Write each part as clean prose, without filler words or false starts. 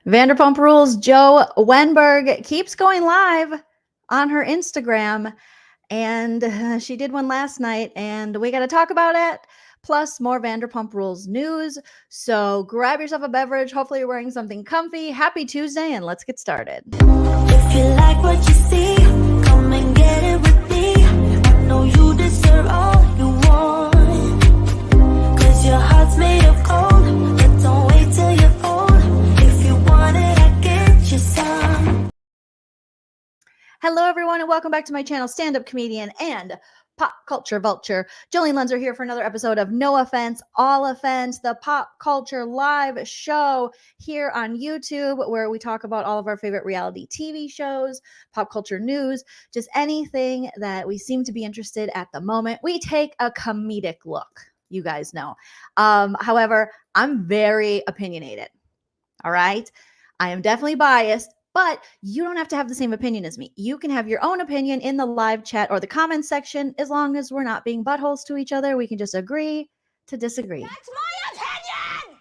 Vanderpump Rules Joe Wenberg keeps going live on her Instagram, and she did one last night, and we got to talk about it. Plus, more Vanderpump Rules news. So grab yourself a beverage. Hopefully, you're wearing something comfy. Happy Tuesday, and let's get started. If you like what you see, come and get it with me. I know you deserve all you want, 'cause your heart's made of gold. But don't wait till you're old. If you want it, I get you some. Hello, everyone, and welcome back to my channel, stand-up comedian and Pop Culture Vulture. Joleen Lunzer here for another episode of No Offense, All Offense, the Pop Culture Live show here on YouTube, where we talk about all of our favorite reality TV shows, pop culture news, just anything that we seem to be interested at the moment. We take a comedic look, you guys know. However, I'm very opinionated, all right? I am definitely biased, but you don't have to have the same opinion as me. You can have your own opinion in the live chat or the comments section. As long as we're not being buttholes to each other, we can just agree to disagree. That's my opinion!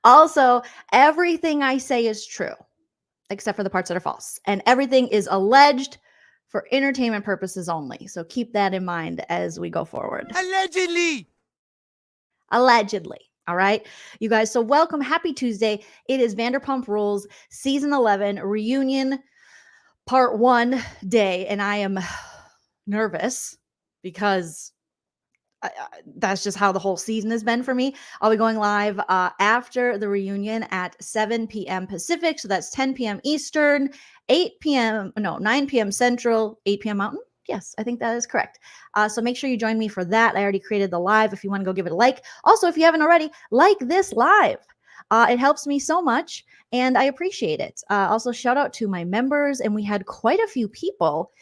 Also, everything I say is true, except for the parts that are false. And everything is alleged for entertainment purposes only. So keep that in mind as we go forward. Allegedly. All right, you guys. So welcome. Happy Tuesday. It is Vanderpump Rules season 11 reunion part 1 day. And I am nervous because that's just how the whole season has been for me. I'll be going live after the reunion at 7 p.m. Pacific. So that's 10 p.m. Eastern, 9 p.m. Central, 8 p.m. Mountain. Yes, I think that is correct. So make sure you join me for that. I already created the live if you want to go give it a like. Also, if you haven't already, like this live. It helps me so much, and I appreciate it. Also, shout out to my members, and we had quite a few people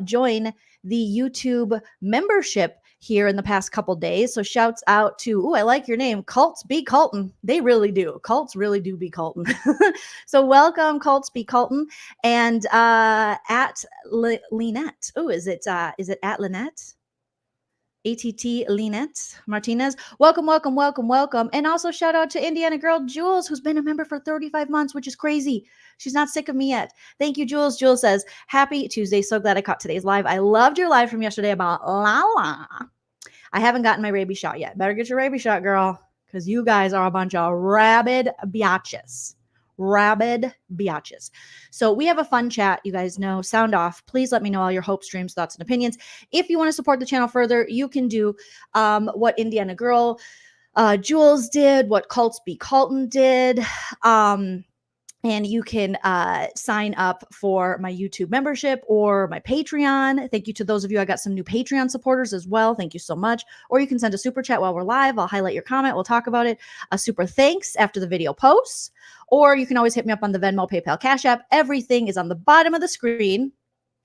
join the YouTube membership here in the past couple days. So shouts out to, I like your name, Cults Be Colton. They really do. Cults really do be Colton. So welcome, Cults Be Colton. And at Lynette. Oh, is it at Lynette? ATT Lynette Martinez. Welcome. And also shout out to Indiana girl Jules, who's been a member for 35 months, which is crazy. She's not sick of me yet. Thank you, Jules. Jules says, happy Tuesday. So glad I caught today's live. I loved your live from yesterday about Lala. I haven't gotten my rabies shot yet. Better get your rabies shot, girl, because you guys are a bunch of rabid biatches. So we have a fun chat. You guys know, sound off. Please let me know all your hopes, dreams, thoughts, and opinions. If you want to support the channel further, you can do what Indiana girl Jules did, what Cults Be Colton did. And you can sign up for my YouTube membership or my Patreon. Thank you to those of you. I got some new Patreon supporters as well. Thank you so much. Or you can send a super chat while we're live. I'll highlight your comment. We'll talk about it. A super thanks after the video posts. Or you can always hit me up on the Venmo, PayPal, Cash App. Everything is on the bottom of the screen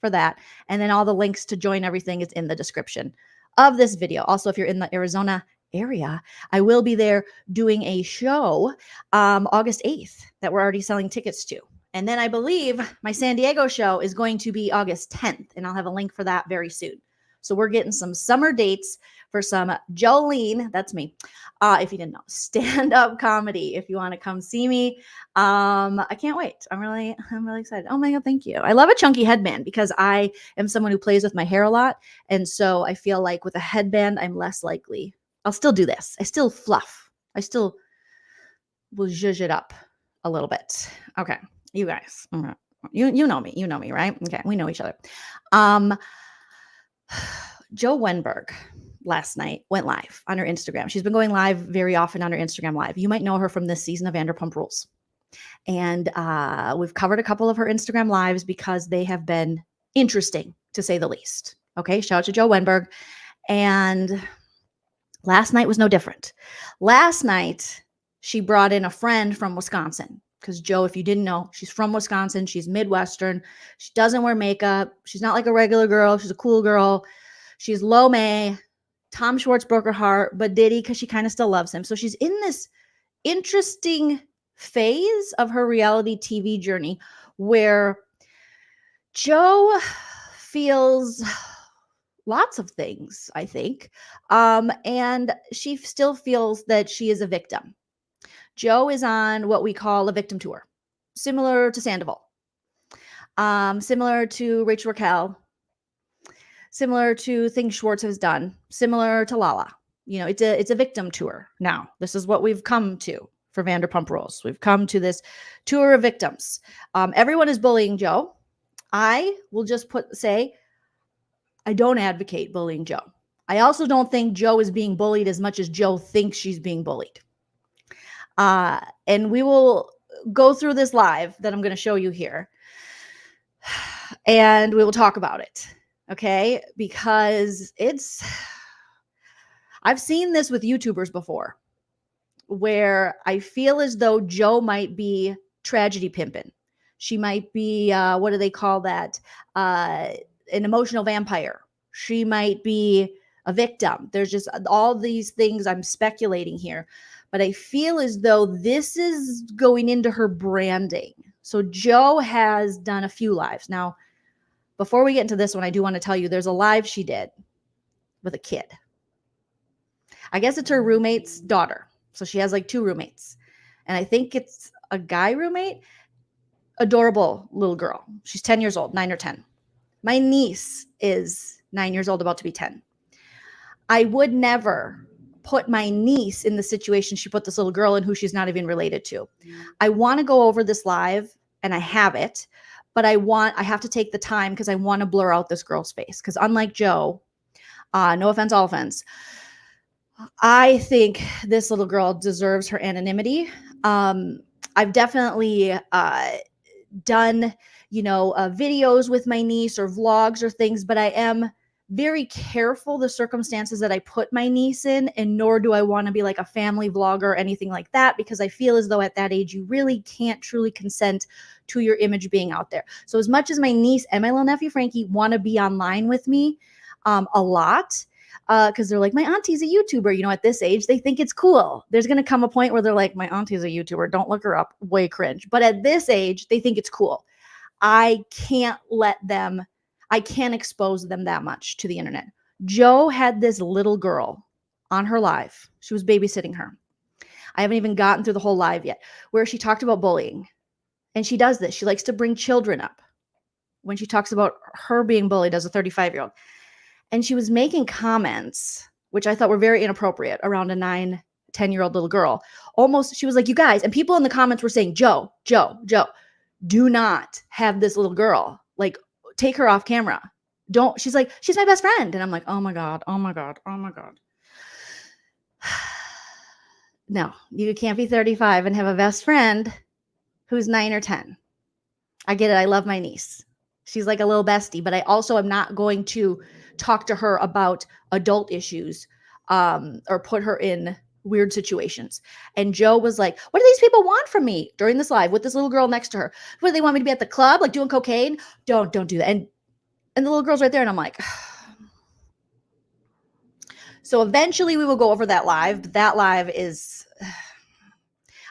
for that. And then all the links to join everything is in the description of this video. Also, if you're in the Arizona area, I will be there doing a show August 8th that we're already selling tickets to. And then I believe my San Diego show is going to be August 10th, and I'll have a link for that very soon. So we're getting some summer dates for some Joleen, that's me, if you didn't know, stand-up comedy. If you want to come see me, I can't wait. I'm really excited. Oh my God, thank you. I love a chunky headband because I am someone who plays with my hair a lot. And so I feel like with a headband, I'm less likely. I'll still do this. I still fluff. I still will zhuzh it up a little bit. Okay, you guys, you know me. You know me, right? Okay, we know each other. Joe Wenberg last night went live on her Instagram. She's been going live very often on her Instagram live. You might know her from this season of Vanderpump Rules. And we've covered a couple of her Instagram lives because they have been interesting, to say the least. Okay, shout out to Joe Wenberg. And last night was no different. Last night, she brought in a friend from Wisconsin. Because Joe, if you didn't know, she's from Wisconsin. She's Midwestern. She doesn't wear makeup. She's not like a regular girl. She's a cool girl. She's low May. Tom Schwartz broke her heart, but did he? Because she kind of still loves him. So she's in this interesting phase of her reality TV journey where Joe feels lots of things, I think. And she still feels that she is a victim. Joe is on what we call a victim tour, similar to Sandoval, similar to Rachel Raquel, similar to things Schwartz has done, similar to Lala. You know, it's a victim tour now. This is what we've come to for Vanderpump Rules. We've come to this tour of victims. Everyone is bullying Joe. I will just say, I don't advocate bullying Joe. I also don't think Joe is being bullied as much as Joe thinks she's being bullied. And we will go through this live that I'm going to show you here. And we will talk about it. Okay? Because I've seen this with YouTubers before, where I feel as though Joe might be tragedy pimping. She might be, what do they call that? An emotional vampire. She might be a victim. There's just all these things I'm speculating here. But I feel as though this is going into her branding. So Joe has done a few lives. Now, before we get into this one, I do want to tell you there's a live she did with a kid. I guess it's her roommate's daughter. So she has like 2 roommates. And I think it's a guy roommate. Adorable little girl. She's 10 years old, 9 or 10. My niece is 9 years old, about to be 10. I would never put my niece in the situation she put this little girl in who she's not even related to. I want to go over this live, and I have it, but I have to take the time because I want to blur out this girl's face. Because unlike Joe, no offense, all offense, I think this little girl deserves her anonymity. I've definitely done, videos with my niece or vlogs or things, but I am very careful the circumstances that I put my niece in, and nor do I want to be like a family vlogger or anything like that, because I feel as though at that age, you really can't truly consent to your image being out there. So as much as my niece and my little nephew, Frankie, want to be online with me a lot, because they're like, my auntie's a YouTuber, at this age, they think it's cool. There's going to come a point where they're like, my auntie's a YouTuber. Don't look her up. Way cringe. But at this age, they think it's cool. I can't expose them that much to the internet. Joe had this little girl on her live. She was babysitting her. I haven't even gotten through the whole live yet, where she talked about bullying. And she does this. She likes to bring children up when she talks about her being bullied as a 35-year-old. And she was making comments, which I thought were very inappropriate, around a 9, 10-year-old little girl. Almost, she was like, you guys, and people in the comments were saying, Joe, do not have this little girl. Like, take her off camera. She's like, she's my best friend. And I'm like, oh my God. No, you can't be 35 and have a best friend who's 9 or 10. I get it. I love my niece. She's like a little bestie, but I also am not going to talk to her about adult issues or put her in weird situations. And Joe was like, what do these people want from me during this live with this little girl next to her? What, do they want me to be at the club, like doing cocaine? Don't do that. And the little girl's right there. And I'm like, so eventually we will go over that live. But that live is,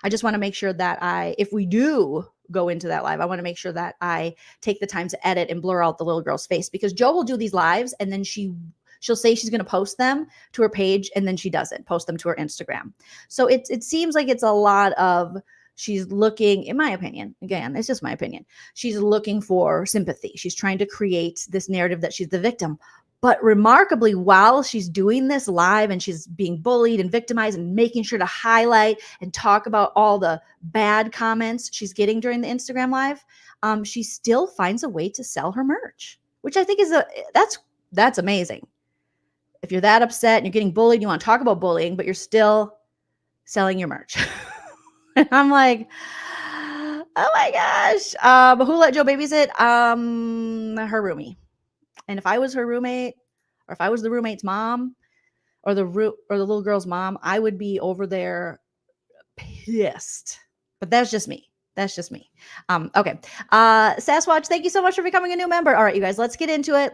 I just want to make sure that if we do go into that live, I want to make sure that I take the time to edit and blur out the little girl's face, because Joe will do these lives and then she'll say she's going to post them to her page, and then she doesn't post them to her Instagram. So it seems like it's a lot of, she's looking, in my opinion, again, it's just my opinion, she's looking for sympathy. She's trying to create this narrative that she's the victim. But remarkably, while she's doing this live and she's being bullied and victimized and making sure to highlight and talk about all the bad comments she's getting during the Instagram live, she still finds a way to sell her merch, which I think is that's amazing. If you're that upset and you're getting bullied, you want to talk about bullying, but you're still selling your merch. And I'm like, oh my gosh. But who let Joe babysit? Her roomie. And if I was her roommate, or if I was the roommate's mom, or the little girl's mom, I would be over there pissed. But that's just me. Okay. Sasquatch, thank you so much for becoming a new member. All right, you guys, let's get into it.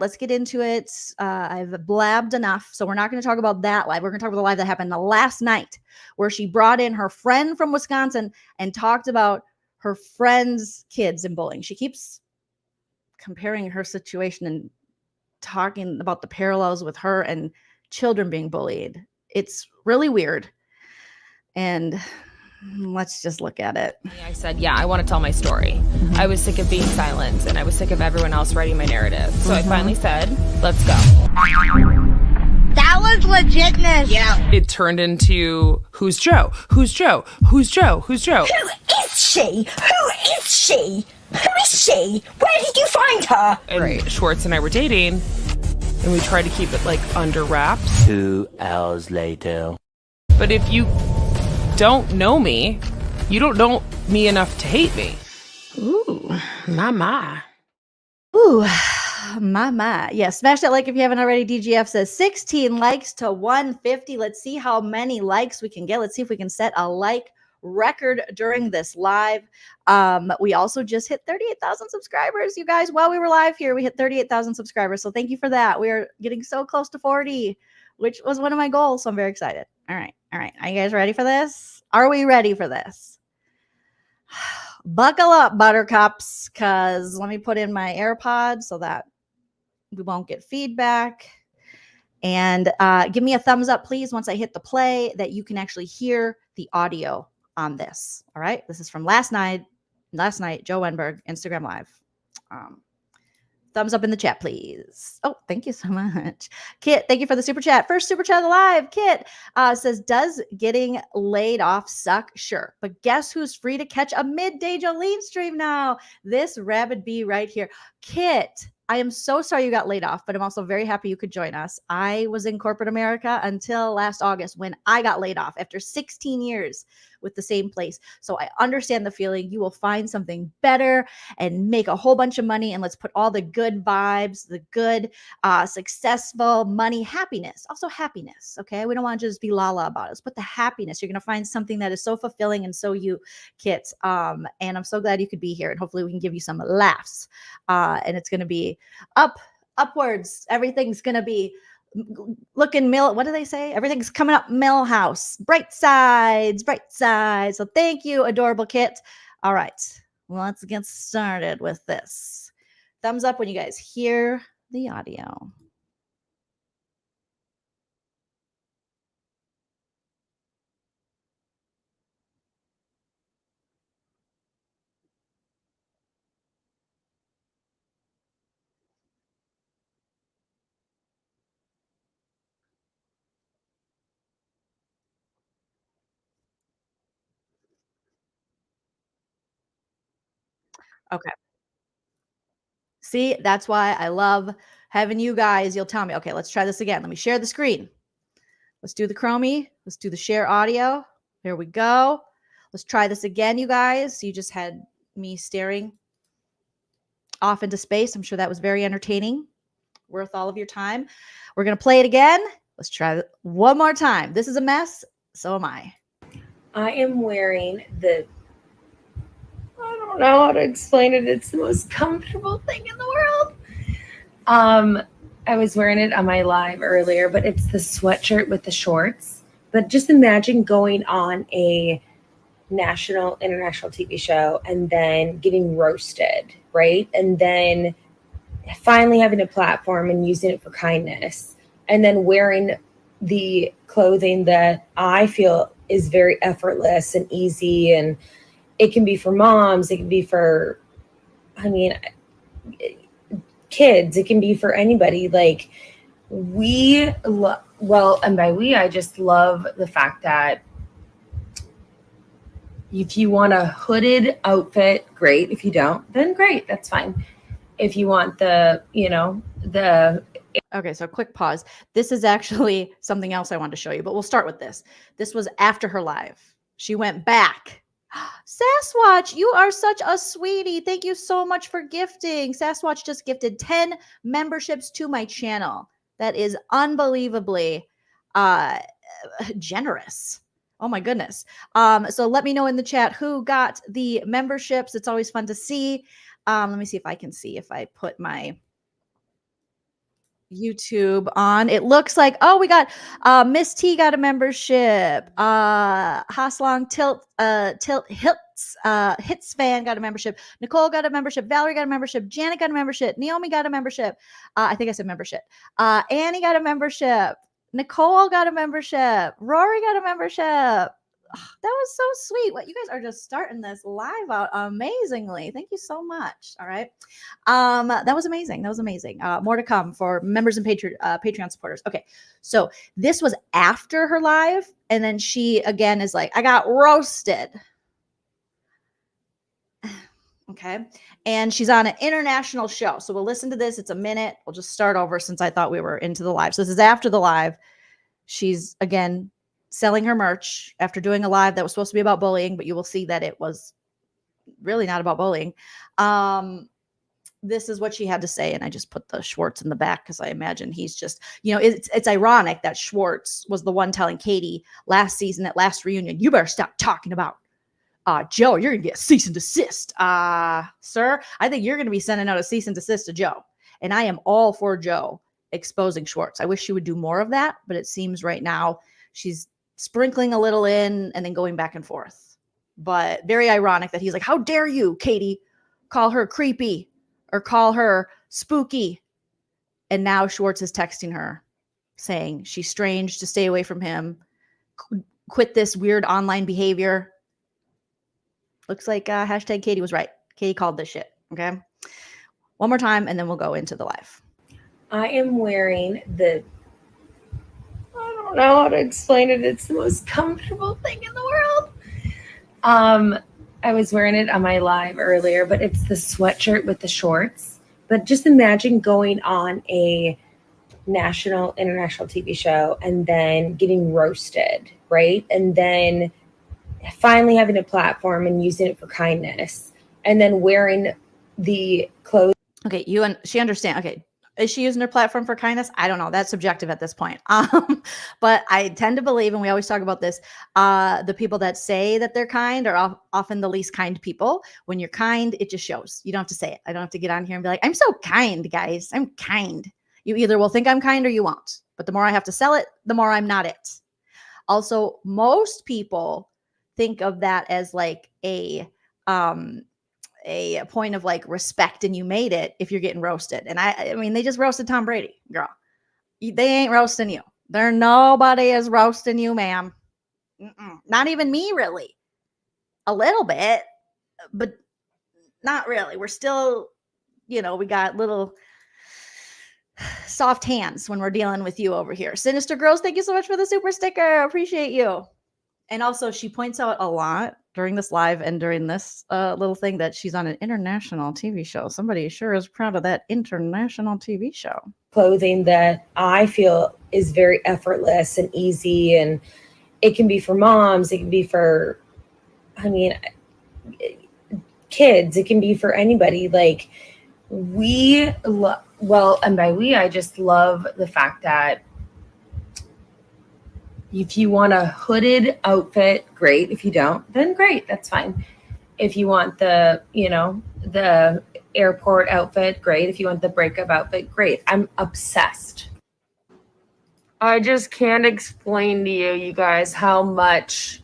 I've blabbed enough. So we're not going to talk about that live. We're going to talk about the live that happened last night, where she brought in her friend from Wisconsin and talked about her friend's kids and bullying. She keeps comparing her situation and talking about the parallels with her and children being bullied. It's really weird. And Let's just look at it. I said, yeah, I want to tell my story. I was sick of being silent, and I was sick of everyone else writing my narrative. So I finally said, let's go. That was legitness. Yeah. It turned into, who's Joe? Who's Joe? Who's Joe? Who's Joe? Who is she? Who is she? Who is she? Where did you find her? And Schwartz and I were dating, and we tried to keep it like under wraps. 2 hours later. But if you don't know me, you don't know me enough to hate me. Ooh, my. Ooh, my. Yeah, smash that like if you haven't already. DGF says 16 likes to 150. Let's see how many likes we can get. Let's see if we can set a like record during this live. We also just hit 38,000 subscribers, you guys. While we were live here, we hit 38,000 subscribers. So thank you for that. We are getting so close to 40, which was one of my goals. So I'm very excited. All right. Are you guys ready for this? Are we ready for this? Buckle up, buttercups, because let me put in my AirPods so that we won't get feedback. And give me a thumbs up, please, once I hit the play, that you can actually hear the audio on this. All right. This is from last night, Joe Wenberg, Instagram Live. Thumbs up in the chat, please. Oh, thank you so much. Kit, thank you for the super chat. First super chat alive. Kit says, does getting laid off suck? Sure. But guess who's free to catch a midday Joleen stream now? This rabid bee right here. Kit, I am so sorry you got laid off, but I'm also very happy you could join us. I was in corporate America until last August when I got laid off after 16 years with the same place. So I understand the feeling. You will find something better and make a whole bunch of money. And let's put all the good vibes, the good, successful money, happiness, also happiness. Okay. We don't want to just be Lala about it. Let's put the happiness. You're going to find something that is so fulfilling and so you, Kit. And I'm so glad you could be here, and hopefully we can give you some laughs. And it's going to be upwards. Everything's going to be looking what do they say? Everything's coming up Millhouse. Bright sides. So thank you, adorable Kit. All right, let's get started with this. Thumbs up when you guys hear the audio. Okay. See, that's why I love having you guys. You'll tell me, okay, let's try this again. Let me share the screen. Let's do the Chromie. Let's do the share audio. Here we go. Let's try this again, you guys. You just had me staring off into space. I'm sure that was very entertaining. Worth all of your time. We're going to play it again. Let's try it one more time. This is a mess. So am I. I am wearing I don't know how to explain it. It's the most comfortable thing in the world. I was wearing it on my live earlier, but it's the sweatshirt with the shorts. But just imagine going on a national, international TV show and then getting roasted, right? And then finally having a platform and using it for kindness, and then wearing the clothing that I feel is very effortless and easy. And it can be for moms. It can be for, kids. It can be for anybody. Like and by we, I just love the fact that if you want a hooded outfit, great. If you don't, then great. That's fine. If you want Okay, so quick pause. This is actually something else I wanted to show you, but we'll start with this. This was after her live. She went back. Sasquatch, you are such a sweetie. Thank you so much for gifting. Sasquatch just gifted 10 memberships to my channel. That is unbelievably generous. Oh my goodness. So let me know in the chat who got the memberships. It's always fun to see. Let me see if I can see if I put my YouTube on. It looks like, we got Miss T got a membership. Haslong Hits fan got a membership. Nicole got a membership. Valerie got a membership. Janet got a membership. Naomi got a membership. I think I said membership. Annie got a membership. Nicole got a membership. Rory got a membership. That was so sweet. What you guys are just starting this live out amazingly. Thank you so much. All right. That was amazing. That was amazing. More to come for members and Patreon supporters. Okay. So this was after her live. And then she again is like, I got roasted. Okay. And she's on an international show. So we'll listen to this. It's a minute. We'll just start over since I thought we were into the live. So this is after the live. She's again selling her merch after doing a live that was supposed to be about bullying, but you will see that it was really not about bullying. This is what she had to say. And I just put the Schwartz in the back because I imagine he's just, it's ironic that Schwartz was the one telling Katie last season at last reunion, you better stop talking about Joe, you're going to get a cease and desist. Sir, I think you're going to be sending out a cease and desist to Joe. And I am all for Joe exposing Schwartz. I wish she would do more of that, but it seems right now she's sprinkling a little in and then going back and forth. But very ironic that he's like, how dare you, Katie, call her creepy or call her spooky. And now Schwartz is texting her saying she's strange, to stay away from him. Quit this weird online behavior. Looks like hashtag Katie was right. Katie called this shit. Okay. One more time and then we'll go into the live. I am wearing I don't know how to explain it. It's the most comfortable thing in the world. I was wearing it on my live earlier, but it's the sweatshirt with the shorts. But just imagine going on a international TV show and then getting roasted, right? And then finally having a platform and using it for kindness, and then wearing the clothes. Okay, she understands. Okay, is she using her platform for kindness? I don't know. That's subjective at this point. But I tend to believe, and we always talk about this, the people that say that they're kind are often the least kind people. When you're kind, it just shows. You don't have to say it. I don't have to get on here and be like, I'm so kind, guys. I'm kind. You either will think I'm kind or you won't. But the more I have to sell it, the more I'm not it. Also, most people think of that as like a point of like respect, and you made it if you're getting roasted. And I mean, they just roasted Tom Brady, girl. They ain't roasting you. Nobody is roasting you, ma'am. Not even me, really. A little bit, but not really. We're still, we got little soft hands when we're dealing with you over here. Sinister Girls, thank you so much for the super sticker. Appreciate you. And also, she points out a lot during this live and during this little thing that she's on an international TV show. Somebody sure is proud of that international TV show. Clothing that I feel is very effortless and easy. And it can be for moms. It can be for, kids. It can be for anybody. Like and by we, I just love the fact that if you want a hooded outfit, great. If you don't, then great. That's fine. If you want the airport outfit, great. If you want the breakup outfit, great. I'm obsessed. I just can't explain to you guys, how much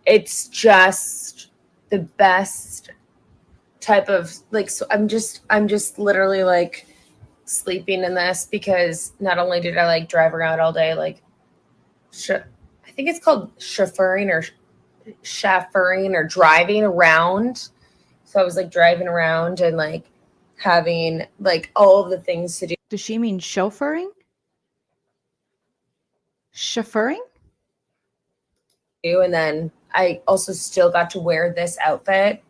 it's just the best type of so I'm just literally like sleeping in this, because not only did I like drive around all day, like I think it's called chauffeuring or driving around. So I was like driving around and like having like all of the things to do. Does she mean chauffeuring? Chauffeuring? And then I also still got to wear this outfit.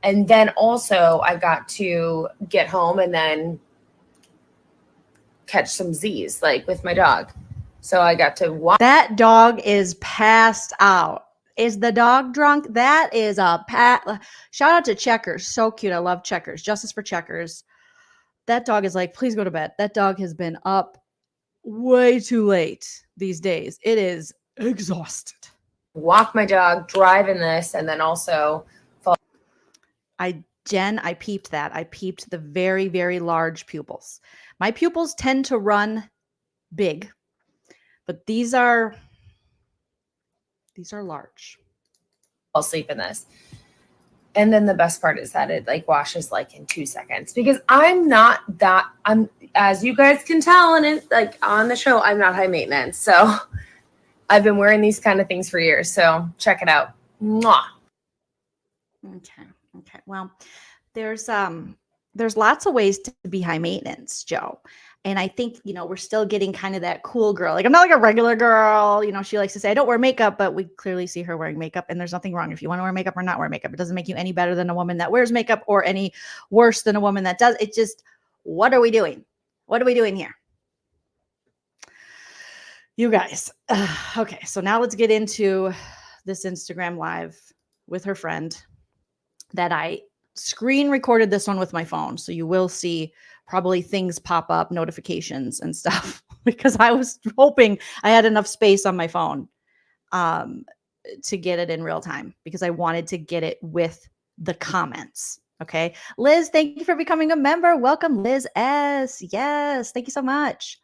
And then also I got to get home and then catch some Z's like with my dog. So I got to watch. That dog is passed out. Is the dog drunk? That is shout out to Checkers. So cute. I love Checkers. Justice for Checkers. That dog is like, please go to bed. That dog has been up way too late these days. It is exhausted. Walk my dog, drive in this, and then also I peeped that. I peeped the very, very large pupils. My pupils tend to run big, but these are large. I'll sleep in this. And then the best part is that it like washes like in 2 seconds, because I'm as you guys can tell, and it's like on the show, I'm not high maintenance. So I've been wearing these kind of things for years, so check it out. Mwah. Okay. Well, there's lots of ways to be high maintenance, Joe. And I think, we're still getting kind of that cool girl. Like, I'm not like a regular girl. She likes to say, I don't wear makeup, but we clearly see her wearing makeup. And there's nothing wrong if you want to wear makeup or not wear makeup. It doesn't make you any better than a woman that wears makeup or any worse than a woman that does. It just, what are we doing? What are we doing here? You guys. Okay. So now let's get into this Instagram live with her friend that I screen recorded this one with my phone. So you will see probably things pop up, notifications and stuff, because I was hoping I had enough space on my phone to get it in real time, because I wanted to get it with the comments. Okay. Liz, thank you for becoming a member. Welcome, Liz S. Yes. Thank you so much.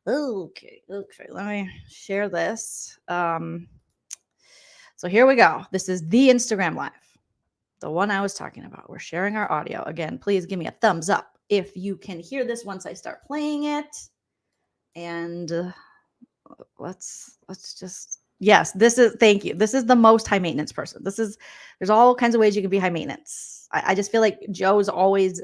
Okay. Let me share this. So here we go. This is the Instagram live. The one I was talking about. We're sharing our audio. Again, please give me a thumbs up if you can hear this once I start playing it. And let's just, yes, thank you. This is the most high maintenance person. There's all kinds of ways you can be high maintenance. I just feel like Joe's always,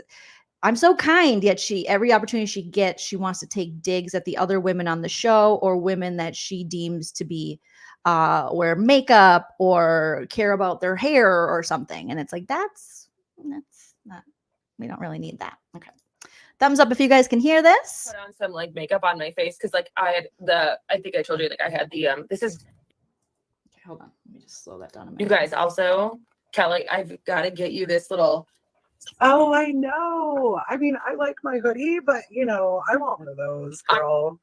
I'm so kind, yet every opportunity she gets, she wants to take digs at the other women on the show or women that she deems to be wear makeup or care about their hair or something. And it's like, that's not, we don't really need that. Okay. Thumbs up if you guys can hear this. Put on some like makeup on my face. Cause like I think I told you, like I had the, this is. Okay, hold on. Let me just slow that down a minute. You guys also, Kelly, I've got to get you this little. Oh, I know. I mean, I like my hoodie, but I want one of those, girl.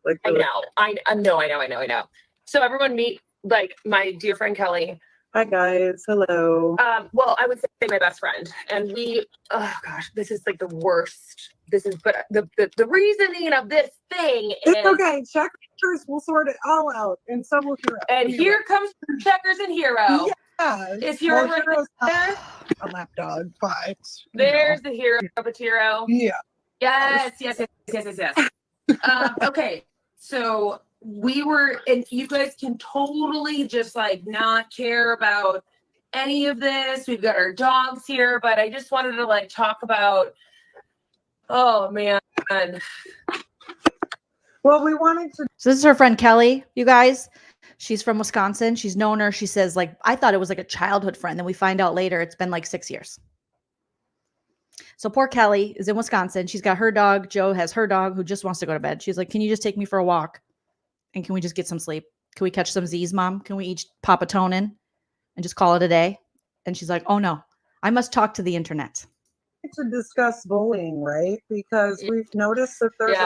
I know. So everyone meet like my dear friend Kelly. Hi guys, hello. Well, I would say my best friend, and we. Oh gosh, this is like the worst. But the reasoning of this thing is okay. Checkers will sort it all out, and so will Hero. And here comes Checkers and Hero. Yeah, is Hero right there? A lapdog, but there's the Hero, Hero. Yeah. Yes. Okay, so. We were, and you guys can totally just like not care about any of this. We've got our dogs here, but I just wanted to like talk about, oh man. Well, we wanted to. So this is her friend Kelly, you guys. She's from Wisconsin. She's known her. She says, like, I thought it was like a childhood friend. Then we find out later it's been like 6 years. So poor Kelly is in Wisconsin. She's got her dog. Joe has her dog who just wants to go to bed. She's like, can you just take me for a walk? And can we just get some sleep? Can we catch some Z's, Mom? Can we each pop a tone in and just call it a day? And she's like, oh no, I must talk to the internet. To discuss bullying, right? Because we've noticed that there's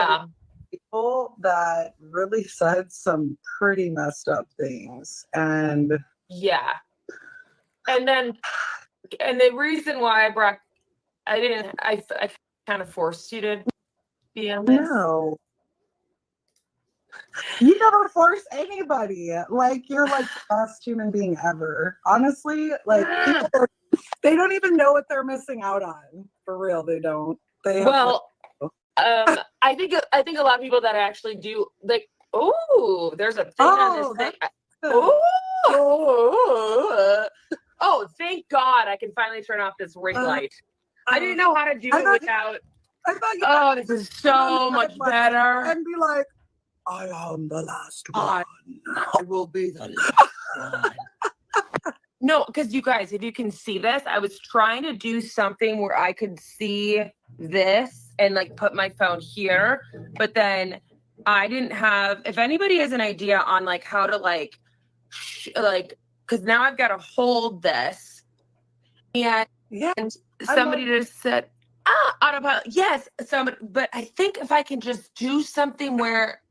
people that really said some pretty messed up things. And yeah. And the reason why I kind of forced you to be on this. No. You never force anybody. Like, you're like the best human being ever. Honestly, like, people, they don't even know what they're missing out on. For real, they don't. I think a lot of people that actually do, like, oh, there's a thing on this thing. Oh, thank God I can finally turn off this ring light. I didn't know how to do it without. I thought this is so much better. And be like, I am the last one. I will be the last one. No, because you guys, if you can see this, I was trying to do something where I could see this and like put my phone here, but then I didn't have, if anybody has an idea on like how to like, because now I've got to hold this and somebody just said, autopilot. Yes. But I think if I can just do something where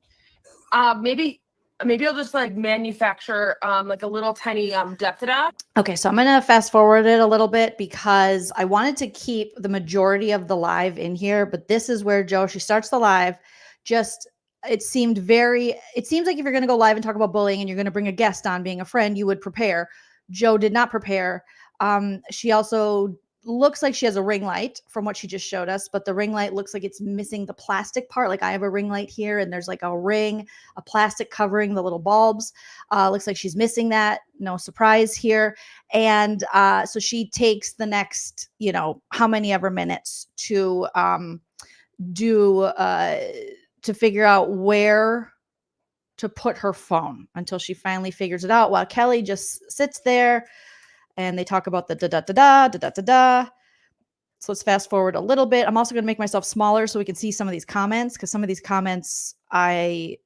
maybe I'll just like manufacture like a little tiny depth it up. Okay, so I'm going to fast forward it a little bit because I wanted to keep the majority of the live in here, but this is where Joe, she starts the live. It seems like if you're going to go live and talk about bullying and you're going to bring a guest on being a friend, you would prepare. Joe did not prepare. She also looks like she has a ring light from what she just showed us, but the ring light looks like it's missing the plastic part. Like I have a ring light here and there's like a ring, a plastic covering the little bulbs. Looks like she's missing that. No surprise here. And so she takes the next, how many ever minutes to to figure out where to put her phone until she finally figures it out, while Kelly just sits there and they talk about the da-da-da-da. So let's fast forward a little bit. I'm also going to make myself smaller so we can see some of these comments, because some of these comments, yes,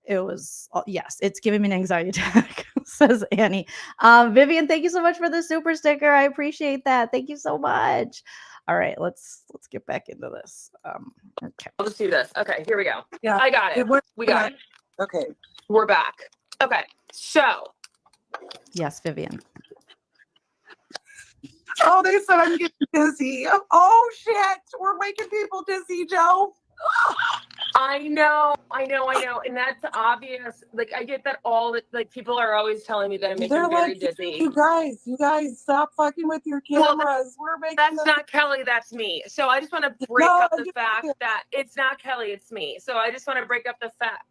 it's giving me an anxiety attack, says Annie. Vivian, thank you so much for the super sticker. I appreciate that. Thank you so much. All right, let's get back into this. Okay. I'll just do this. Okay, here we go. Yeah, I got it. We got it. Okay. We're back. Okay, so. Yes, Vivian. Oh, they said I'm getting dizzy. Oh, shit. We're making people dizzy, Joe. I know. And that's obvious. Like, I get that people are always telling me that I'm making very dizzy. You guys, stop fucking with your cameras. We're making That's not Kelly, that's me. So I just want to break up the fact that it's not Kelly, it's me. So I just want to break up the fact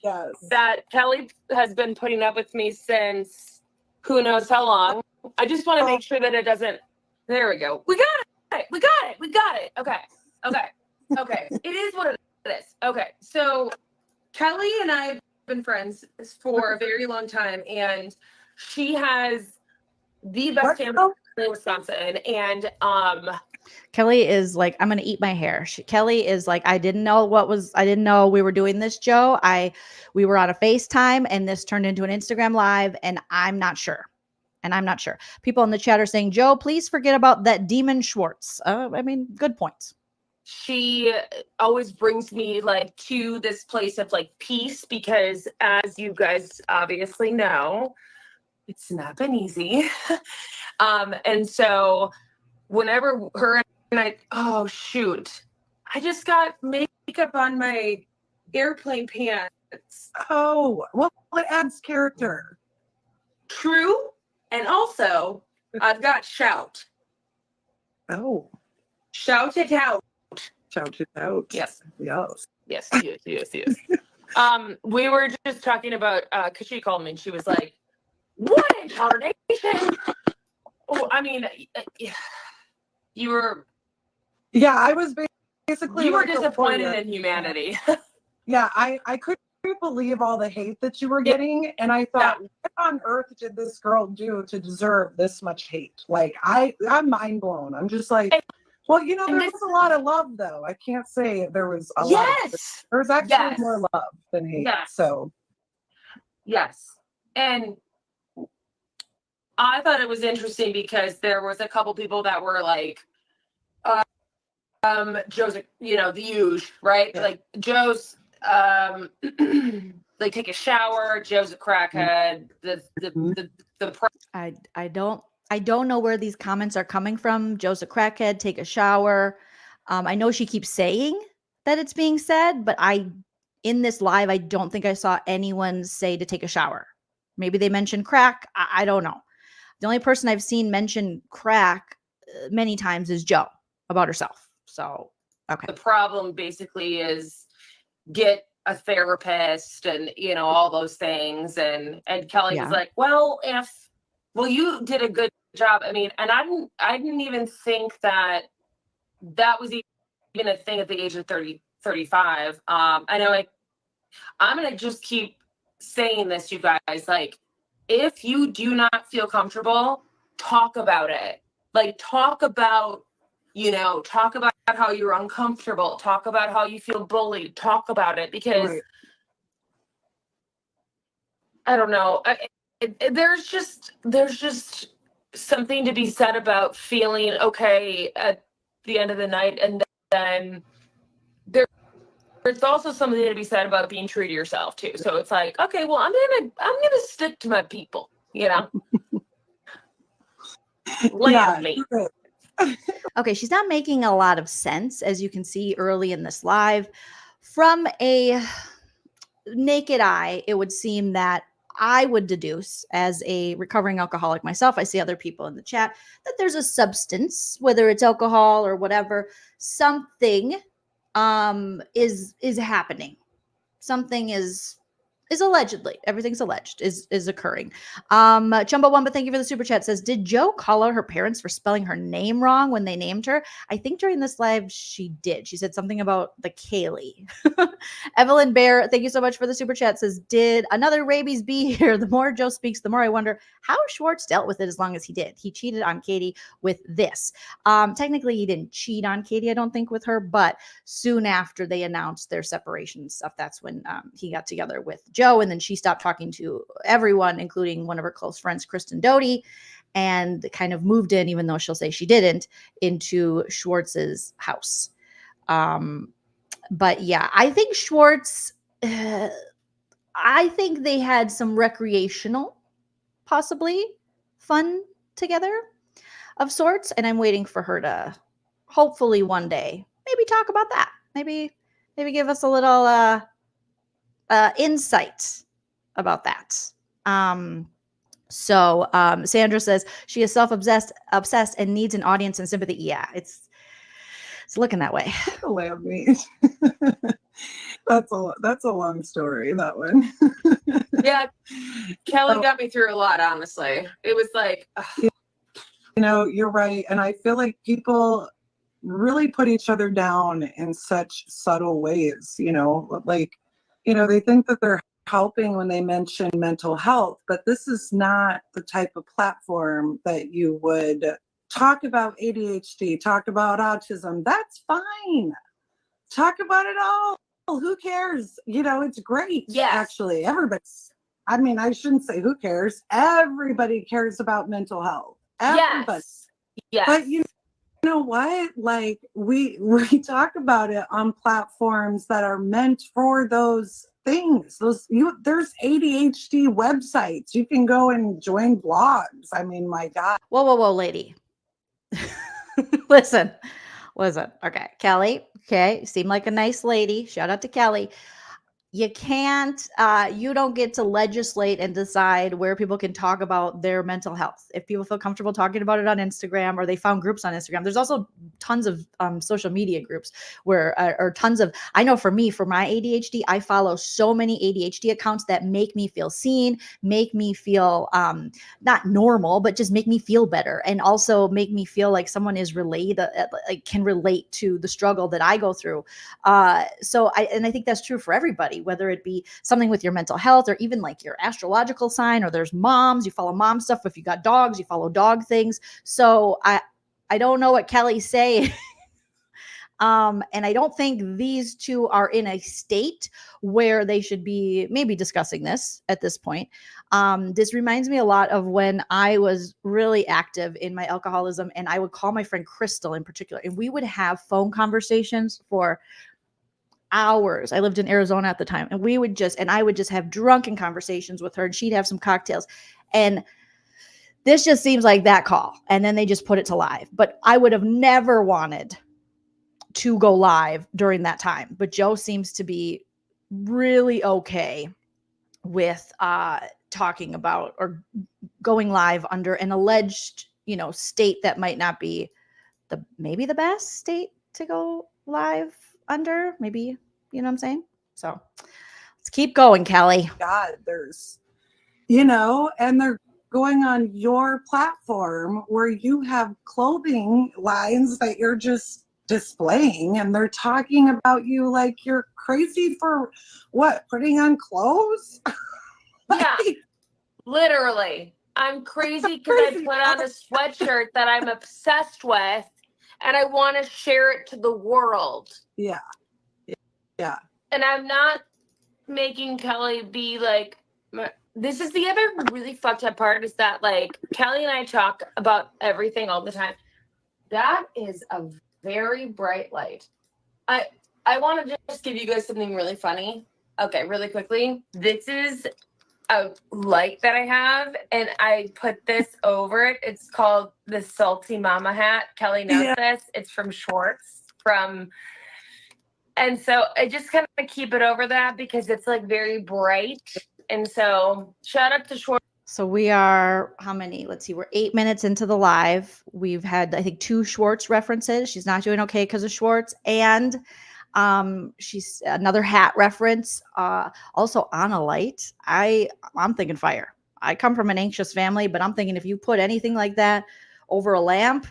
yes. that Kelly has been putting up with me since who knows how long. I just want to make sure that it doesn't. There we go. We got it. Okay. It is what it is. Okay. So Kelly and I have been friends for a very long time, and she has the best family in Wisconsin. And Kelly is like, I'm gonna eat my hair. Kelly is like, I didn't know we were doing this, Joe. We were on a FaceTime and this turned into an Instagram live, and I'm not sure. People in the chat are saying, Joe, please forget about that demon Schwartz. Good points. She always brings me like to this place of like peace, because as you guys obviously know, it's not been easy. And so whenever her and I, oh shoot, I just got makeup on my airplane pants. Oh, well, it adds character. True. And also, I've got shout. Oh. Shout it out. Shout it out. Yes. Yes. Yes. We were just talking about, because she called me and she was like, what incarnation? Oh, I mean, you were. Yeah, I was basically. You were disappointed in humanity. Yeah, I couldn't believe all the hate that you were getting, and I thought, what on earth did this girl do to deserve this much hate? Like, I'm mind blown. I'm just like, well, there was a lot of love, though. I can't say there was a lot. There was actually more love than hate. Yes. So, yes, and I thought it was interesting because there was a couple people that were like, Joe's, the huge, right? Yeah. Like Joe's, they take a shower. Joe's a crackhead. I don't know where these comments are coming from. Joe's a crackhead. Take a shower. I know she keeps saying that it's being said, but in this live, I don't think I saw anyone say to take a shower. Maybe they mentioned crack. I don't know. The only person I've seen mention crack many times is Joe about herself. So, okay. The problem basically is get a therapist and, all those things. And Kelly was like, well, you did a good job. I mean, and I didn't even think that was even a thing at the age of 35. I know I'm going to just keep saying this, you guys, like, if you do not feel comfortable, talk about it. Like, talk about how you're uncomfortable. Talk about how you feel bullied. Talk about it, because I don't know. There's just something to be said about feeling okay at the end of the night, and then there's also something to be said about being true to yourself too. So it's like, okay, well, I'm gonna stick to my people, Land me. Okay, she's not making a lot of sense, as you can see early in this live. From a naked eye, it would seem that I would deduce, as a recovering alcoholic myself, I see other people in the chat, that there's a substance, whether it's alcohol or whatever, something is happening. Something is allegedly, everything's alleged, is occurring. Chumbawamba, thank you for the super chat, says, did Joe call out her parents for spelling her name wrong when they named her? I think during this live she did. She said something about the Kaylee. Evelyn Bear, thank you so much for the super chat, says, did another rabies be here? The more Joe speaks, the more I wonder how Schwartz dealt with it as long as he did. He cheated on Katie with this. Technically, he didn't cheat on Katie, I don't think, with her, but soon after they announced their separation stuff, that's when he got together with Joe, and then she stopped talking to everyone, including one of her close friends, Kristen Doty, and kind of moved in, even though she'll say she didn't, into Schwartz's house. But yeah, I think Schwartz, I think they had some recreational, possibly fun together of sorts, and I'm waiting for her to hopefully one day maybe talk about that. Maybe give us a little insight about that. Sandra says she is self-obsessed and needs an audience and sympathy. Yeah, it's looking that way. Lamb meat. That's a long story, that one. Yeah, Kelly got me through a lot, honestly. It was like, ugh. You're right. And I feel like people really put each other down in such subtle ways, they think that they're helping when they mention mental health, but this is not the type of platform that you would talk about ADHD, talk about autism. That's fine. Talk about it all. Who cares? It's great. Yes. Actually, I shouldn't say who cares. Everybody cares about mental health. Everybody. Yes. But you know what? Like we talk about it on platforms that are meant for those things. There's ADHD websites. You can go and join blogs. I mean, my God. Whoa, lady. Listen. Okay, Kelly. Okay, seem like a nice lady. Shout out to Kelly. You can't, you don't get to legislate and decide where people can talk about their mental health. If people feel comfortable talking about it on Instagram, or they found groups on Instagram, there's also tons of social media groups where, or tons of, I know for me, for my ADHD, I follow so many ADHD accounts that make me feel seen, make me feel not normal, but just make me feel better. And also make me feel like someone is can relate to the struggle that I go through. I think that's true for everybody, whether it be something with your mental health or even like your astrological sign, or there's moms, you follow mom stuff. If you got dogs, you follow dog things. So I don't know what Kelly's saying. And I don't think these two are in a state where they should be maybe discussing this at this point. This reminds me a lot of when I was really active in my alcoholism, and I would call my friend Crystal in particular, and we would have phone conversations for hours. I lived in Arizona at the time, and I would just have drunken conversations with her, and she'd have some cocktails. And this just seems like that call. And then they just put it to live. But I would have never wanted to go live during that time. But Joe seems to be really okay with talking about or going live under an alleged, state that might not be maybe the best state to go live under, maybe, you know what I'm saying? So let's keep going, Kelly. God, there's, and they're going on your platform where you have clothing lines that you're just displaying, and they're talking about you like you're crazy for what? Putting on clothes? Yeah, literally. I'm crazy because I put on a sweatshirt that I'm obsessed with, and I want to share it to the world. Yeah. And I'm not making Kelly be like, this is the other really fucked up part, is that like Kelly and I talk about everything all the time. That is a very bright light. I want to just give you guys something really funny. Okay, really quickly. This is a light that I have, and I put this over it. It's called the Salty Mama hat. Kelly knows this. It's from Schwartz. And so I just kind of keep it over that because it's like very bright And so shout out to Schwartz. So we are, how many? Let's see. We're 8 minutes into the live. We've had, I think, 2 Schwartz references. She's not doing okay because of Schwartz. And she's another hat reference. Also Anna Light. I'm thinking fire. I come from an anxious family, but I'm thinking if you put anything like that over a lamp,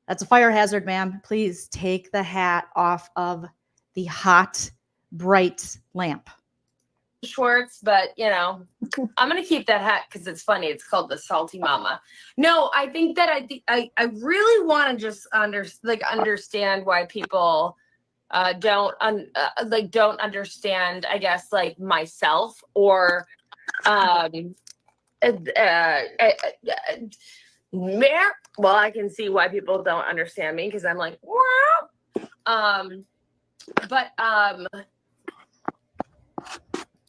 that's a fire hazard, ma'am. Please take the hat off of the hot, bright lamp. Schwartz, but I'm gonna keep that hat because it's funny. It's called the Salty Mama. No, I think that I really want to just understand why people don't understand, I guess, like myself or well, I can see why people don't understand me because I'm like,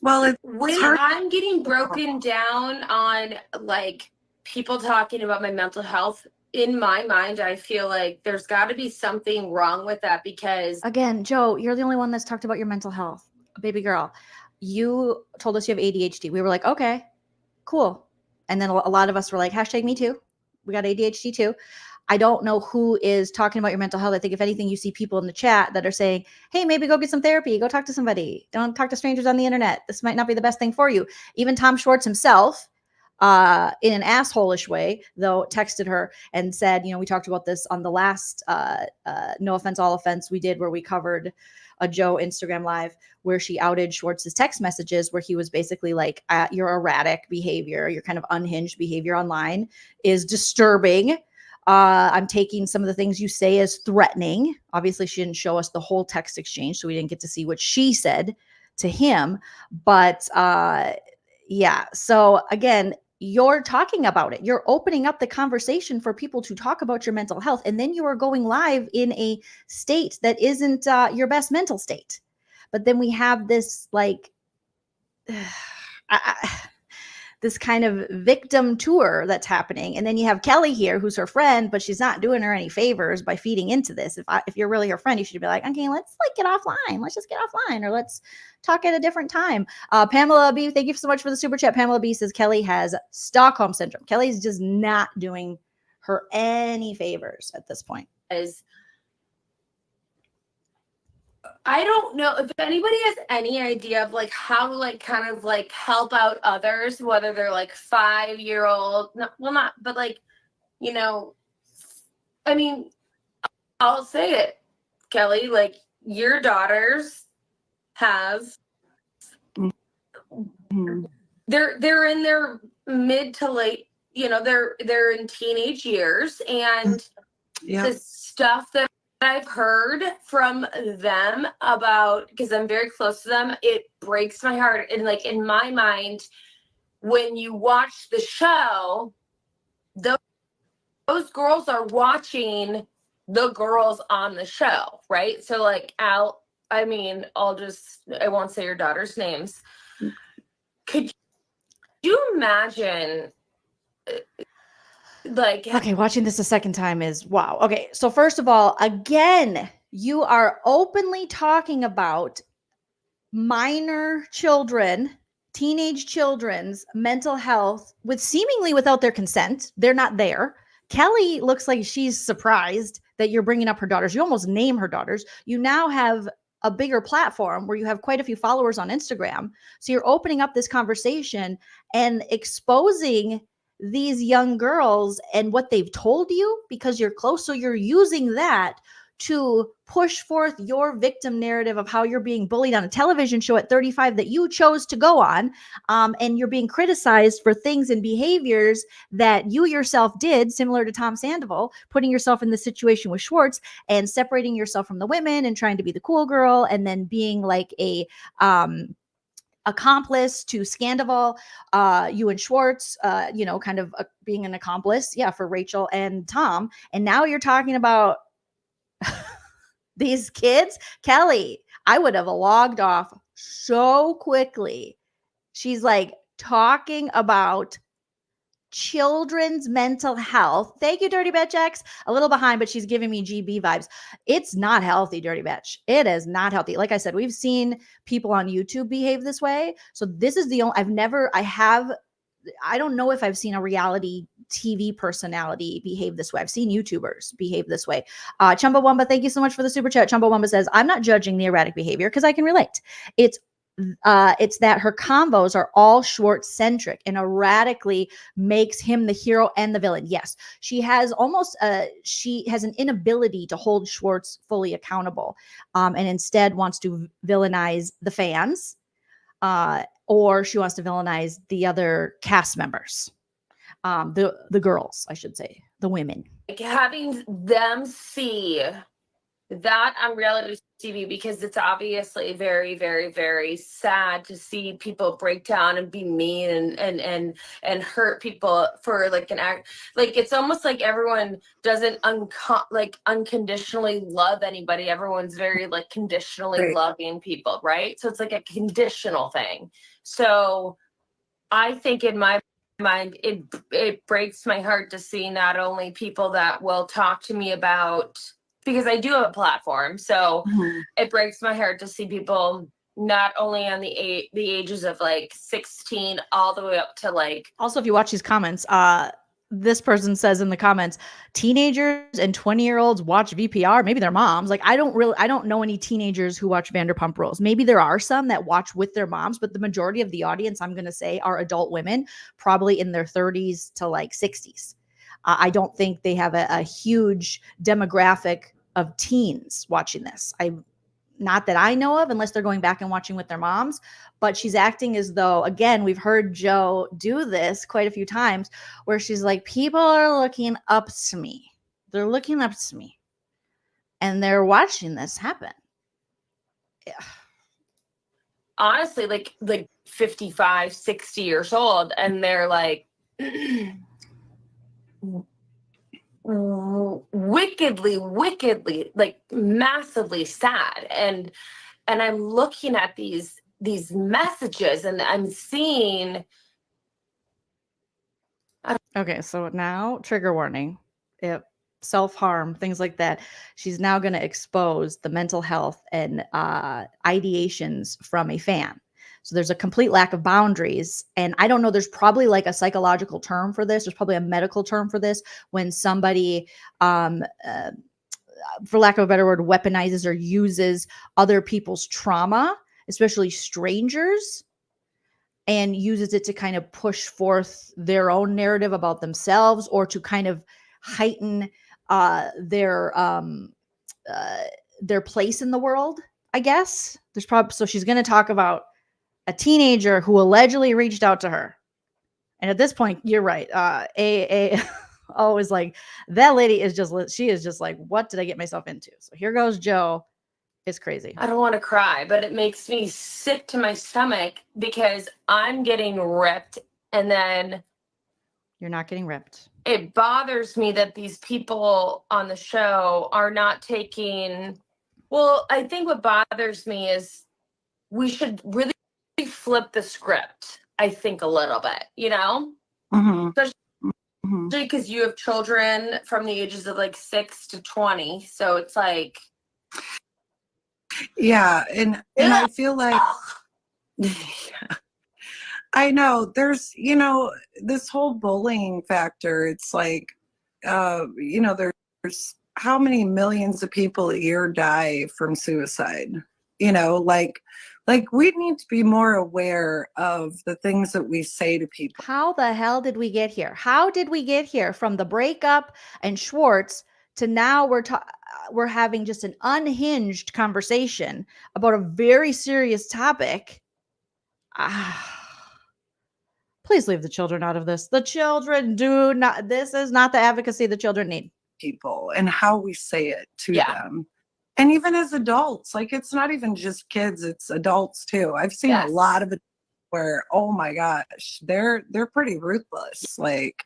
Well, when I'm getting broken down on like people talking about my mental health, in my mind, I feel like there's got to be something wrong with that because again, Joe, you're the only one that's talked about your mental health, baby girl. You told us you have ADHD. We were like, okay, cool. And then a lot of us were like, hashtag me too. We got ADHD too. I don't know who is talking about your mental health. I think if anything, you see people in the chat that are saying, hey, maybe go get some therapy. Go talk to somebody. Don't talk to strangers on the internet. This might not be the best thing for you. Even Tom Schwartz himself, in an asshole-ish way, though, texted her and said, we talked about this on the last No Offense, All Offense we did where we covered a Joe Instagram live where she outed Schwartz's text messages where he was basically like, your erratic behavior, your kind of unhinged behavior online is disturbing. I'm taking some of the things you say as threatening. Obviously, she didn't show us the whole text exchange, so we didn't get to see what she said to him. But yeah, so again, you're talking about it. You're opening up the conversation for people to talk about your mental health. And then you are going live in a state that isn't your best mental state. But then we have this like, this kind of victim tour that's happening. And then you have Kelly here, who's her friend, but she's not doing her any favors by feeding into this. If you're really her friend, you should be like, okay, let's like get offline. Let's just get offline, or let's talk at a different time. Pamela B, thank you so much for the super chat. Pamela B says Kelly has Stockholm syndrome. Kelly's just not doing her any favors at this point. I don't know if anybody has any idea of like how to like kind of like help out others, whether they're like 5-year-old, but like, I mean, I'll say it, Kelly, like your daughters have, they're in their mid to late, they're in teenage years, and the stuff that I've heard from them about, because I'm very close to them, it breaks my heart. And like in my mind, when you watch the show, those girls are watching the girls on the show, right? So like I won't say your daughter's names. Could you imagine okay, watching this a second time is wow. Okay, so first of all, again, you are openly talking about minor children, teenage children's mental health seemingly without their consent. They're not there. Kelly looks like she's surprised that you're bringing up her daughters. You almost name her daughters. You now have a bigger platform where you have quite a few followers on Instagram. So you're opening up this conversation and exposing these young girls and what they've told you because you're close. So you're using that to push forth your victim narrative of how you're being bullied on a television show at 35 that you chose to go on. And you're being criticized for things and behaviors that you yourself did, similar to Tom Sandoval, putting yourself in the situation with Schwartz and separating yourself from the women and trying to be the cool girl and then being like a accomplice to Scandival, you and Schwartz, kind of being an accomplice, for Rachel and Tom. And now you're talking about these kids. Kelly, I would have logged off so quickly. She's like talking about children's mental health. Thank you, Dirty Bitch X. A little behind, but she's giving me GB vibes. It's not healthy, Dirty Bitch. It is not healthy. Like I said, we've seen people on YouTube behave this way. So this is the only, I don't know if I've seen a reality TV personality behave this way. I've seen YouTubers behave this way. Chumbawamba, thank you so much for the super chat. Chumbawamba says, I'm not judging the erratic behavior because I can relate. It's that her combos are all Schwartz centric and erratically makes him the hero and the villain. Yes, she has an inability to hold Schwartz fully accountable, and instead wants to villainize the fans, or she wants to villainize the other cast members, the girls, I should say, the women. Like having them see that on reality TV, because it's obviously very, very, very sad to see people break down and be mean and hurt people for like an act. Like it's almost like everyone doesn't unconditionally love anybody. Everyone's very like conditionally loving people, right? So it's like a conditional thing. So I think in my mind, it breaks my heart to see not only people that will talk to me about, because I do have a platform. So it breaks my heart to see people not only on the ages of like 16 all the way up to like. Also, if you watch these comments, this person says in the comments, teenagers and 20-year-olds watch VPR. Maybe their moms. Like, I don't know any teenagers who watch Vanderpump Rules. Maybe there are some that watch with their moms, but the majority of the audience, I'm going to say, are adult women, probably in their 30s to like 60s. I don't think they have a huge demographic of teens watching this. Not that I know of, unless they're going back and watching with their moms. But she's acting as though, again, we've heard Jo do this quite a few times, where she's like, people are looking up to me. They're looking up to me. And they're watching this happen. Yeah. Honestly, like 55, 60 years old, and they're like wickedly, like massively sad. And I'm looking at these messages and I'm seeing. Okay, so now trigger warning. Self-harm, things like that. She's now going to expose the mental health and ideations from a fan. So there's a complete lack of boundaries. And I don't know, there's probably like a psychological term for this. There's probably a medical term for this, when somebody, for lack of a better word, weaponizes or uses other people's trauma, especially strangers, and uses it to kind of push forth their own narrative about themselves, or to kind of heighten their place in the world, I guess. So she's going to talk about a teenager who allegedly reached out to her. And at this point, you're right. Always like, that lady she is just like, what did I get myself into? So here goes Jo. It's crazy. I don't want to cry, but it makes me sick to my stomach because I'm getting ripped, and then you're not getting ripped. It bothers me that these people on the show are not taking. Well, I think what bothers me is we should really flip the script, I think, a little bit, especially because you have children from the ages of like 6 to 20. So it's like. Yeah. And I feel like, I know there's, this whole bullying factor. It's like, there's how many millions of people a year die from suicide, like we need to be more aware of the things that we say to people. How the hell did we get here? How did we get here from the breakup and Schwartz to now we're having just an unhinged conversation about a very serious topic? Please leave the children out of this. The children do not. This is not the advocacy the children need. People and how we say it to them. And even as adults, like it's not even just kids, it's adults too. I've seen a lot of it where, oh my gosh, they're pretty ruthless. Like,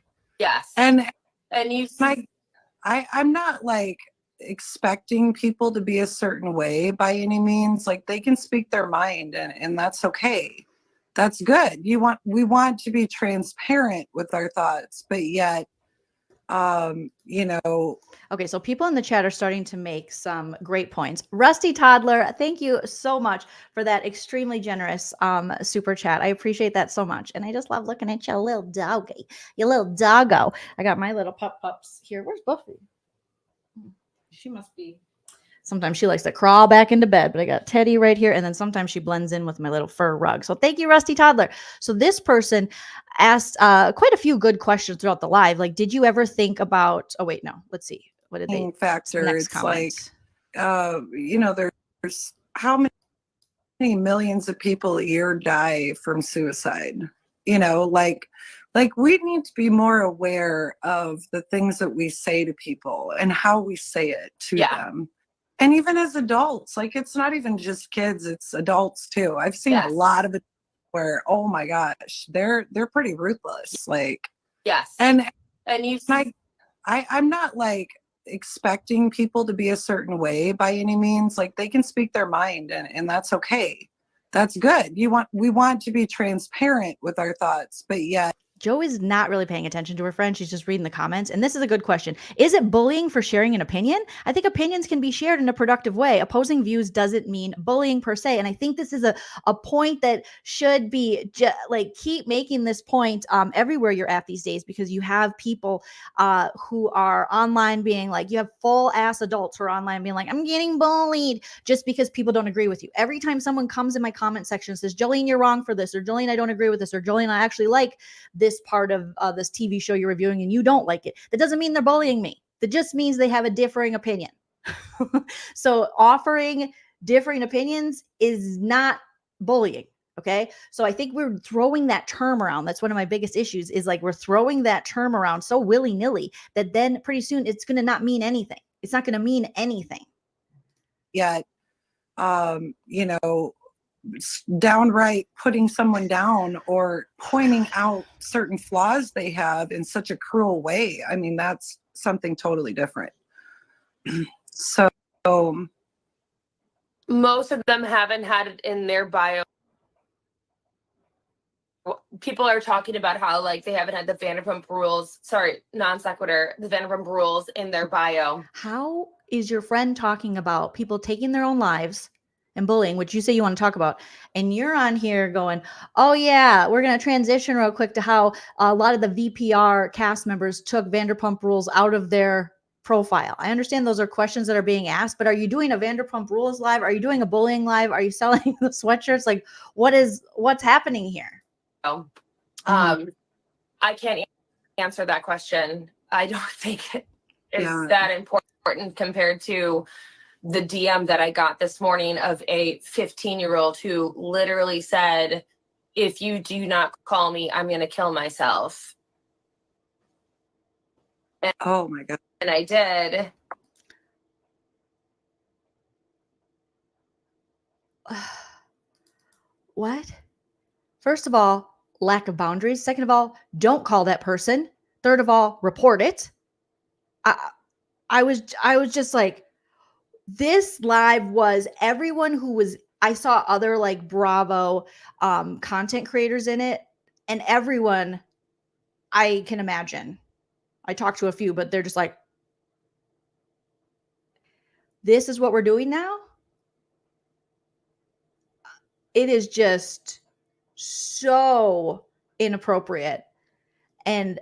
and I'm not like expecting people to be a certain way by any means. Like they can speak their mind and that's okay. that's good. We want to be transparent with our thoughts, but yet, you know, Okay, so people in the chat are starting to make some great points. Rusty Toddler, thank you so much for that extremely generous super chat. I appreciate that so much. And I just love looking at you, little doggy, you little doggo. I got my little pups here. Where's Buffy? She must be. Sometimes she likes to crawl back into bed, but I got Teddy right here. And then sometimes she blends in with my little fur rug. So thank you, Rusty Toddler. So this person asked quite a few good questions throughout the live. Like, did you ever think about, oh, wait, no, let's see. What did they factor? Next It's comment. like, you know, there's how many millions of people a year die from suicide? You know, like we need to be more aware of the things that we say to people and how we say it to them. And even as adults, like it's not even just kids, it's adults too. I've seen a lot of it where, oh my gosh, they're pretty ruthless. Like, and you I'm not like expecting people to be a certain way by any means. Like they can speak their mind and that's okay. That's good. We want to be transparent with our thoughts, but yet Joe is not really paying attention to her friend. She's just reading the comments. And this is a good question. Is it bullying for sharing an opinion? I think opinions can be shared in a productive way. Opposing views doesn't mean bullying per se. And I think this is a point that should be like keep making this point everywhere you're at these days, because you have people who are online being like, you have full ass adults who are online being like, I'm getting bullied just because people don't agree with you. Every time someone comes in my comment section and says, Joleen, you're wrong for this, or Joleen, I don't agree with this, or Joleen, I actually like this part of this TV show you're reviewing and you don't like it, that doesn't mean they're bullying me. That just means they have a differing opinion. So offering differing opinions is not bullying. Okay. So I think we're throwing that term around. That's one of my biggest issues, is like we're throwing that term around so willy-nilly that then pretty soon it's going to not mean anything. It's not going to mean anything. Yet, you know, downright putting someone down or pointing out certain flaws they have in such a cruel way. I mean, that's something totally different. So most of them haven't had it in their bio. People are talking about how like they haven't had the Vanderpump rules, non sequitur, the Vanderpump rules in their bio. How is your friend talking about people taking their own lives and bullying, which you say you want to talk about, and you're on here going, oh yeah, we're going to transition real quick to how a lot of the VPR cast members took Vanderpump rules out of their profile. I understand those are questions that are being asked, but are you doing a Vanderpump rules live? Are you doing a bullying live? Are you selling the sweatshirts? Like what's happening here? I can't answer that question. I don't think it is that important compared to the DM that I got this morning of a 15-year-old who literally said, if you do not call me, I'm going to kill myself. And, oh my God. And I did. What? First of all, lack of boundaries. Second of all, don't call that person. Third of all, report it. I was just like, this live was everyone who was, I saw other like Bravo content creators in it, and everyone I can imagine. I talked to a few, but they're just like, this is what we're doing now? It is just so inappropriate. And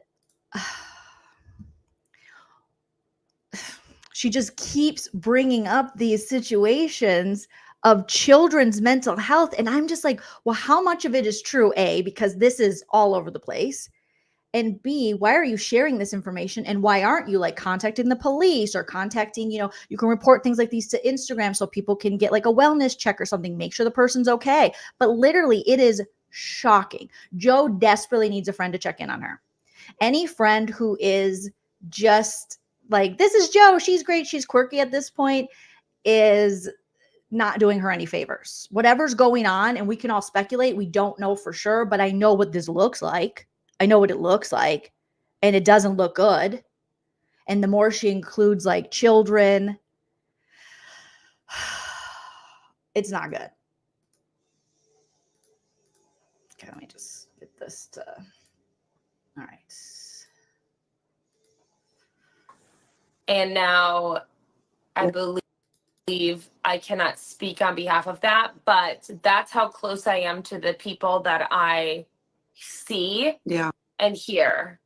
she just keeps bringing up these situations of children's mental health. And I'm just like, well, how much of it is true? A, because this is all over the place. And B, why are you sharing this information? And why aren't you like contacting the police or contacting, you can report things like these to Instagram so people can get like a wellness check or something, make sure the person's okay. But literally it is shocking. Joe desperately needs a friend to check in on her. Any friend who is just like, this is Joe, she's great, she's quirky at this point, is not doing her any favors. Whatever's going on, and we can all speculate, we don't know for sure, but I know what this looks like. I know what it looks like, and it doesn't look good. And the more she includes like children, it's not good. Okay, let me just get this to. All right. And now I believe I cannot speak on behalf of that, but that's how close I am to the people that I see and hear.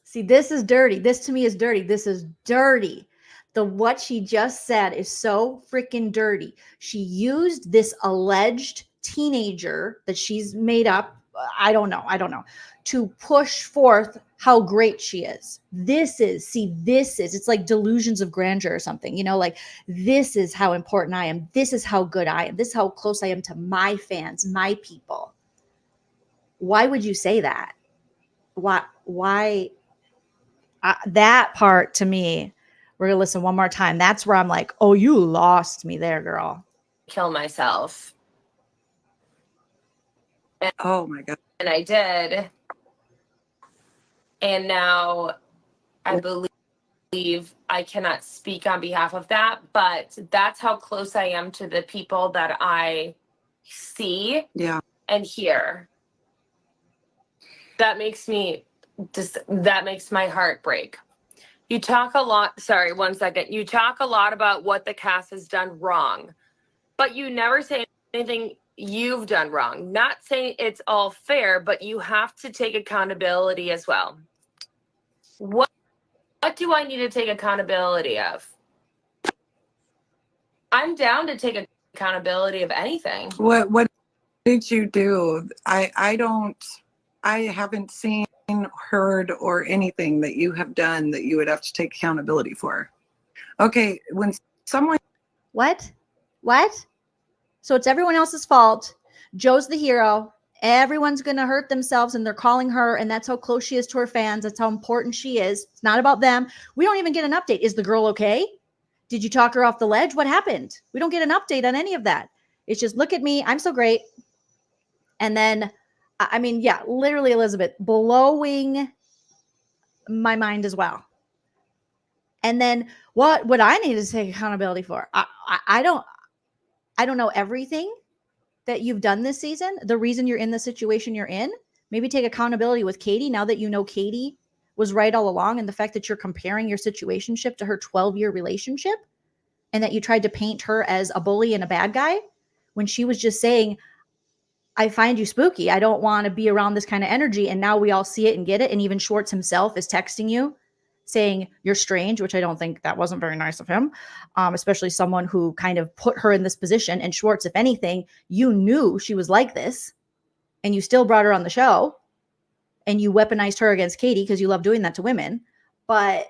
See, this is dirty. This to me is dirty. This is dirty. What she just said is so freaking dirty. She used this alleged teenager that she's made up. I don't know, to push forth how great she is. It's like delusions of grandeur or something, like this is how important I am. This is how good I am. This is how close I am to my fans, my people. Why would you say that? Why? That part to me, we're going to listen one more time. That's where I'm like, oh, you lost me there, girl. Kill myself. Oh my God. And I did. And now I believe I cannot speak on behalf of that, but that's how close I am to the people that I see and hear. That makes my heart break. You talk a lot. Sorry, 1 second. You talk a lot about what the cast has done wrong, but you never say anything you've done wrong. Not saying it's all fair, but you have to take accountability as well. What do I need to take accountability of? I'm down to take accountability of anything. What did you do? I haven't seen, heard, or anything that you have done that you would have to take accountability for. Okay, when someone What? So it's everyone else's fault. Joe's the hero. Everyone's going to hurt themselves and they're calling her, and that's how close she is to her fans. That's how important she is. It's not about them. We don't even get an update. Is the girl okay? Did you talk her off the ledge? What happened? We don't get an update on any of that. It's just, look at me. I'm so great. And then, I mean, yeah, literally, Elizabeth, blowing my mind as well. And then what I need to take accountability for? I don't know everything that you've done this season. The reason you're in the situation you're in, maybe take accountability with Katie now that you know Katie was right all along, and the fact that you're comparing your situationship to her 12-year relationship, and that you tried to paint her as a bully and a bad guy when she was just saying, I find you spooky. I don't want to be around this kind of energy. And now we all see it and get it. And even Schwartz himself is texting you saying you're strange, which I don't think that wasn't very nice of him, especially someone who kind of put her in this position. And Schwartz, if anything, you knew she was like this and you still brought her on the show and you weaponized her against Katie because you love doing that to women. But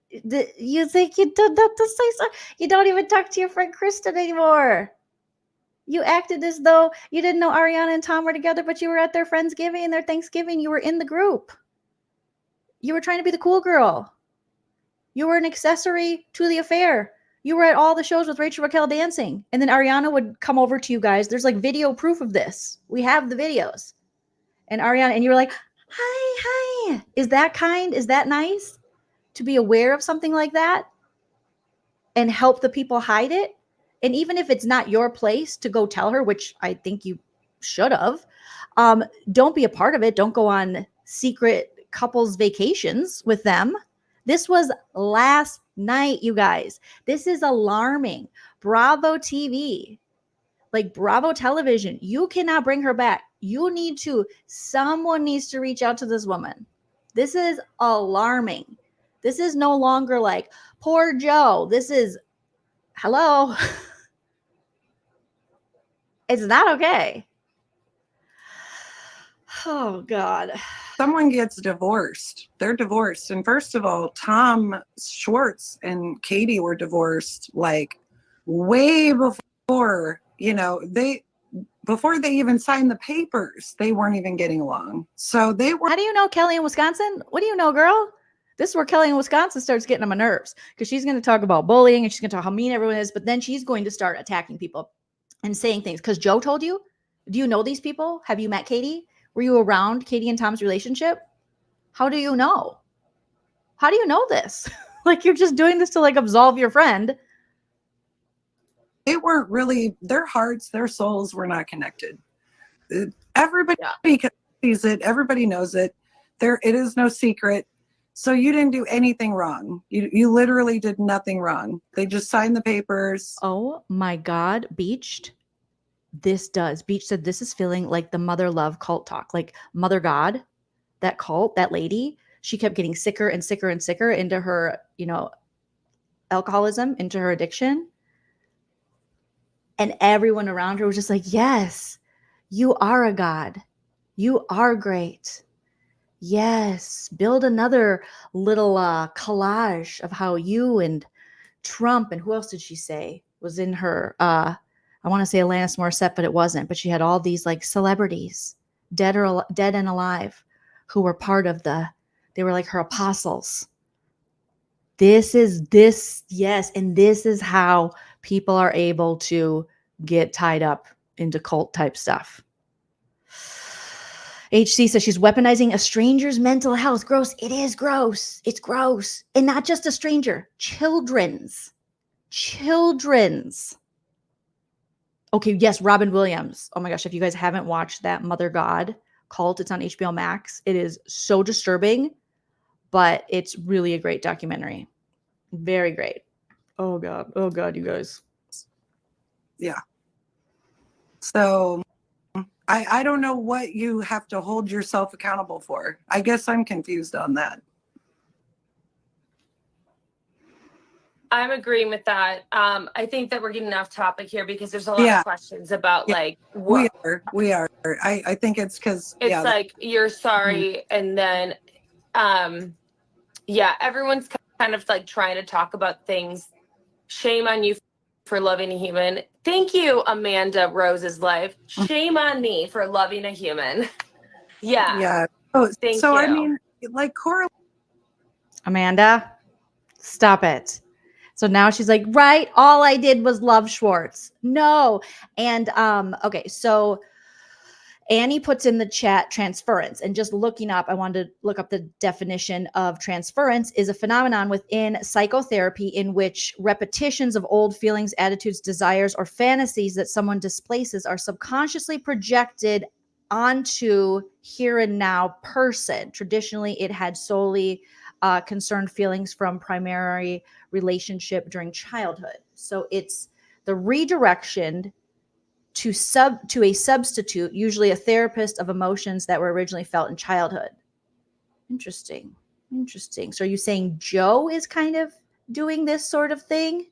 you think you did that to say so? You don't even talk to your friend Kristen anymore. You acted as though you didn't know Ariana and Tom were together, but you were at their Friendsgiving and their Thanksgiving. You were in the group. You were trying to be the cool girl. You were an accessory to the affair. You were at all the shows with Rachel Raquel dancing. And then Ariana would come over to you guys. There's like video proof of this. We have the videos. And Ariana, and you were like, hi. Is that kind? Is that nice? To be aware of something like that and help the people hide it? And even if it's not your place to go tell her, which I think you should have, don't be a part of it. Don't go on secret couples vacations with them. This was last night, you guys. This is alarming. Bravo TV, like Bravo Television, you cannot bring her back. Someone needs to reach out to this woman. This is alarming. This is no longer like, poor Joe. This is, hello. It's not okay. Oh, God. someone gets divorced, they're divorced. And first of all, Tom Schwartz and Katie were divorced like way before, before they even signed the papers, they weren't even getting along. So they were. How do you know Kelly in Wisconsin? What do you know, girl? This is where Kelly in Wisconsin starts getting on my nerves, because she's going to talk about bullying and she's going to talk how mean everyone is, but then she's going to start attacking people and saying things. Because Joe told you, do you know these people? Have you met Katie? Were you around Katie and Tom's relationship? How do you know? How do you know this? Like, you're just doing this to like absolve your friend. They weren't really, their hearts, their souls were not connected. Everybody sees it. Everybody knows it. It is no secret. So you didn't do anything wrong. You literally did nothing wrong. They just signed the papers. Oh my God, Beached. Beach said this is feeling like the mother love cult talk, like Mother God, that cult, that lady. She kept getting sicker and sicker and sicker into her, alcoholism, into her addiction. And everyone around her was just like, yes, you are a God. You are great. Yes. Build another little collage of how you and Trump and who else did she say was in her, I want to say Alanis Morissette, but it wasn't. But she had all these like celebrities, dead and alive, who were part of they were like her apostles. Yes. And this is how people are able to get tied up into cult type stuff. HC says she's weaponizing a stranger's mental health. Gross. It is gross. It's gross. And not just a stranger, children's. Okay, yes, Robin Williams. Oh my gosh, if you guys haven't watched that Mother God cult, it's on HBO Max. It is so disturbing, but it's really a great documentary. Very great. Oh God, you guys. Yeah. So I don't know what you have to hold yourself accountable for. I guess I'm confused on that. I'm agreeing with that. I think that we're getting off topic here because there's a lot of questions about like what we are. I think it's because it's like you're sorry, and then everyone's kind of like trying to talk about things. Shame on you for loving a human. Thank you, Amanda Rose's life. Shame on me for loving a human. Yeah. Oh, Thank so you. I mean, like Amanda, stop it. So now she's like, right, all I did was love Schwartz. No. And okay, so Annie puts in the chat transference, and just looking up, I wanted to look up the definition of transference is a phenomenon within psychotherapy in which repetitions of old feelings, attitudes, desires, or fantasies that someone displaces are subconsciously projected onto here and now person. Traditionally, it had solely concerned feelings from primary relationship during childhood. So it's the redirection to a substitute, usually a therapist, of emotions that were originally felt in childhood. Interesting. So are you saying Joe is kind of doing this sort of thing?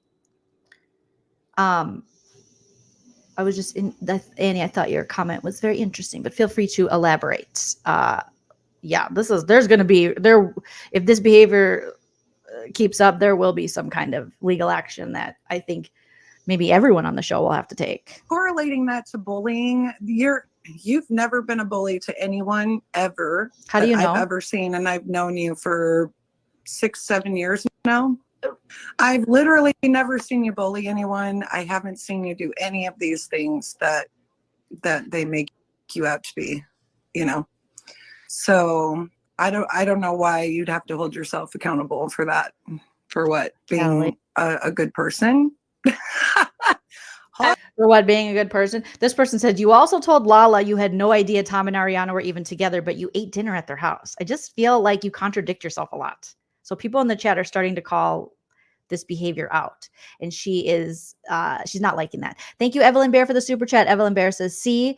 I was just Annie, I thought your comment was very interesting, but feel free to elaborate. There's going to be if this behavior keeps up, there will be some kind of legal action that I think maybe everyone on the show will have to take. Correlating that to bullying, you've never been a bully to anyone ever. How do you know? I've ever seen, and I've known you for 6-7 years now. I've literally never seen you bully anyone. I haven't seen you do any of these things that they make you out to be, So I don't know why you'd have to hold yourself accountable for that. For what? Being a good person? For what, being a good person? This person said, you also told Lala you had no idea Tom and Ariana were even together, but you ate dinner at their house. I just feel like you contradict yourself a lot. So people in the chat are starting to call this behavior out. And she's not liking that. Thank you, Evelyn Bear, for the super chat. Evelyn Bear says, she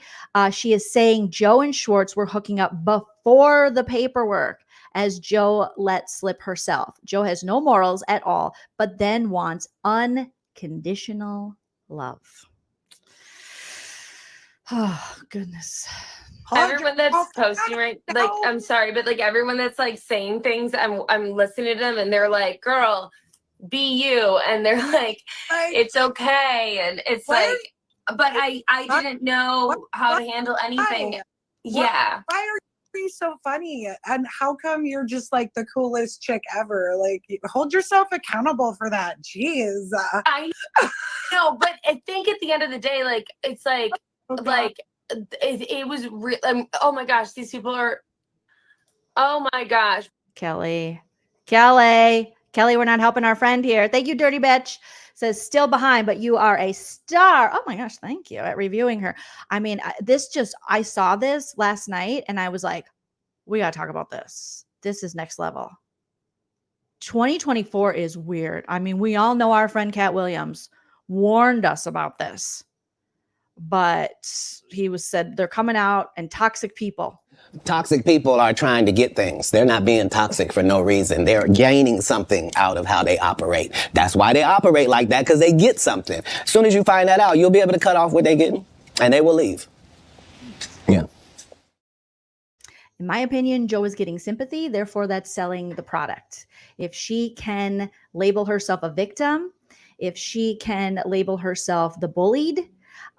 is saying Joe and Schwartz were hooking up before the paperwork, as Joe let slip herself. Joe has no morals at all, but then wants unconditional love. Oh, goodness. Everyone that's posting like, I'm sorry, but like everyone that's like saying things, I'm listening to them and they're like, girl, be you. And they're like, it's okay. And it's but I didn't know how to handle anything. Yeah. Why are you so funny? And how come you're just like the coolest chick ever? Like, hold yourself accountable for that. Jeez. I know, but I think at the end of the day, like, it's like, it was real. Oh my gosh, these people are. Oh my gosh, Kelly, we're not helping our friend here. Thank you, Dirty Bitch. says still behind, but you are a star. Oh my gosh, thank you at reviewing her. I mean, I saw this last night and I was like, we got to talk about this. This is next level. 2024 is weird. I mean, we all know our friend Cat Williams warned us about this, but he said they're coming out and toxic people. Toxic people are trying to get things. They're not being toxic for no reason. They're gaining something out of how they operate. That's why they operate like that, because they get something. As soon as you find that out, you'll be able to cut off what they're getting, and they will leave. Yeah. In my opinion, Joe is getting sympathy. Therefore, that's selling the product. If she can label herself a victim, if she can label herself the bullied,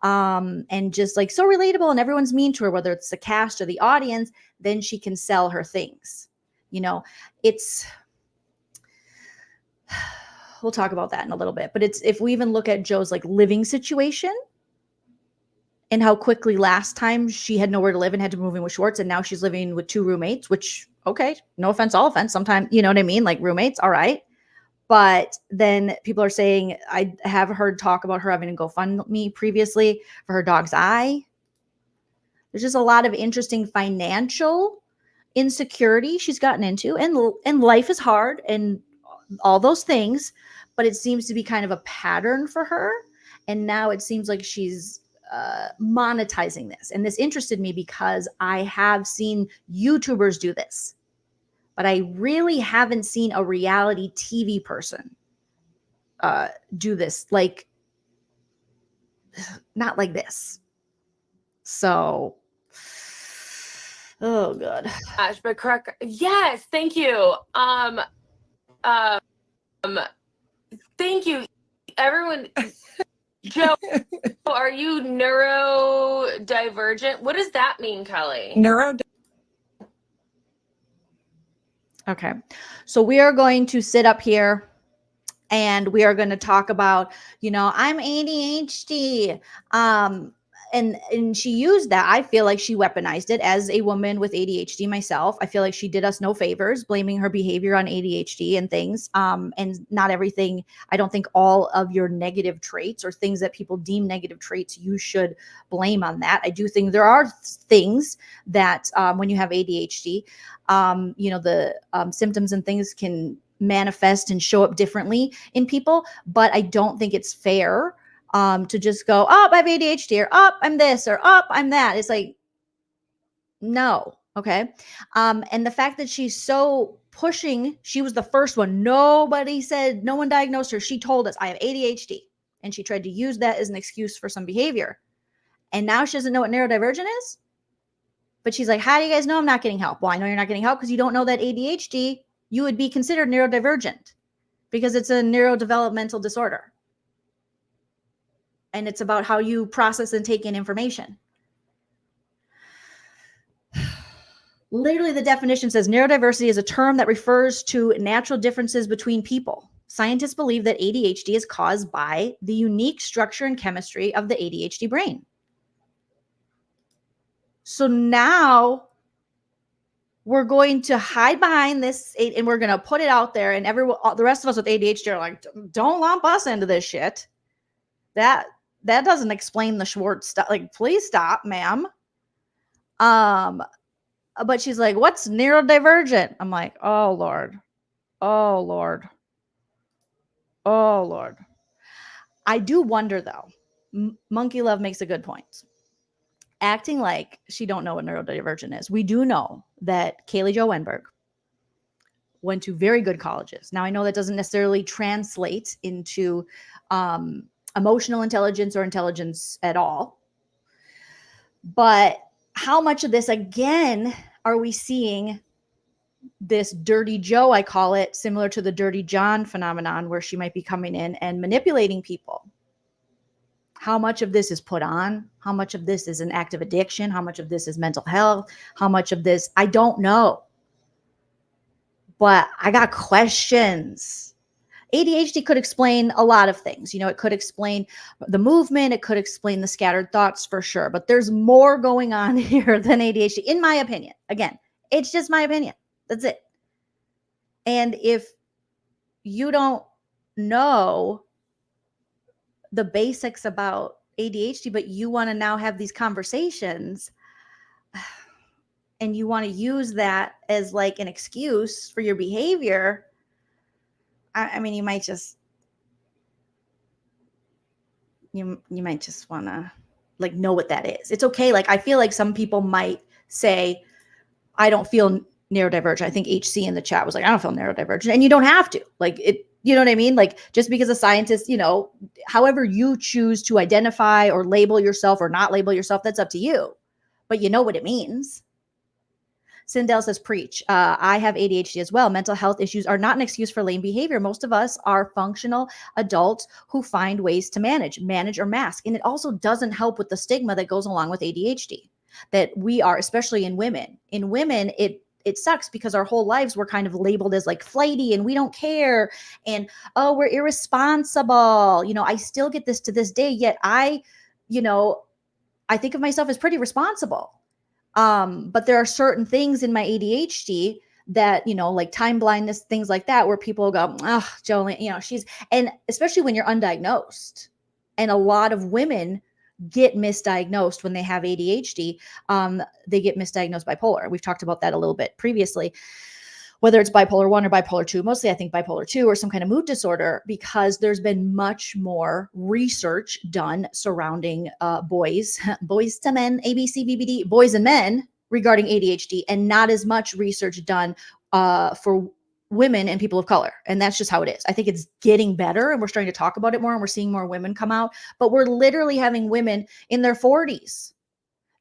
and just like so relatable and everyone's mean to her, whether it's the cast or the audience, then she can sell her things. You know, we'll talk about that in a little bit, but if we even look at Joe's like living situation and how quickly last time she had nowhere to live and had to move in with Schwartz, and now she's living with 2 roommates, which, okay, no offense, all offense. Sometimes, you know what I mean? Like roommates, all right. But then people are saying, I have heard talk about her having a GoFundMe previously for her dog's eye. There's just a lot of interesting financial insecurity she's gotten into, and life is hard and all those things, but it seems to be kind of a pattern for her. And now it seems like she's monetizing this. And this interested me because I have seen YouTubers do this, but I really haven't seen a reality TV person do this, like, not like this. So, oh god. Gosh, but correct. Yes, thank you. Thank you, everyone. Joe, are you neurodivergent? What does that mean, Kelly? Okay. So we are going to sit up here and we are going to talk about, you know, I'm ADHD. And she used that. I feel like she weaponized it as a woman with ADHD myself. I feel like she did us no favors, blaming her behavior on ADHD and things. And not everything. I don't think all of your negative traits or things that people deem negative traits, you should blame on that. I do think there are things that when you have ADHD, you know, the symptoms and things can manifest and show up differently in people. But I don't think it's fair to just go, oh, I have ADHD, or oh, I'm this, or oh, I'm that. It's like, no. Okay. And the fact that she's so pushing, she was the first one. Nobody said, no one diagnosed her. She told us I have ADHD. And she tried to use that as an excuse for some behavior. And now she doesn't know what neurodivergent is. But she's like, how do you guys know I'm not getting help? Well, I know you're not getting help because you don't know that ADHD, you would be considered neurodivergent because it's a neurodevelopmental disorder. And it's about how you process and take in information. Literally, the definition says neurodiversity is a term that refers to natural differences between people. Scientists believe that ADHD is caused by the unique structure and chemistry of the ADHD brain. So now we're going to hide behind this and we're going to put it out there, and the rest of us with ADHD are like, don't lump us into this shit. That doesn't explain the Schwartz stuff. Like, please stop, ma'am. But she's like, what's neurodivergent? I'm like, oh, Lord. Oh, Lord. Oh, Lord. I do wonder, though. Monkey Love makes a good point. Acting like she don't know what neurodivergent is. We do know that Kaylee Jo Wenberg went to very good colleges. Now, I know that doesn't necessarily translate into emotional intelligence or intelligence at all. But how much of this, again, are we seeing this dirty Joe, I call it, similar to the dirty John phenomenon, where she might be coming in and manipulating people? How much of this is put on? How much of this is an act of addiction? How much of this is mental health? How much of this? I don't know. But I got questions. ADHD could explain a lot of things. You know, it could explain the movement. It could explain the scattered thoughts for sure. But there's more going on here than ADHD, in my opinion. Again, it's just my opinion. That's it. And if you don't know the basics about ADHD, but you want to now have these conversations and you want to use that as like an excuse for your behavior. I mean, you might just want to like know what that is. It's okay. Like, I feel like some people might say, I don't feel neurodivergent. I think HC in the chat was like, I don't feel neurodivergent. And you don't have to. Like, it, you know what I mean? Like, just because a scientist, you know, however you choose to identify or label yourself or not label yourself, that's up to you. But you know what it means. Sindel says, preach. I have ADHD as well. Mental health issues are not an excuse for lame behavior. Most of us are functional adults who find ways to manage or mask. And it also doesn't help with the stigma that goes along with ADHD that we are, especially in women. In women, it sucks because our whole lives we're kind of labeled as like flighty and we don't care. And, oh, we're irresponsible. You know, I still get this to this day, yet I think of myself as pretty responsible. But there are certain things in my ADHD that, you know, like time blindness, things like that, where people go, oh, Joleen, you know, and especially when you're undiagnosed. And a lot of women get misdiagnosed when they have ADHD. They get misdiagnosed bipolar. We've talked about that a little bit previously, whether it's bipolar 1 or bipolar 2, mostly I think bipolar 2 or some kind of mood disorder, because there's been much more research done surrounding boys to men, ABC, BBD, boys and men regarding ADHD, and not as much research done for women and people of color. And that's just how it is. I think it's getting better and we're starting to talk about it more and we're seeing more women come out, but we're literally having women in their 40s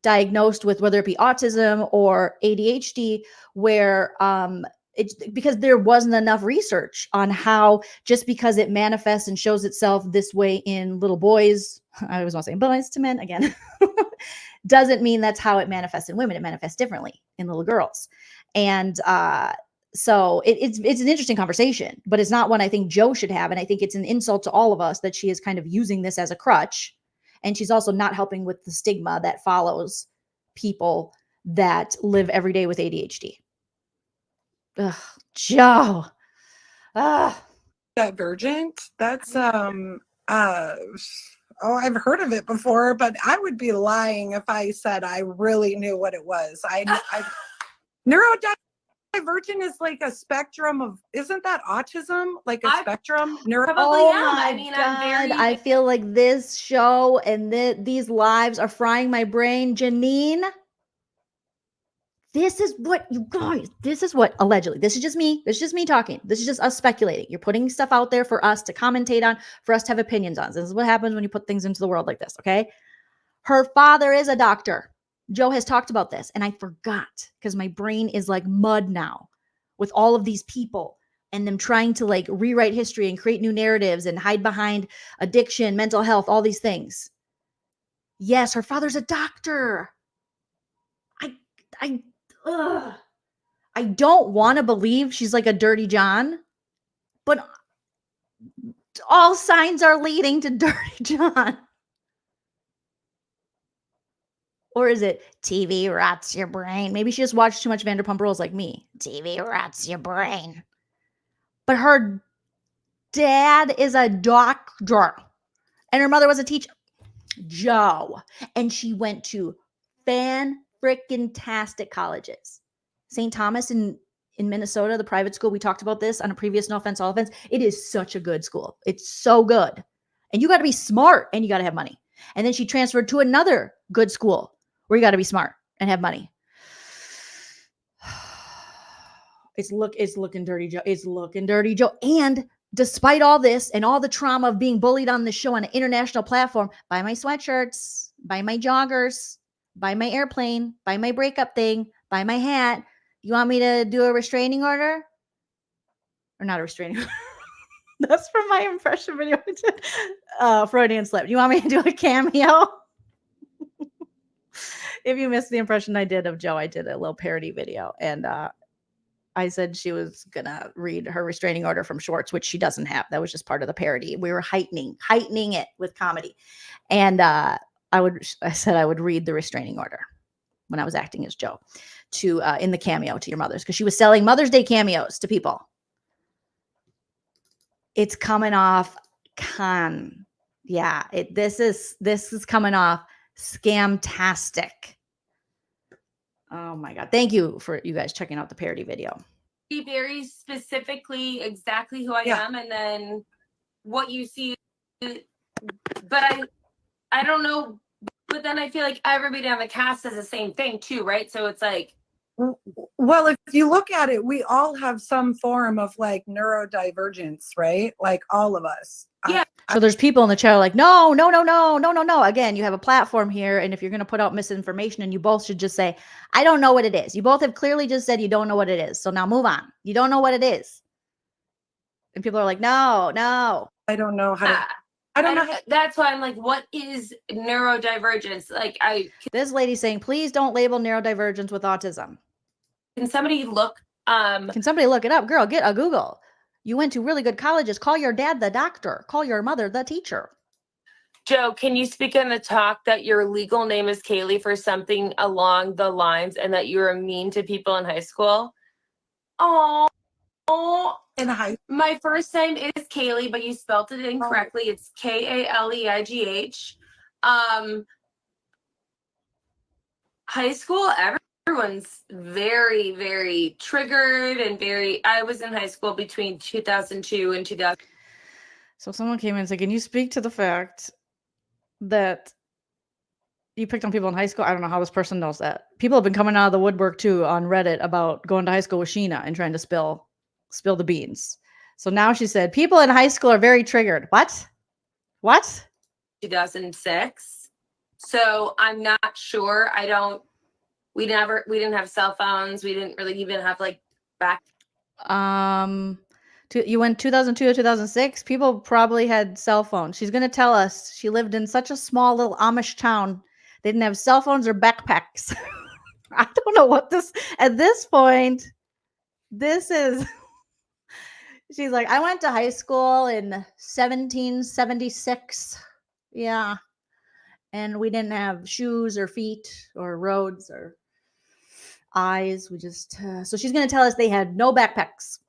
diagnosed with whether it be autism or ADHD, where it's because there wasn't enough research on how, just because it manifests and shows itself this way in little boys, I was not saying boys to men again, doesn't mean that's how it manifests in women. It manifests differently in little girls. And so it's an interesting conversation, but it's not one I think Jo should have. And I think it's an insult to all of us that she is kind of using this as a crutch. And she's also not helping with the stigma that follows people that live every day with ADHD. Ugh, Jo. Divergent. That's I've heard of it before, but I would be lying if I said I really knew what it was. Neurodivergent is like a spectrum of, isn't that autism? Like a spectrum? Oh my God. I feel like this show and these lives are frying my brain. Janine, this is what you guys, this is what allegedly, this is just me talking. This is just us speculating. You're putting stuff out there for us to commentate on, for us to have opinions on. This is what happens when you put things into the world like this, okay? Her father is a doctor. Jo has talked about this and I forgot because my brain is like mud now with all of these people and them trying to like rewrite history and create new narratives and hide behind addiction, mental health, all these things. Yes, her father's a doctor. I don't want to believe she's like a dirty John, but all signs are leading to Dirty John. Or is it TV rots your brain? Maybe she just watched too much Vanderpump Rules like me. TV rots your brain. But her dad is a doctor and her mother was a teacher. Jo. And she went to fan-frickin-tastic colleges. St. Thomas in Minnesota, the private school, we talked about this on a previous No Offense, All Offense. It is such a good school. It's so good. And you got to be smart and you got to have money. And then she transferred to another good school where you got to be smart and have money. It's looking dirty, Jo. It's looking dirty, Jo. And despite all this and all the trauma of being bullied on this show on an international platform, buy my sweatshirts, buy my joggers, buy my airplane, buy my breakup thing, buy my hat. You want me to do a restraining order? Or not a restraining order. That's from my impression video. Freudian slip. You want me to do a cameo? If you missed the impression I did of Jo, I did a little parody video. And I said she was going to read her restraining order from Schwartz, which she doesn't have. That was just part of the parody. We were heightening it with comedy. And I said I would read the restraining order when I was acting as Jo to in the cameo to your mothers, because she was selling Mother's Day cameos to people. It's coming off Yeah, this is coming off scamtastic. Oh my God. Thank you for you guys checking out the parody video. Be very specifically exactly who I Yeah. am, and then what you see. But I don't know. But then I feel like everybody on the cast says the same thing too, right? So it's like, Well, if you look at it, we all have some form of like neurodivergence, right? Like all of us. Yeah. So there's people in the chat like, no. Again, you have a platform here. And if you're going to put out misinformation, and you both should just say, I don't know what it is. You both have clearly just said you don't know what it is. So now move on. You don't know what it is. And people are like, no. I don't know how to. I don't know. That's why I'm like, what is neurodivergence? Like, This lady's saying, please don't label neurodivergence with autism. can somebody look? Can somebody look it up? Girl, get a Google. You went to really good colleges. Call your dad the doctor. Call your mother the teacher. Joe, can you speak in the talk that your legal name is Kaylee for something along the lines, and that you were mean to people in high school? Oh. In high. My first name is Kaylee, but you spelled it incorrectly. It's Kaleigh. High school, everyone's very, very triggered and very. I was in high school between 2002 and 2000. So someone came in and said, can you speak to the fact that you picked on people in high school? I don't know how this person knows that. People have been coming out of the woodwork too on Reddit about going to high school with Sheena and trying to spill the beans. So now she said, people in high school are very triggered. What? 2006. So I'm not sure. We didn't have cell phones. We didn't really even have like back. You went 2002 to 2006. People probably had cell phones. She's going to tell us she lived in such a small little Amish town. They didn't have cell phones or backpacks. I don't know what this, at this point, this is. She's like, I went to high school in 1776. Yeah. And we didn't have shoes or feet or roads or eyes. We just, so she's going to tell us they had no backpacks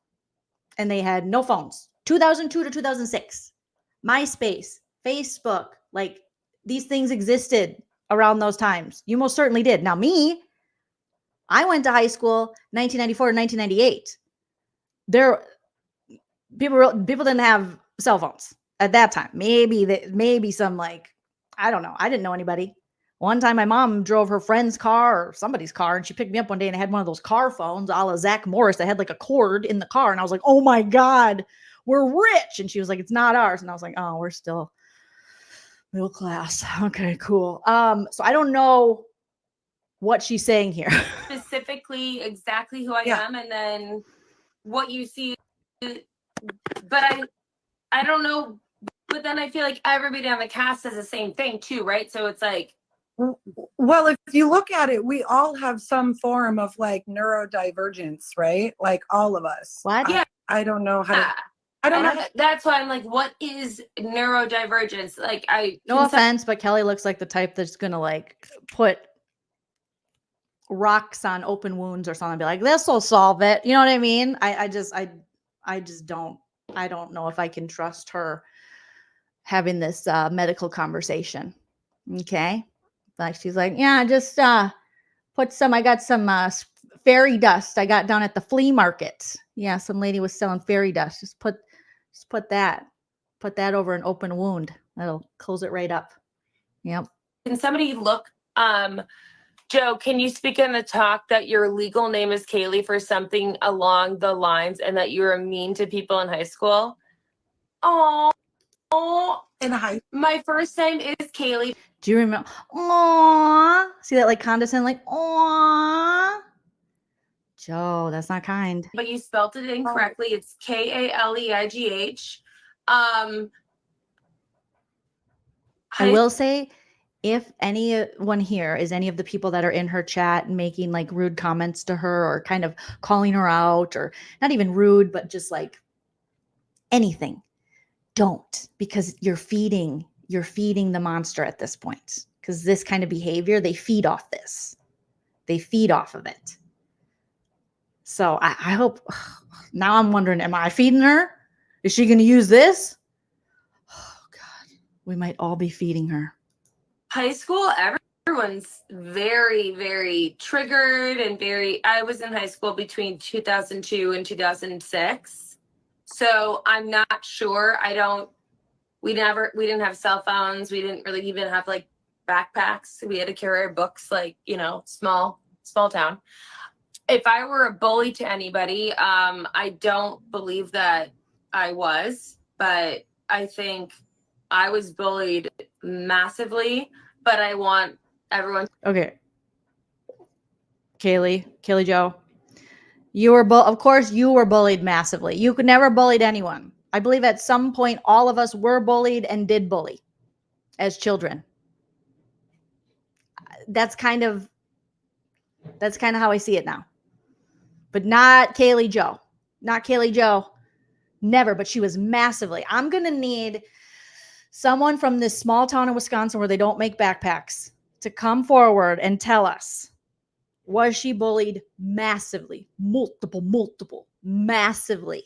and they had no phones. 2002 to 2006. MySpace, Facebook, like these things existed around those times. You most certainly did. Now me, I went to high school 1994 to 1998. People didn't have cell phones at that time. Maybe some like, I don't know. I didn't know anybody. One time my mom drove her friend's car or somebody's car, and she picked me up one day and I had one of those car phones a la Zach Morris that had like a cord in the car. And I was like, oh my God, we're rich. And she was like, it's not ours. And I was like, oh, we're still middle class. Okay, cool. So I don't know what she's saying here. Specifically exactly who I am, and then what you see. But I don't know. But then I feel like everybody on the cast says the same thing too, right? So it's like, well, if you look at it, we all have some form of like neurodivergence, right? Like all of us. What? Yeah. I don't know how to. I don't know. That's why I'm like, what is neurodivergence? Like, no offense, but Kelly looks like the type that's gonna like put rocks on open wounds or something and be like, this will solve it. You know what I mean? I just don't know if I can trust her having this medical conversation. Okay. Like she's like, yeah, just I got some fairy dust I got down at the flea market. Yeah, some lady was selling fairy dust. Just put that over an open wound. That'll close it right up. Yep. Can somebody look, Joe, can you speak in the talk that your legal name is Kaylee for something along the lines, and that you were mean to people in high school? Oh, In high. My first name is Kaylee. Do you remember? Aww. See that like condescending, like, aww. Joe, that's not kind. But you spelled it incorrectly. It's Kaleigh. I will say, if anyone here is any of the people that are in her chat making like rude comments to her or kind of calling her out, or not even rude, but just like anything, don't, because you're feeding the monster at this point. Because this kind of behavior, they feed off this. They feed off of it. So I hope, now I'm wondering, am I feeding her? Is she going to use this? Oh God. we might all be feeding her. High school, everyone's very, very triggered and I was in high school between 2002 and 2006. So I'm not sure. We didn't have cell phones. We didn't really even have like backpacks. We had to carry our books, like, small town. If I were a bully to anybody, I don't believe that I was, but I think I was bullied massively, but I want everyone. Okay. Kaylee Joe, of course you were bullied massively. You could never bullied anyone. I believe at some point all of us were bullied and did bully as children. That's kind of how I see it now. But not Kaylee Joe. Not Kaylee Joe. Never, but she was massively. I'm going to need someone from this small town in Wisconsin where they don't make backpacks to come forward and tell us, was she bullied massively? Multiple, massively.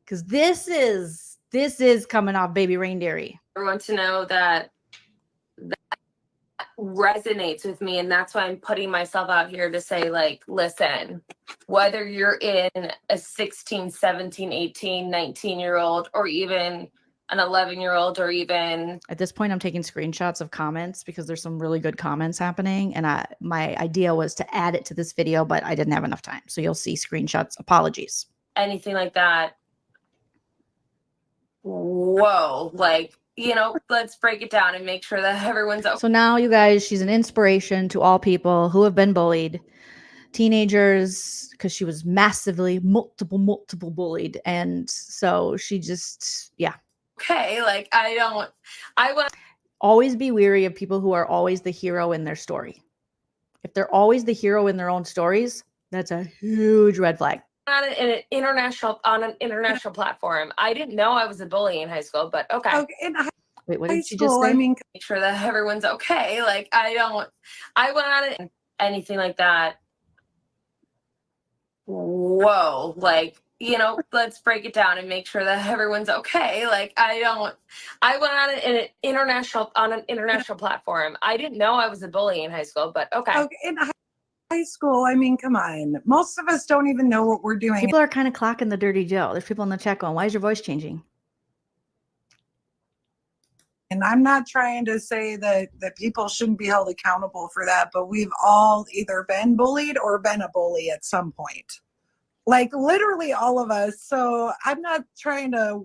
Because this is coming off Baby Reindeer-y. Everyone to know that resonates with me, and that's why I'm putting myself out here to say, like, listen, whether you're in a 16, 17, 18, 19-year-old or even an 11-year-old or even at this point I'm taking screenshots of comments because there's some really good comments happening, and my idea was to add it to this video, but I didn't have enough time, so you'll see screenshots. Apologies. Anything like that. Whoa, like, let's break it down and make sure that everyone's okay. So now, you guys, she's an inspiration to all people who have been bullied, teenagers, because she was massively multiple bullied. And so she just, yeah. Okay, like, I want always be weary of people who are always the hero in their story. If they're always the hero in their own stories, that's a huge red flag. On an international platform. I didn't know I was a bully in high school, but okay. Wait, what did she just say? Make sure that everyone's okay. Like, I went on it. Anything like that. Whoa, like, let's break it down and make sure that everyone's okay. Like, I went on it on an international platform. I didn't know I was a bully in high school, but okay. In high school, come on. Most of us don't even know what we're doing. People are kind of clocking the Dirty Joe. There's people in the chat going, why is your voice changing? And I'm not trying to say that people shouldn't be held accountable for that, but we've all either been bullied or been a bully at some point. Like, literally all of us. So I'm not trying to,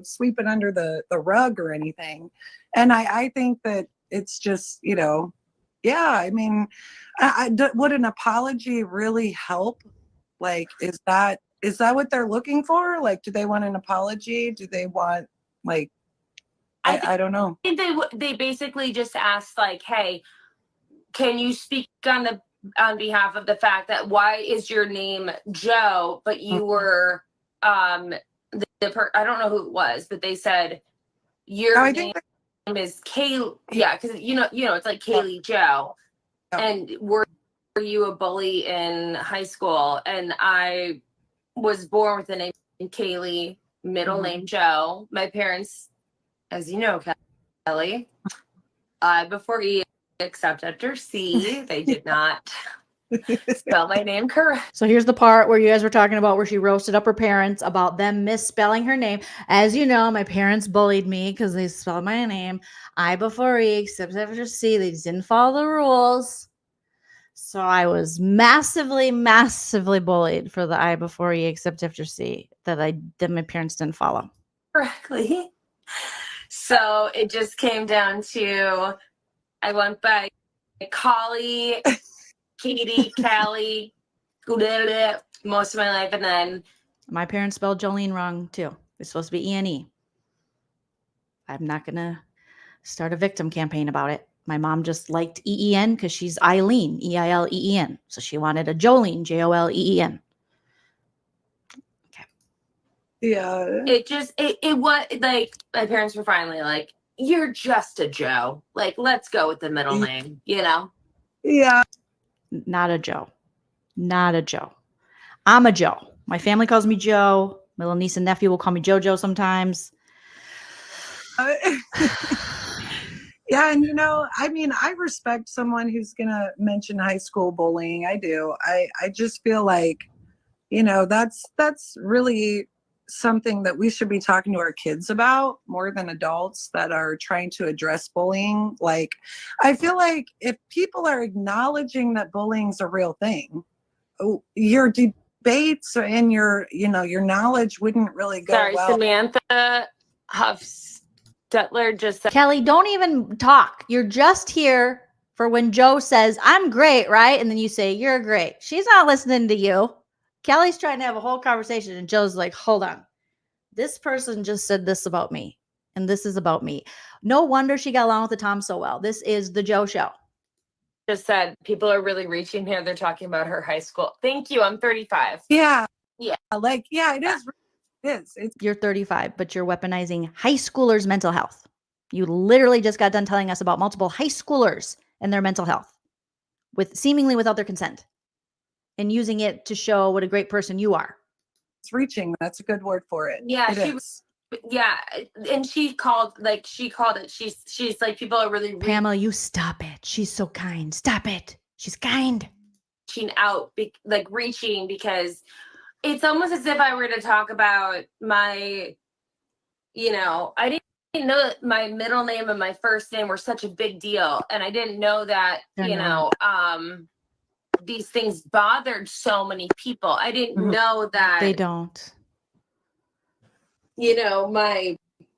sweep it under the rug or anything. And I think that it's just, yeah, would an apology really help? Like, is that what they're looking for? Like, do they want an apology? Do they want, like, I don't know. I think they basically just asked, like, hey, can you speak on behalf of the fact that why is your name Joe, but you were I don't know who it was, but they said your name is Kaylee. Yeah, because it's like Kaylee Joe. And were you a bully in high school? And I was born with the name Kaylee, middle name Joe. My parents, as you know, Kelly, before E except after C, they did not spell my name correct. So here's the part where you guys were talking about where she roasted up her parents about them misspelling her name. As you know, my parents bullied me because they spelled my name I before E except after C. They didn't follow the rules. So I was massively bullied for the I before E except after C that my parents didn't follow correctly. So it just came down to I went by Collie, Katie, Callie, most of my life, and then my parents spelled Jolene wrong too. It's supposed to be E-N-E. I'm not gonna start a victim campaign about it. My mom just liked E-E-N because she's Eileen, E-I-L-E-E-N. So she wanted a Jolene, J-O-L-E-E-N. Okay. Yeah. It was like my parents were finally like, you're just a Joe. Like, let's go with the middle name, Yeah. Not a Joe. Not a Joe. I'm a Joe. My family calls me Joe. My little niece and nephew will call me JoJo sometimes. Yeah, and I mean, I respect someone who's gonna mention high school bullying. I do. I just feel like, that's really something that we should be talking to our kids about more than adults that are trying to address bullying. Like, I feel like if people are acknowledging that bullying's a real thing, your debates and your knowledge wouldn't really go Sorry, well. Samantha Huffstetler just said. Kelly, don't even talk. You're just here for when Joe says, I'm great, right? And then you say, you're great. She's not listening to you. Kelly's trying to have a whole conversation, and Joe's like, hold on. This person just said this about me, and this is about me. No wonder she got along with the Tom so well. This is the Joe Show. Just said people are really reaching here. They're talking about her high school. Thank you. I'm 35. Yeah. Yeah. Like, yeah, it is. It is. You're 35, but you're weaponizing high schoolers' mental health. You literally just got done telling us about multiple high schoolers and their mental health seemingly without their consent, and using it to show what a great person you are. It's reaching. That's a good word for it. Yeah, It is. Yeah, and she called it. She's like, people are really Pamela, you stop it. She's so kind. Stop it. She's kind. reaching out, reaching, because it's almost as if I were to talk about my, I didn't know that my middle name and my first name were such a big deal, and I didn't know that these things bothered so many people. I didn't know that They don't.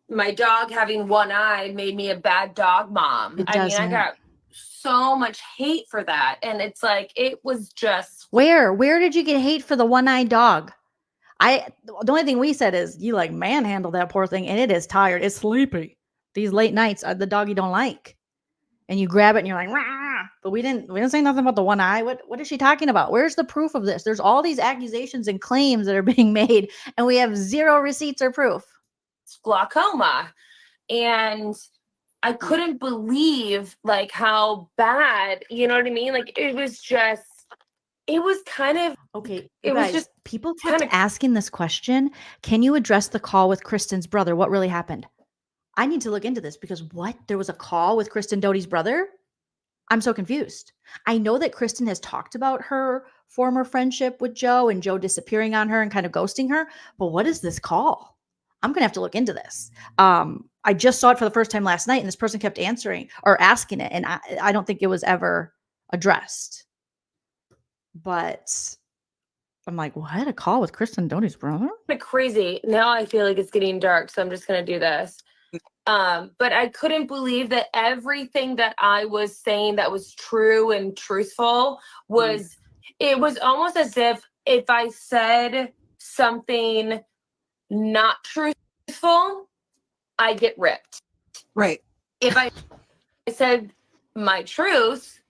My dog having one eye made me a bad dog mom. It I mean, I doesn't. got so much hate for that. And it's like, it was just. Where did you get hate for the one-eyed dog? The only thing we said is you manhandle that poor thing, and it is tired. It's sleepy. These late nights are the dog you don't like. And you grab it and you're like, rah! But we didn't say nothing about the one eye. What is she talking about? Where's the proof of this? There's all these accusations and claims that are being made, and we have zero receipts or proof. Glaucoma. And I couldn't believe how bad, you know what I mean? It was kind of okay. It was just people kept asking this question. Can you address the call with Kristen's brother? What really happened? I need to look into this, because there was a call with Kristen Doty's brother? I'm so confused. I know that Kristen has talked about her former friendship with Joe and Joe disappearing on her and kind of ghosting her, but what is this call? I'm going to have to look into this. I just saw it for the first time last night, and this person kept answering or asking it, and I don't think it was ever addressed. But I'm like, what? A call with Kristen Doty's brother? crazy. Now I feel like it's getting dark, so I'm just going to do this. But I couldn't believe that everything that I was saying that was true and truthful was, it was almost as if I said something not truthful, I get ripped. Right. If I said my truth,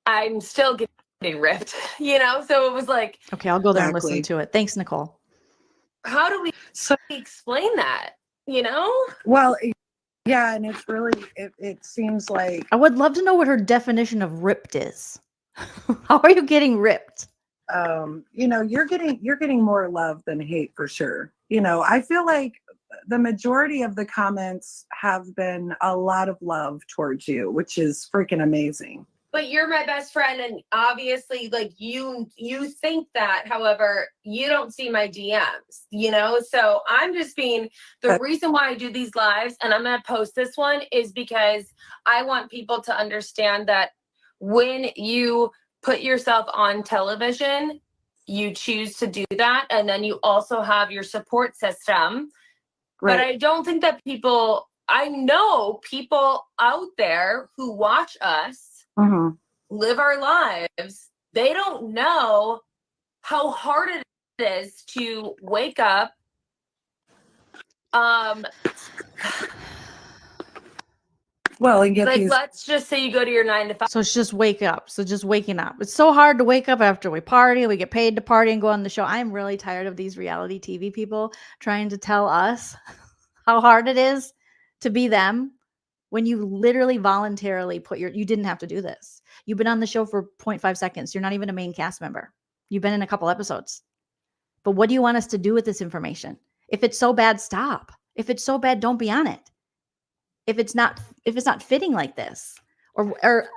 I'm still getting ripped, So it was like, okay, I'll go there and Exactly. listen to it. Thanks, Nicole. how do we explain that, Well, yeah, and it's really, it seems like, I would love to know what her definition of ripped is. How are you getting ripped? you're getting more love than hate for sure. I feel like the majority of the comments have been a lot of love towards you, which is freaking amazing. But you're my best friend, and obviously, you think that. However, you don't see my DMs, So I'm just the reason why I do these lives, and I'm gonna post this one, is because I want people to understand that when you put yourself on television, you choose to do that, and then you also have your support system. Right. But I don't think that I know people out there who watch us live our lives. They don't know how hard it is to wake up. Well, and get let's just say you go to your 9 to 5. So it's just wake up. So just waking up. It's so hard to wake up after we party. We get paid to party and go on the show. I'm really tired of these reality TV people trying to tell us how hard it is to be them when you literally voluntarily you didn't have to do this. You've been on the show for 0.5 seconds. You're not even a main cast member. You've been in a couple episodes. But what do you want us to do with this information? If it's so bad, stop. If it's so bad, don't be on it. if it's not fitting like this? Or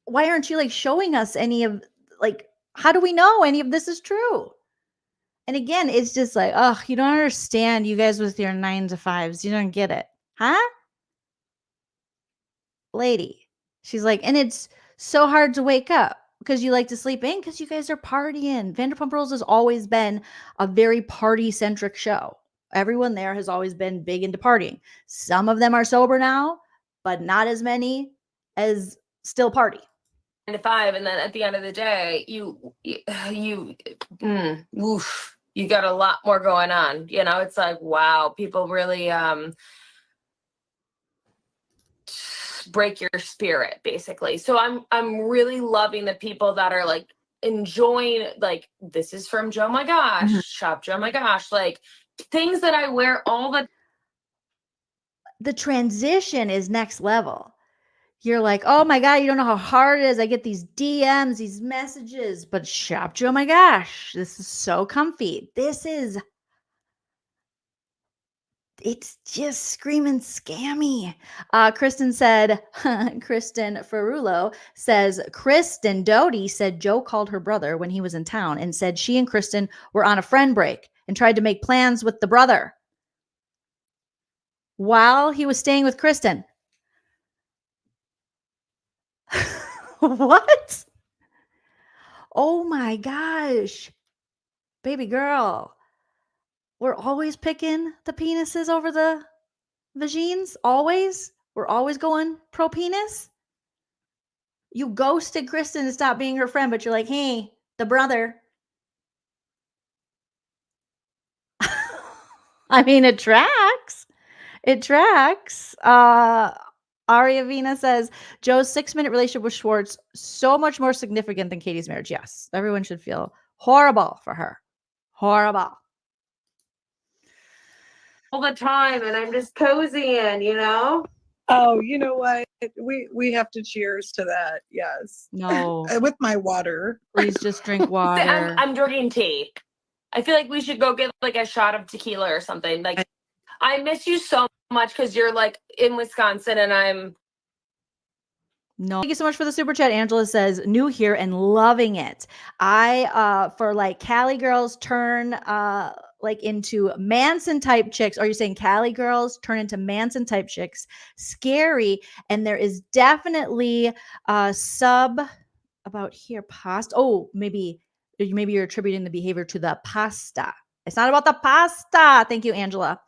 why aren't you like showing us any of, like, how do we know any of this is true? And again, it's just like, oh, you don't understand, you guys with your 9 to 5s. You don't get it. Huh? Lady. She's like, and it's so hard to wake up because you like to sleep in because you guys are partying. Vanderpump Rules has always been a very party-centric show. Everyone there has always been big into partying. Some of them are sober now, but not as many as still party. 9 to 5, and then at the end of the day, oof, you got a lot more going on. You know, it's like, wow, people really break your spirit, basically. So I'm really loving the people that are like enjoying, like, this is from Joe My Gosh, shop Joe My Gosh, like things that I wear all the transition is next level. You're like, oh my God, you don't know how hard it is. I get these DMs, these messages, but shop Joe My Gosh, this is so comfy. It's just screaming scammy. Kristen said, Kristen Ferrulo says, Kristen Doty said Joe called her brother when he was in town and said she and Kristen were on a friend break and tried to make plans with the brother while he was staying with Kristen. What? Oh my gosh. Baby girl. We're always picking the penises over the vagines. Always. We're always going pro penis. You ghosted Kristen to stop being her friend, but you're like, hey, the brother. I mean, it tracks. It tracks. Aria Vina says, Joe's 6-minute relationship with Schwartz, so much more significant than Katie's marriage. Yes, everyone should feel horrible for her. Horrible. all the time, and I'm just cozying, you know? Oh, you know what? We have to cheers to that. Yes. No. With my water. Please just drink water. I'm drinking tea. I feel like we should go get like a shot of tequila or something. Like, I miss you so much because you're like in Wisconsin and I'm. No. Thank you so much for the super chat. Angela says, new here and loving it. I, for like Cali girls turn like into Manson type chicks. Are you saying Cali girls turn into Manson type chicks? Scary. And there is definitely sub about here pasta. Oh, maybe you're attributing the behavior to the pasta. It's not about the pasta. Thank you, Angela.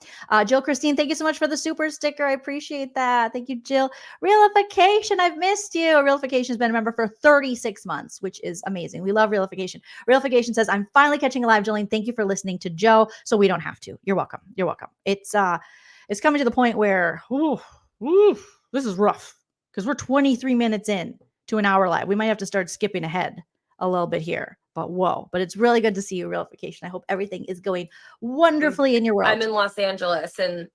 Jill Christine, thank you so much for the super sticker. I appreciate that. Thank you, Jill. Realification, I've missed you. Realification has been a member for 36 months, which is amazing. We love Realification. Realification says, I'm finally catching a live, Jolene. Thank you for listening to Joe, so we don't have to. You're welcome. You're welcome. It's coming to the point where, this is rough because we're 23 minutes in to an hour live. We might have to start skipping ahead a little bit here. But whoa, but it's really good to see you, Realification. I hope everything is going wonderfully in your world. I'm in Los Angeles and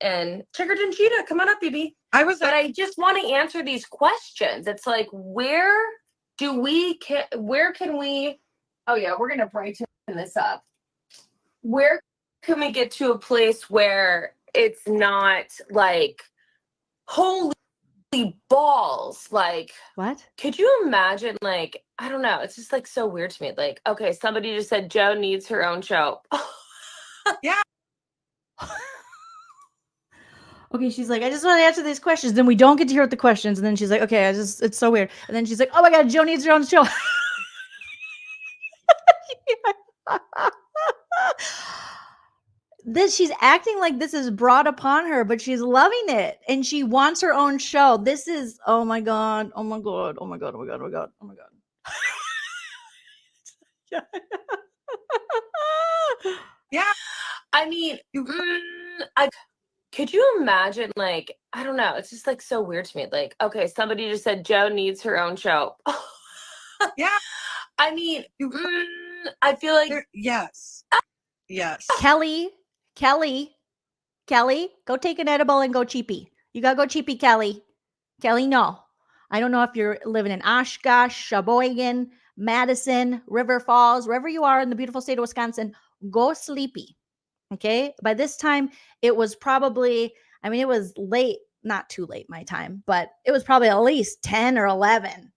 Triggered and Cheetah, come on up, baby. But I just want to answer these questions. It's like, where can we, oh yeah, we're going to brighten this up. Where can we get to a place where it's not like, holy balls, like, what? Could you imagine, like, I don't know, it's just like so weird to me. Like, okay, somebody just said Joe needs her own show. Yeah. Okay, she's like, I just want to answer these questions. Then we don't get to hear the questions. And then she's like, okay, it's so weird. And then she's like, oh my God, Joe needs her own show. She's acting like this is brought upon her, but she's loving it. And she wants her own show. This is, oh my God, oh my God, oh my God, oh my God, oh my God, oh my God. Yeah. I mean, could you imagine, like, I don't know, it's just like so weird to me. Like, okay, somebody just said Joe needs her own show. Yeah. I mean, I feel like yes. Kelly, go take an edible and go cheapy. You gotta go cheapy, Kelly. Kelly, no. I don't know if you're living in Oshkosh, Sheboygan, Madison, River Falls, wherever you are in the beautiful state of Wisconsin, go sleepy. Okay. By this time, it was probably, it was late not too late my time, but it was probably at least 10 or 11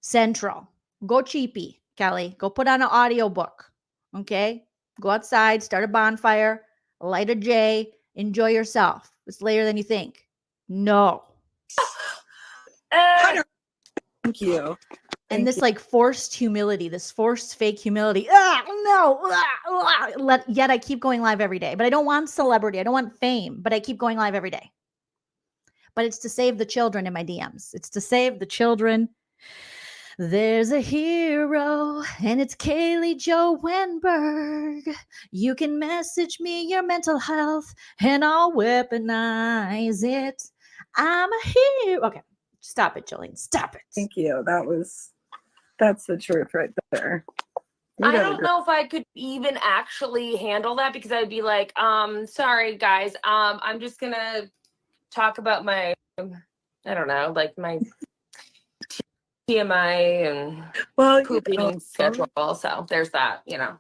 Central. Go cheapy, Kelly. Go put on an audiobook. Okay? Go outside, start a bonfire, light a J, enjoy yourself. It's later than you think. No. Thank you. And this like forced humility, this forced fake humility. No. Yet I keep going live every day. But I don't want celebrity. I don't want fame. But I keep going live every day. But it's to save the children in my DMs. It's to save the children. There's a hero, and it's Kaylee Joe Wenberg. You can message me your mental health, and I'll weaponize it. I'm a hero. Okay, stop it, Jolene. Stop it. Thank you. That's the truth right there. I don't know if I could even actually handle that because I'd be like, sorry guys, I'm just gonna talk about my, I don't know, like my TMI and pooping schedule. So there's that, you know.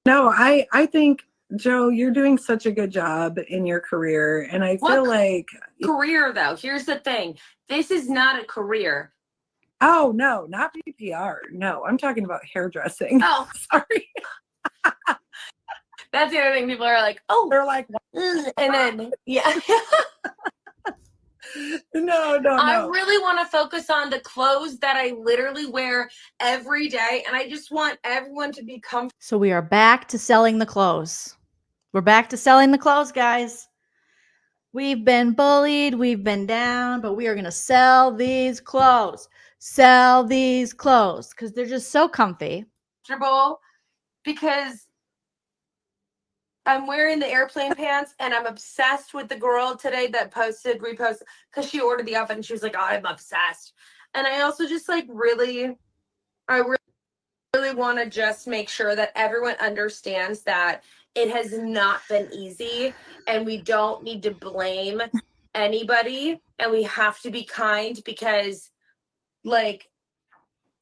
No, I think, Joe, you're doing such a good job in your career. And I feel like career though, here's the thing. This is not a career. Oh no, not PPR. No, I'm talking about hairdressing. Oh, sorry. That's the other thing. People are like, oh, They're like, and then yeah. No. I really want to focus on the clothes that I literally wear every day, and I just want everyone to be comfortable. So we are back to selling the clothes. We're back to selling the clothes, guys. We've been bullied, we've been down, but we are going to sell these clothes. Sell these clothes because they're just so comfy. Because I'm wearing the airplane pants, and I'm obsessed with the girl today that reposted, because she ordered the outfit, and she was like, oh, I'm obsessed. And I also just like really want to just make sure that everyone understands that it has not been easy, and we don't need to blame anybody, and we have to be kind because, like,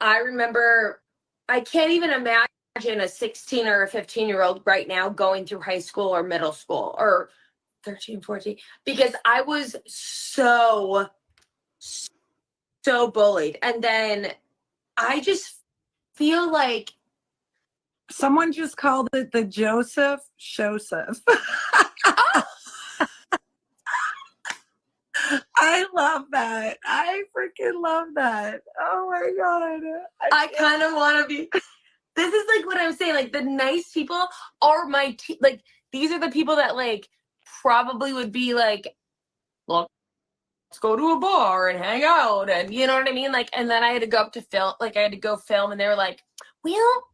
I remember, I can't even imagine a 16 or a 15-year-old right now going through high school or middle school or 13, 14, because I was so bullied. And then I just feel like someone just called it the Joseph Shoseph. I love that. I freaking love that. Oh my God. I kind of want to be. This is like what I'm saying. Like the nice people are my like these are the people that like probably would be like, look, let's go to a bar and hang out, and you know what I mean. Like, and then I had to go up to film. Like, I had to go film, and they were like, "Well,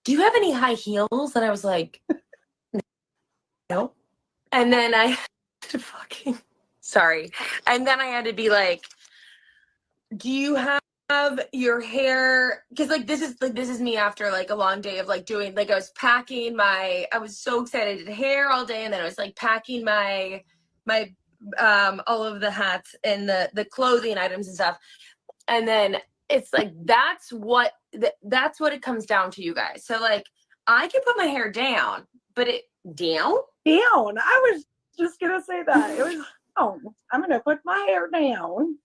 do you have any high heels?" And I was like, "No." And then I had to fucking sorry. And then I had to be like, "Do you have your hair?" Because like this is me after like a long day of like doing like I was packing I was so excited. I did hair all day, and then I was like packing my all of the hats and the clothing items and stuff. And then it's like that's what it comes down to, you guys. So like I can put my hair down, but down. I was just gonna say that it was. Oh, I'm gonna put my hair down.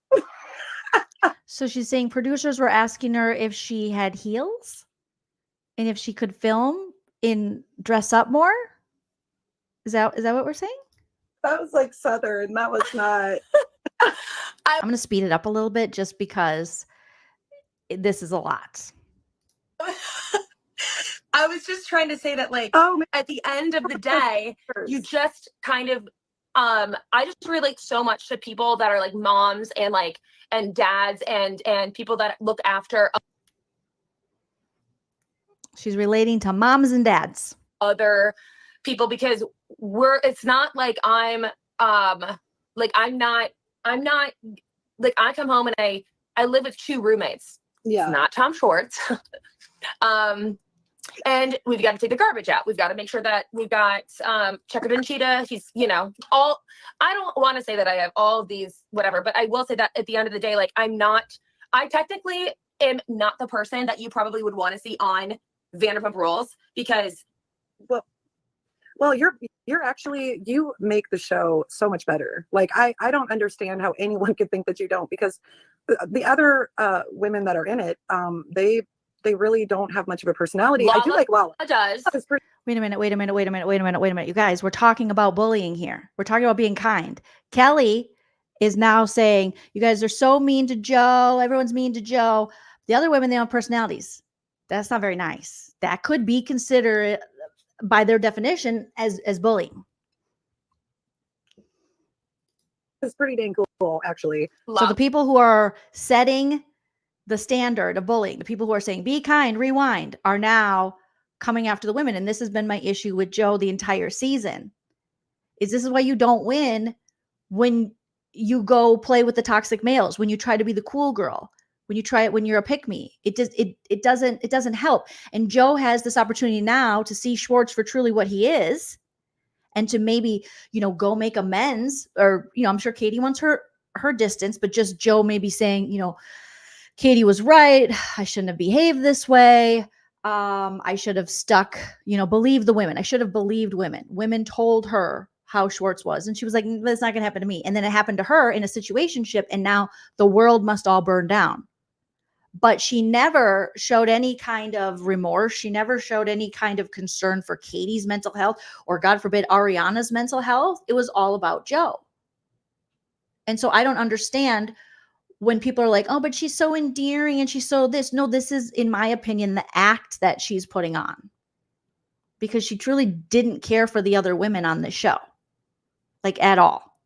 So she's saying producers were asking her if she had heels and if she could film in dress up more. Is that what we're saying? That was like Southern. That was not. I'm going to speed it up a little bit just because this is a lot. I was just trying to say that like at the end of the day, you just kind of I just relate so much to people that are like moms and dads and people that look after. She's relating to moms and dads. Other people, because it's not like I'm not like I come home and I live with 2 roommates. Yeah. It's not Tom Schwartz. And we've got to take the garbage out. We've got to make sure that we've got Checkered and Cheetah. He's, I don't want to say that I have all these, whatever, but I will say that at the end of the day, like I technically am not the person that you probably would want to see on Vanderpump Rules because. Well, you're actually, you make the show so much better. Like I don't understand how anyone could think that you don't, because the other women that are in it, they really don't have much of a personality. I do like Lala. does. Lala's pretty Wait a minute. You guys, we're talking about bullying here. We're talking about being kind. Kelly is now saying, you guys are so mean to Joe. Everyone's mean to Joe. The other women, they don't have personalities. That's not very nice. That could be considered by their definition as bullying. is pretty dang cool, actually. So the people who are setting the standard of bullying, the people who are saying, be kind, rewind, are now coming after the women. And this has been my issue with Joe the entire season. This is why you don't win when you go play with the toxic males, when you try to be the cool girl, when you're a pick me. It doesn't help. And Joe has this opportunity now to see Schwartz for truly what he is, and to maybe, go make amends. Or, I'm sure Katie wants her distance, but just Joe maybe saying, Katie was right. I shouldn't have behaved this way. I should have stuck, believe the women. I should have believed women. Women told her how Schwartz was, and she was like, that's not going to happen to me. And then it happened to her in a situationship, and now the world must all burn down. But she never showed any kind of remorse. She never showed any kind of concern for Katie's mental health, or God forbid, Ariana's mental health. It was all about Joe. And so I don't understand when people are like, oh, but she's so endearing and she's so this. No, this is, in my opinion, the act that she's putting on, because she truly didn't care for the other women on the show, like at all.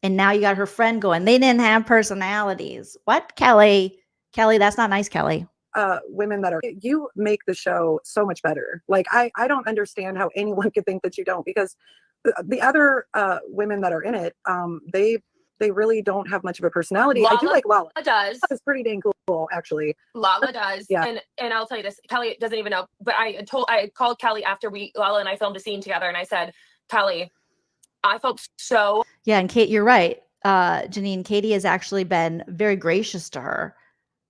And now you got her friend going, they didn't have personalities. What, Kelly? Kelly, that's not nice, Kelly. Women that are, you make the show so much better. Like I don't understand how anyone could think that you don't, because the other women that are in it, they really don't have much of a personality. I do like Lala. Does. Lala's pretty dang cool, actually. Lala does. Yeah. And I'll tell you this, Kelly doesn't even know, but I called Kelly after Lala and I filmed a scene together, and I said, Kelly, I felt so. Yeah. And Kate, you're right. Janine, Katie has actually been very gracious to her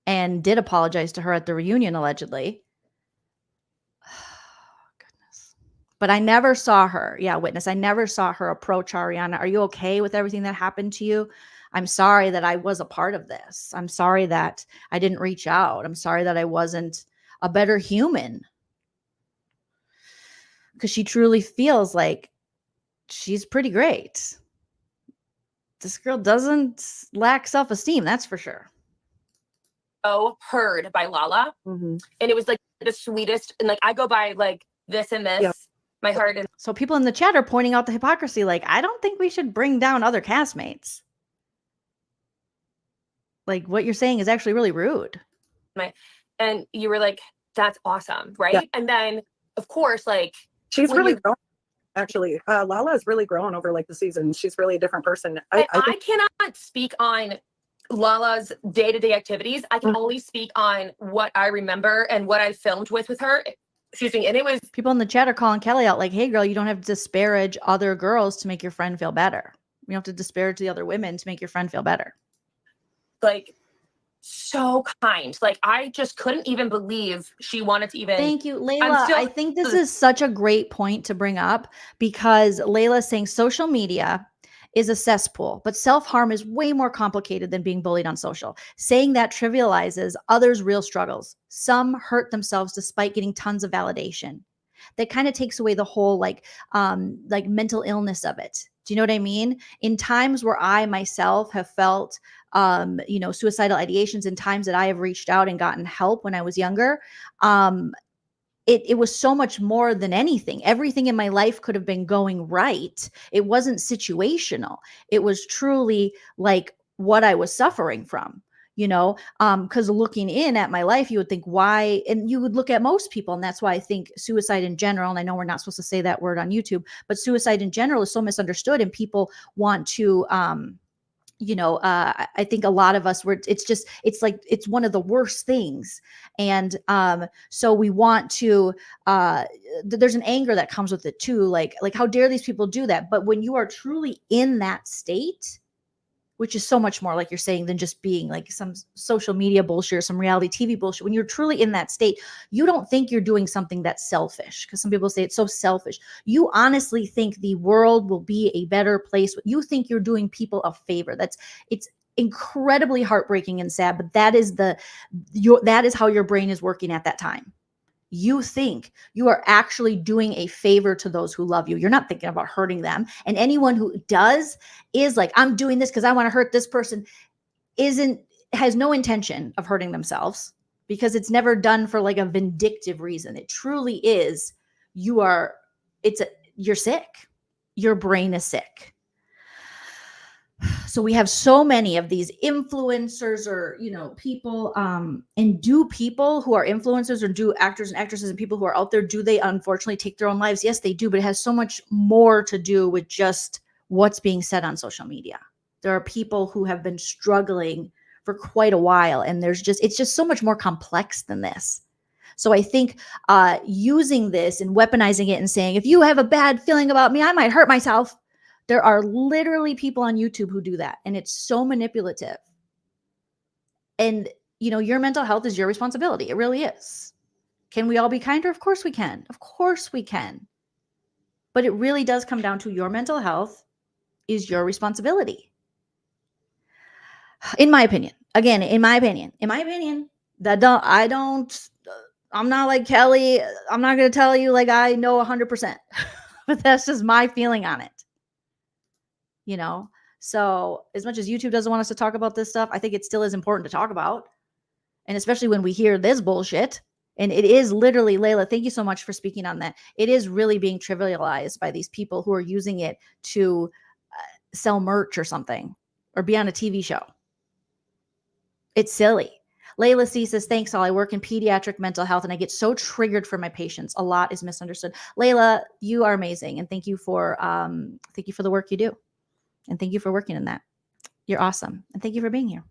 and did apologize to her at the reunion, allegedly. Goodness. But I never saw her. Yeah, witness. I never saw her approach Ariana. Are you okay with everything that happened to you? I'm sorry that I was a part of this. I'm sorry that I didn't reach out. I'm sorry that I wasn't a better human. Because she truly feels like she's pretty great. This girl doesn't lack self-esteem, that's for sure. Heard by Lala, Mm-hmm. and it was like the sweetest. And like I go by like this and this, Yeah. my heart. And So people in the chat are pointing out the hypocrisy. Like, I don't think we should bring down other castmates. Like, what you're saying is actually really rude. and you were like, that's awesome, right? Yeah. And then of course, like She's when really you- grown. Actually, Lala has really grown over like the season. She's really a different person. I I think cannot speak on Lala's day-to-day activities. I can only speak on what I remember and what I filmed with her. Excuse me. And it was People in the chat are calling Kelly out like, hey, girl, you don't have to disparage other girls to make your friend feel better. You don't have to disparage the other women to make your friend feel better. like so kind. Like I just couldn't even believe she wanted to even. Thank you, Layla. still- I think this is such a great point to bring up, because Layla's saying social media is a cesspool, but self-harm is way more complicated than being bullied on social. Saying that trivializes others' real struggles. Some hurt themselves despite getting tons of validation. That kind of takes away the whole like mental illness of it. Do you know what I mean? In times where I myself have felt suicidal ideations, in times that I have reached out and gotten help when I was younger, it was so much more than anything. Everything in my life could have been going right. It wasn't situational. It was truly like what I was suffering from, because looking in at my life, you would think why, and you would look at most people. And that's why I think suicide in general, and I know we're not supposed to say that word on YouTube, but suicide in general is so misunderstood, and people want to, I think a lot of us it's like, it's one of the worst things. And so we want to, there's an anger that comes with it too. Like how dare these people do that? But when you are truly in that state, which is so much more, like you're saying, than just being like some social media bullshit or some reality TV bullshit. When you're truly in that state, you don't think you're doing something that's selfish, because some people say it's so selfish. You honestly think the world will be a better place. You think you're doing people a favor. It's incredibly heartbreaking and sad, but that is that is how your brain is working at that time. You think you are actually doing a favor to those who love you. You're not thinking about hurting them. And anyone who does is like, I'm doing this because I want to hurt this person, has no intention of hurting themselves, because it's never done for like a vindictive reason. It truly is, you're sick. Your brain is sick. So we have so many of these influencers, or, people, and do people who are influencers, or do actors and actresses and people who are out there, do they unfortunately take their own lives? Yes, they do, but it has so much more to do with just what's being said on social media. There are people who have been struggling for quite a while, and it's just so much more complex than this. So I think using this and weaponizing it and saying, if you have a bad feeling about me, I might hurt myself. There are literally people on YouTube who do that, and it's so manipulative. And, your mental health is your responsibility. It really is. Can we all be kinder? Of course we can. Of course we can. But it really does come down to your mental health is your responsibility. In my opinion, again, I'm not like Kelly. I'm not going to tell you like I know 100%, but that's just my feeling on it. So as much as YouTube doesn't want us to talk about this stuff, I think it still is important to talk about. And especially when we hear this bullshit, and it is literally, Layla, thank you so much for speaking on that. It is really being trivialized by these people who are using it to sell merch or something, or be on a TV show. It's silly. Layla C says, thanks all. I work in pediatric mental health and I get so triggered for my patients. A lot is misunderstood. Layla, you are amazing. And thank you for the work you do. And thank you for working in that. You're awesome. And thank you for being here.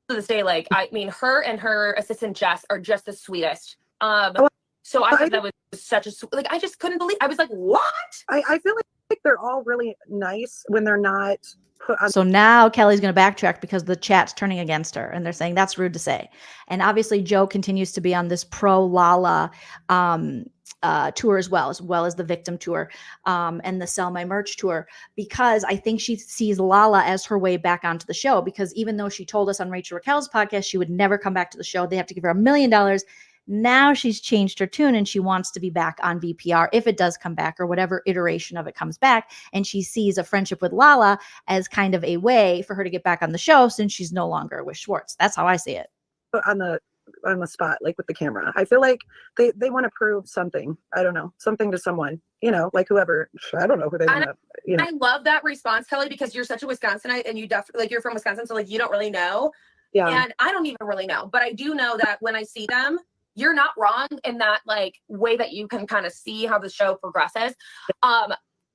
To this day, like, I mean, her and her assistant Jess are just the sweetest. So I thought that was such a, like, I just couldn't believe, I was like, what? I feel like they're all really nice when they're not put on. So now Kelly's going to backtrack because the chat's turning against her and they're saying that's rude to say. And obviously Joe continues to be on this pro Lala tour as well as the victim tour and the sell my merch tour, because I think she sees Lala as her way back onto the show, because even though she told us on Rachel Raquel's podcast she would never come back to the show, they have to give her $1 million. Now she's changed her tune and she wants to be back on VPR if it does come back, or whatever iteration of it comes back. And she sees a friendship with Lala as kind of a way for her to get back on the show since she's no longer with Schwartz. That's how I see it. On the spot, like with the camera. I feel like they want to prove something. I don't know, something to someone, like whoever. I don't know who they want to, I love that response, Kelly, because you're such a Wisconsinite and you definitely, like, you're from Wisconsin. So like, you don't really know. Yeah. And I don't even really know, but I do know that when I see them, you're not wrong in that like way that you can kind of see how the show progresses.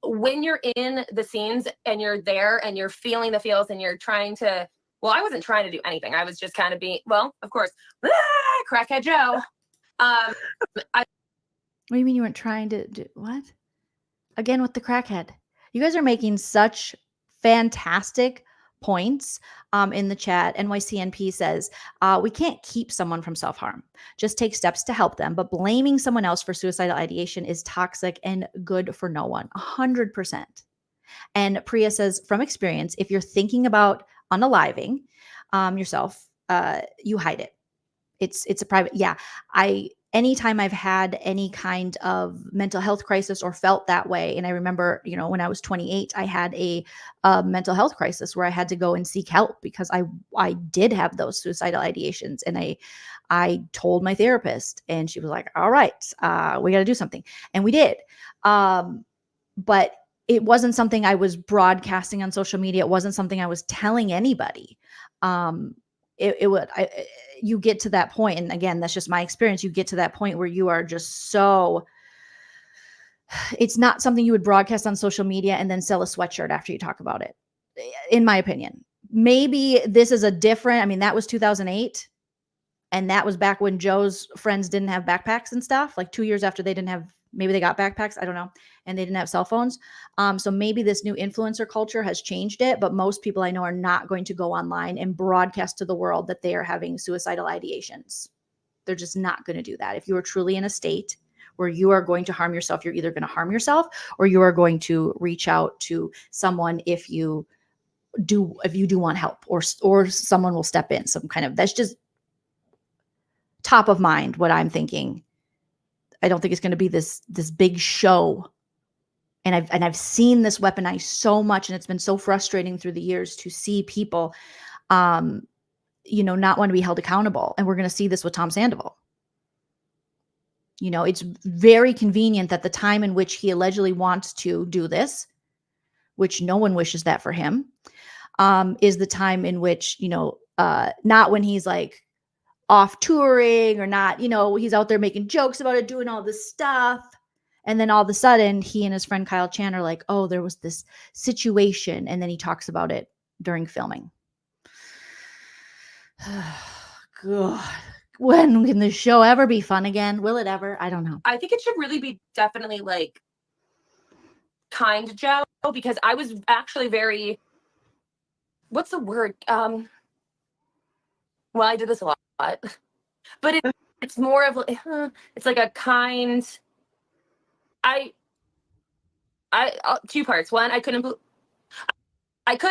When you're in the scenes and you're there and you're feeling the feels and you're trying to, well, I wasn't trying to do anything. I was just kind of being, well, of course, crackhead Joe. What do you mean you weren't trying to do what? Again, with the crackhead. You guys are making such fantastic points in the chat. NYCNP says, we can't keep someone from self-harm. Just take steps to help them. But blaming someone else for suicidal ideation is toxic and good for no one. 100%. And Priya says, from experience, if you're thinking about unaliving yourself, you hide it. It's a private. Yeah. Anytime I've had any kind of mental health crisis or felt that way. And I remember, when I was 28, I had a mental health crisis where I had to go and seek help because I did have those suicidal ideations. And I told my therapist and she was like, all right, we got to do something. And we did. But it wasn't something I was broadcasting on social media. It wasn't something I was telling anybody. You get to that point, and again, that's just my experience. You get to that point where you are just so, it's not something you would broadcast on social media and then sell a sweatshirt after you talk about it, in my opinion. Maybe this is that was 2008. And that was back when Joe's friends didn't have backpacks and stuff, like 2 years after they didn't have maybe they got backpacks, I don't know, and they didn't have cell phones. So maybe this new influencer culture has changed it, but most people I know are not going to go online and broadcast to the world that they are having suicidal ideations. They're just not going to do that. If you are truly in a state where you are going to harm yourself, you're either going to harm yourself or you are going to reach out to someone if you do want help, or someone will step in. Some kind of, that's just top of mind what I'm thinking. I don't think it's going to be this big show. And I've seen this weaponized so much, and it's been so frustrating through the years to see people not want to be held accountable. And we're going to see this with Tom Sandoval. It's very convenient that the time in which he allegedly wants to do this, which no one wishes that for him, is the time in which, not when he's like off touring or not, he's out there making jokes about it, doing all this stuff. And then all of a sudden he and his friend Kyle Chan are like, oh, there was this situation. And then he talks about it during filming. God. When can this show ever be fun again? Will it ever? I don't know. I think it should really be definitely like kind Joe, because I was actually very, what's the word? Well, I did this a lot, but it's more of it's like a kind. I two parts. One, I could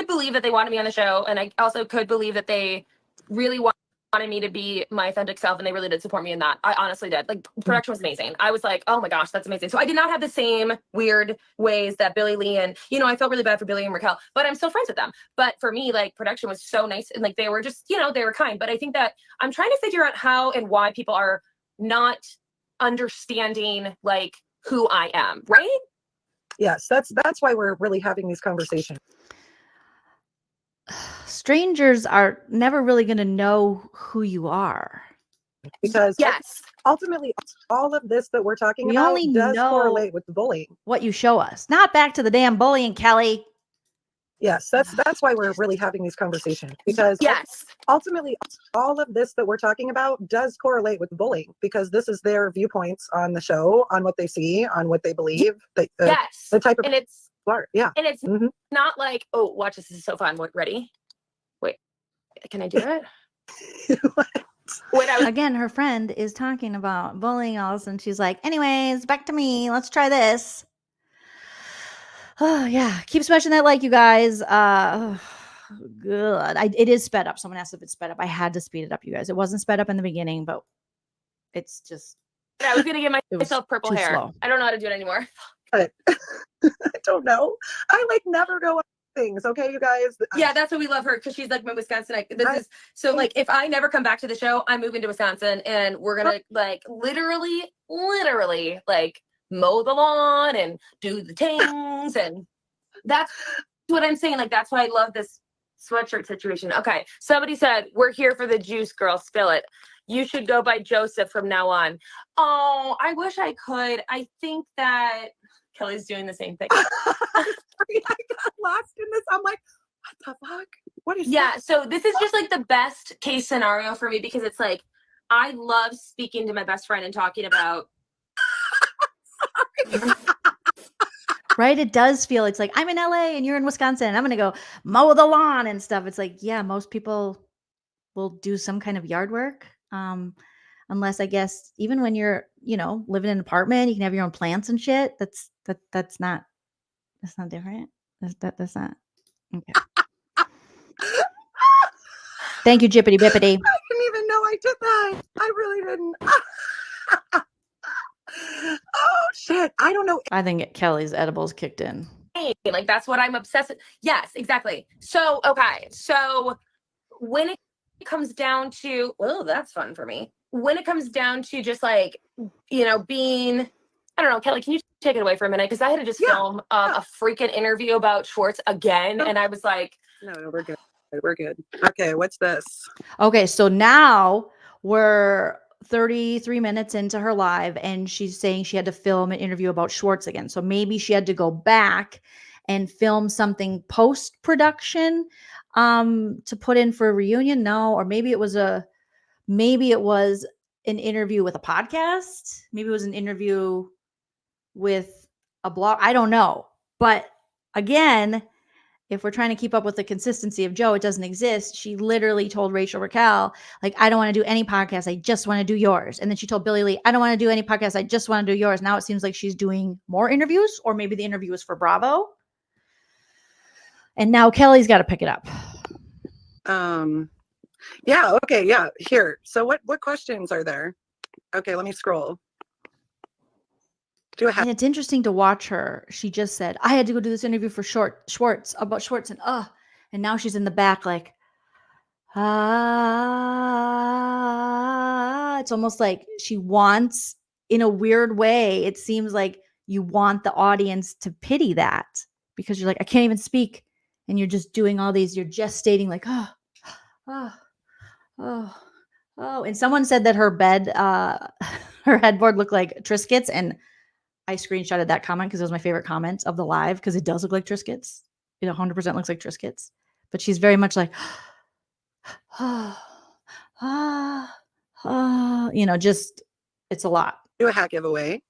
believe that they wanted me on the show, and I also could believe that they really wanted me to be my authentic self, and they really did support me in that. I honestly did. Like, production was amazing. I was like, oh my gosh, that's amazing. So I did not have the same weird ways that Billy Lee and, I felt really bad for Billy and Raquel, but I'm still friends with them. But for me, like, production was so nice, and like they were just, they were kind. But I think that I'm trying to figure out how and why people are not understanding like who I am, right? Yes, that's why we're really having these conversations. Strangers are never really going to know who you are. Because yes, ultimately, all of this that we're talking We about only does know correlate with the bullying. What you show us. Not back to the damn bullying, Kelly. Yes, that's why we're really having these conversations. Because yes, ultimately, all of this that we're talking about does correlate with bullying, because this is their viewpoints on the show, on what they see, on what they believe. yes, the type of and it's art. Yeah, and it's not like, oh, watch this is so fun. What, ready? Wait, can I do it? Again, her friend is talking about bullying us, and she's like, anyways, back to me. Let's try this. Oh, yeah. Keep smashing that like, you guys. Good. It is sped up. Someone asked if it's sped up. I had to speed it up, you guys. It wasn't sped up in the beginning, but it's just. I was going to give myself purple hair. Slow. I don't know how to do it anymore. I don't know. I like never go on things. Okay, you guys. Yeah, that's what we love her, because she's like my Wisconsinite. This is so like, if I never come back to the show, I'm moving to Wisconsin, and we're gonna like literally like mow the lawn and do the things, and that's what I'm saying. Like, that's why I love this sweatshirt situation. Okay, somebody said we're here for the juice, girl. Spill it. You should go by Joseph from now on. Oh, I wish I could. I think that Kelly's doing the same thing. I got lost in this. I'm like, what the fuck? What is that? So this is just like the best case scenario for me, because it's like, I love speaking to my best friend and talking about. Right? It does feel, it's like, I'm in LA and you're in Wisconsin. I'm going to go mow the lawn and stuff. It's like, yeah, most people will do some kind of yard work. Unless, I guess, even when you're, living in an apartment, you can have your own plants and shit. That's not different. That's not. Okay. Thank you, Jippity Bippity. I didn't even know I did that. I really didn't. Oh shit. I don't know. I think Kelly's edibles kicked in. Like, that's what I'm obsessed with. Yes, exactly. So, okay. So when it comes down to, well, that's fun for me. When it comes down to just like, being, I don't know, Kelly, can you take it away for a minute? Because I had to just film a freaking interview about Schwartz again. And I was like, no, we're good. We're good. Okay, what's this? Okay, so now we're 33 minutes into her live, and she's saying she had to film an interview about Schwartz again. So maybe she had to go back and film something post-production to put in for a reunion. No, or maybe it was an interview with a podcast. Maybe it was an interview with a blog. I don't know. But again, if we're trying to keep up with the consistency of Joe, it doesn't exist. She literally told Rachel Raquel, like, I don't want to do any podcast. I just want to do yours. And then she told Billy Lee, I don't want to do any podcast. I just want to do yours. Now it seems like she's doing more interviews, or maybe the interview was for Bravo. And now Kelly's got to pick it up. Yeah. Okay. Yeah. Here. So what questions are there? Okay. Let me scroll. And it's interesting to watch her. She just said, I had to go do this interview for Schwartz about Schwartz, and now she's in the back like, it's almost like she wants, in a weird way, it seems like you want the audience to pity that, because you're like, I can't even speak, and you're just doing all these, you're gestating like, and someone said that her bed, her headboard looked like Triscuits, and I screenshotted that comment because it was my favorite comment of the live, because it does look like Triscuits. It 100% looks like Triscuits. But she's very much like, just, it's a lot. Do a hat giveaway.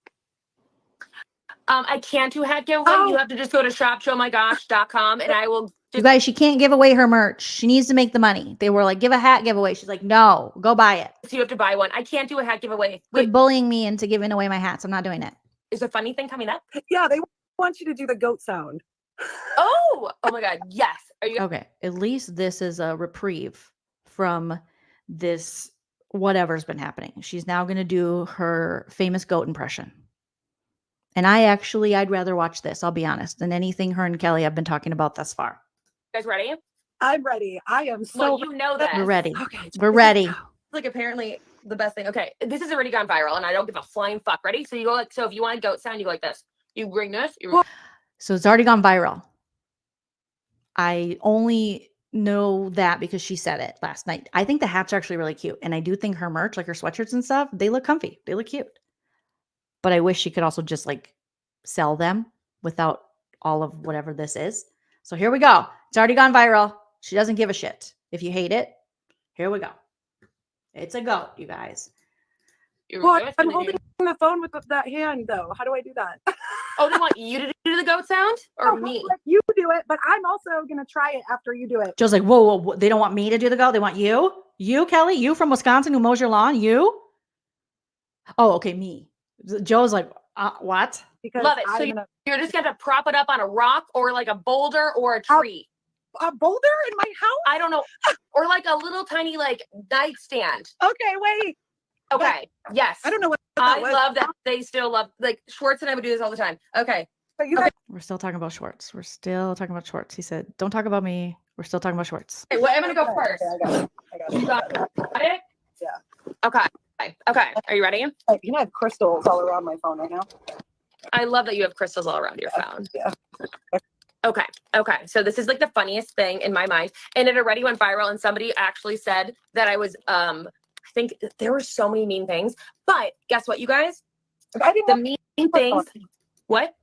I can't do a hat giveaway. You have to just go to shopshowmygosh.com and I will. You guys, she can't give away her merch. She needs to make the money. They were like, give a hat giveaway. She's like, no, go buy it. So you have to buy one. I can't do a hat giveaway. Quit bullying me into giving away my hats. I'm not doing it. Is a funny thing coming up? Yeah, they want you to do the goat sound. Oh my God. Yes. Are you okay? At least this is a reprieve from this whatever's been happening. She's now going to do her famous goat impression. And I'd rather watch this, I'll be honest, than anything her and Kelly have been talking about thus far. You guys ready? I'm ready. I am so you know that. We're ready. Okay. We're ready. Like apparently the best thing. Okay, this has already gone viral and I don't give a flying fuck. Ready? So you go like, so if you want a goat sound, you go like this. You bring this. So it's already gone viral. I only know that because she said it last night. I think the hats are actually really cute. And I do think her merch, like her sweatshirts and stuff, they look comfy. They look cute. But I wish she could also just like sell them without all of whatever this is. So here we go. It's already gone viral. She doesn't give a shit. If you hate it, here we go. It's a goat, you guys. Well, I'm holding the phone with that hand, though. How do I do that? Oh, they want you to do the goat sound or me? You do it, but I'm also going to try it after you do it. Joe's like, whoa, they don't want me to do the goat. They want you. You, Kelly, you from Wisconsin who mows your lawn. You. Oh, okay, me. Joe's like, what? Because love it. So you're just going to prop it up on a rock or like a boulder or a tree. A boulder in my house? I don't know. Or like a little tiny like nightstand. Okay, wait. Okay. Yes. I don't know what I love that they still love, like Schwartz and I would do this all the time. Okay. But you guys, we're still talking about Schwartz. We're still talking about Schwartz. He said, don't talk about me. We're still talking about Schwartz. Okay, well, I'm going to go first. I got it. Yeah. Okay. Are you ready? You know, I have crystals all around my phone right now. I love that you have crystals all around your phone. Yeah. Okay. So this is like the funniest thing in my mind. And it already went viral. And somebody actually said that I was, I think there were so many mean things, but guess what, you guys? The mean things. What?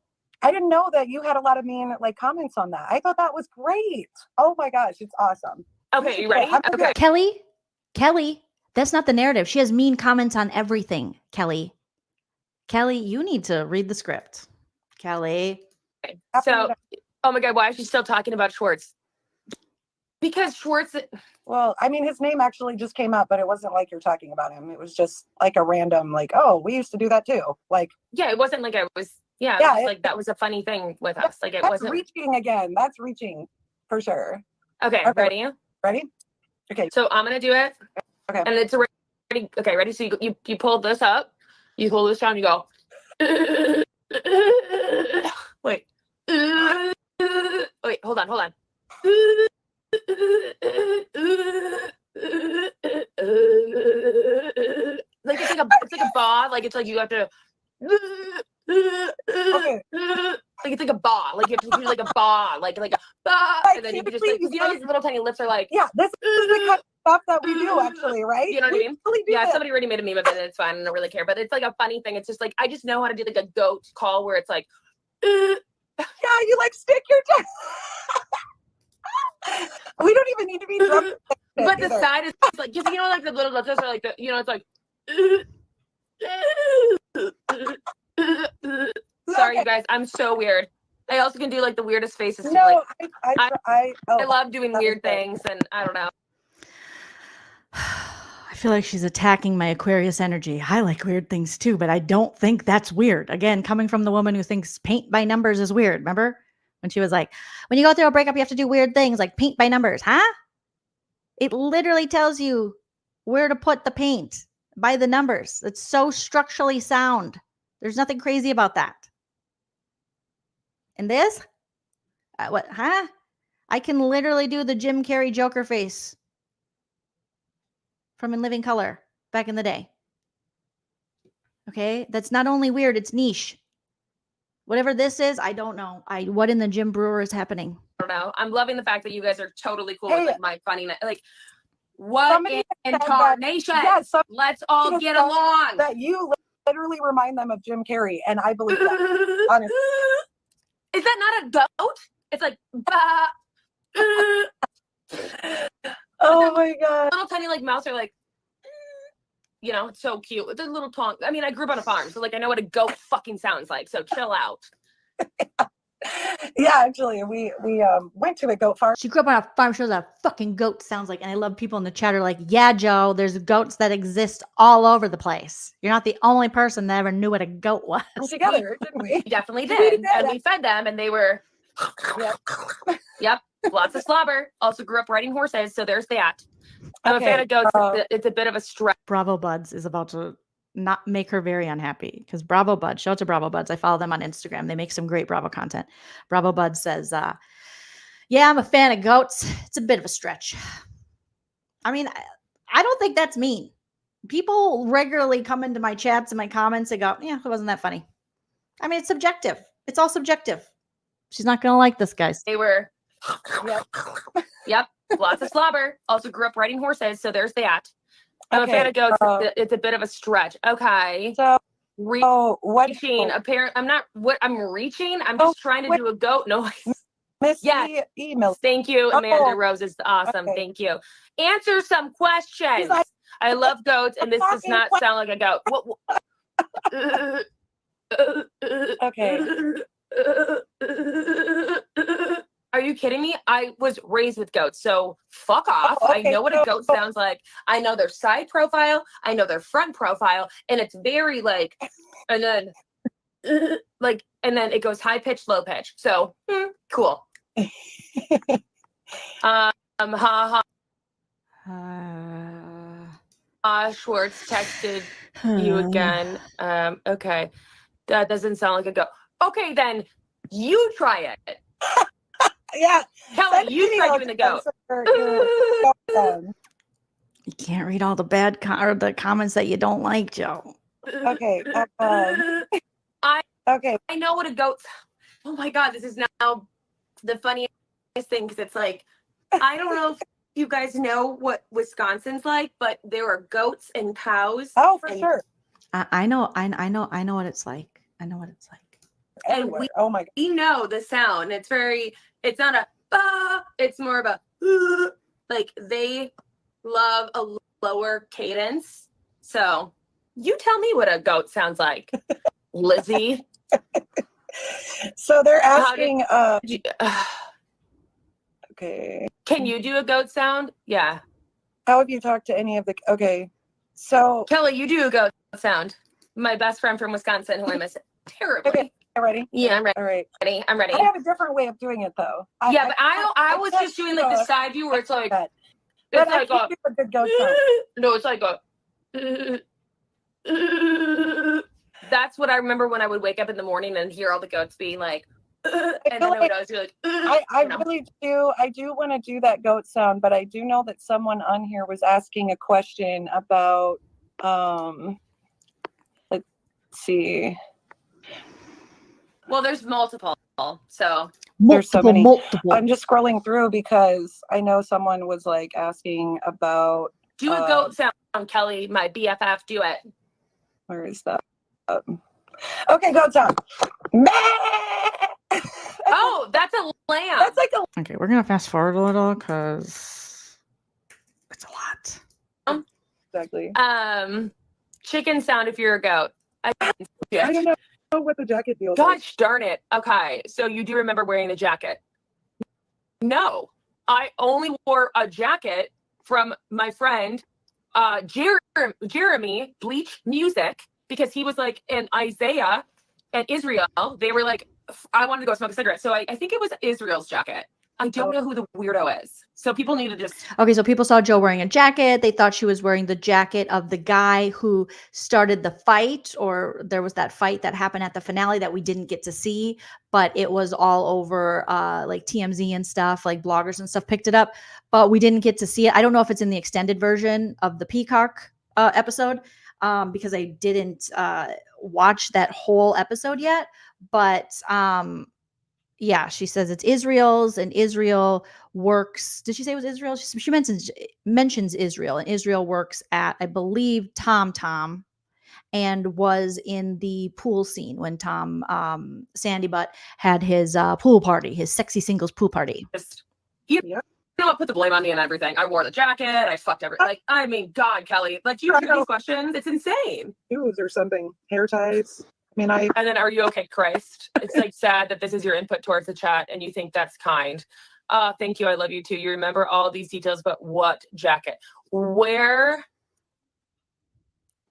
I didn't know that you had a lot of mean like comments on that. I thought that was great. Oh my gosh, it's awesome. Okay, you ready? Okay. Kelly, that's not the narrative. She has mean comments on everything, Kelly, you need to read the script. Kelly. Okay. So, oh my God, why is she still talking about Schwartz? Because Schwartz. Well, I mean, his name actually just came up, but it wasn't like you're talking about him. It was just like a random, like, oh, we used to do that too. Like, yeah, it wasn't like I was. Yeah, yeah, like that was a funny thing with us. Like it that's wasn't reaching again. That's reaching for sure. Okay, ready? Ready? Okay. So I'm gonna do it. Okay. And it's ready. Okay, ready? So you pull this up. You hold this down. You go. Wait. Wait. Hold on. Like it's like a ba. Like it's like you have to. Okay. Like it's like a ba. Like you have to do like a ba. Like a ba. And then you can just like, you know, these little tiny lips are like. Yeah, this is the kind of stuff that we do actually, right? You know what I mean? Really yeah, somebody already made a meme of it. It's fine. I don't really care. But it's like a funny thing. It's just like I just know how to do like a goat call where it's like. Yeah, you like stick your tongue. We don't even need to be drunk. But the side is like, just, you know, like the little lips are like the, you know, it's like. No, sorry, you guys. I'm so weird. I also can do like the weirdest faces. Too. No, Like, I love doing that weird was good. things, and I don't know. I feel like she's attacking my Aquarius energy. I like weird things too, but I don't think that's weird. Again, coming from the woman who thinks paint by numbers is weird. Remember when she was like, when you go through a breakup, you have to do weird things like paint by numbers, huh? It literally tells you where to put the paint by the numbers. It's so structurally sound. There's nothing crazy about that. And this? What, huh? I can literally do the Jim Carrey Joker face from In Living Color back in the day. Okay? That's not only weird, it's niche. Whatever this is, I don't know. What in the Jim Brewer is happening? I don't know. I'm loving the fact that you guys are totally cool Hey, with like my funniness. Like, what somebody in said that- tarnation? yes, somebody Let's all said get along. that you literally remind them of Jim Carrey, and I believe that. Honestly. Is that not a goat? It's like, bah. Oh my god. Little tiny like mouse are like, you know, it's so cute. It's a little tongue. I mean, I grew up on a farm, so like I know what a goat fucking sounds like. So chill out. Yeah, actually, we went to a goat farm. She grew up on a farm. She knows what a fucking goat sounds like. And I love people in the chat are like, yeah, Joe, there's goats that exist all over the place. You're not the only person that ever knew what a goat was. Together, didn't we? We definitely We did. did. And we fed them and they were, yep, lots of slobber. Also grew up riding horses. So there's that. I'm a fan of goats. It's a bit of a stretch. Bravo Buds is about to not make her very unhappy because Bravo Buds, shout out to Bravo Buds. I follow them on Instagram. They make some great Bravo content. Bravo Buds says, yeah, I'm a fan of goats. It's a bit of a stretch. I mean, I don't think that's mean. People regularly come into my chats and my comments and go, yeah, it wasn't that funny. I mean, it's subjective. It's all subjective. She's not going to like this, guys. They were, yep, lots of slobber. Also grew up riding horses. So there's that. I'm a fan of goats. It's a bit of a stretch. Okay. So, reaching. I'm not what I'm reaching. I'm just trying to do a goat noise. Miss Yes. emails. Thank you, Amanda Oh, Rose is awesome. okay. Thank you. Answer some questions. like, I love goats, and this does not sound like a goat. Okay. Are you kidding me? I was raised with goats, so fuck off. Oh, okay, I know what a goat sounds like. I know their side profile. I know their front profile, and it's very like, and then like, and then it goes high pitch, low pitch. So cool. Schwartz texted you again. Okay, that doesn't sound like a goat. Okay, then you try it. Yeah. Kelly, you try doing the goat. You can't read all the bad or the comments that you don't like, Joe. Okay. Okay. I know what a goat. Oh my god, this is now the funniest thing because it's like I don't know if you guys know what Wisconsin's like, but there are goats and cows. Oh, for sure. I know what it's like. I know what it's like. And Oh my god. we know the sound. It's not a it's more of a like they love a lower cadence. So you tell me what a goat sounds like, Lizzie. So they're asking okay. Can you do a goat sound? Yeah. How have you talked to any of the so Kelly, you do a goat sound. My best friend from Wisconsin who I miss terribly. Okay, ready? Yeah, I'm ready. All right. I'm ready. I have a different way of doing it though. But I was just doing like the side view where it's like But it's I like can do a good goat sound. no, it's like a that's what I remember when I would wake up in the morning and hear all the goats being like and then I would always be like I really do. I do want to do that goat sound, but I do know that someone on here was asking a question about let's see. Well, there's multiple, so There's so many. Multiple. I'm just scrolling through because I know someone was like asking about do a goat sound, Kelly, my BFF, do it. where is that? Okay, goat sound. Oh, that's a lamb. That's like a Okay, we're gonna fast forward a little because it's a lot. exactly. Chicken sound if you're a goat. I don't know what the jacket feels like. Gosh darn it. Okay. So you do remember wearing the jacket? No. I only wore a jacket from my friend Jeremy Bleach Music, because he was like, and Isaiah and Israel, they were like, I wanted to go smoke a cigarette. So I think it was Israel's jacket. I don't know who the weirdo is. So people need to just. Okay, so people saw Joe wearing a jacket. They thought she was wearing the jacket of the guy who started the fight, or there was that fight that happened at the finale that we didn't get to see, but it was all over like TMZ and stuff, like bloggers and stuff picked it up, but we didn't get to see it. I don't know if it's in the extended version of the Peacock episode, because I didn't watch that whole episode yet, but yeah, she says it's Israel's, and Israel works. Did she say it was Israel? She mentions Israel, and Israel works at, I believe, Tom, and was in the pool scene when Tom Sandy Butt had his pool party, his sexy singles pool party. You know what? Put the blame on me and everything. I wore the jacket. I fucked everything. Like, I mean, God, Kelly, like, do you hear these questions? It's insane. Shoes or something, hair ties. I mean, And then, are you okay, Christ? It's like sad that this is your input towards the chat and you think that's kind. Thank you. I love you too. You remember all these details, but what jacket? Where?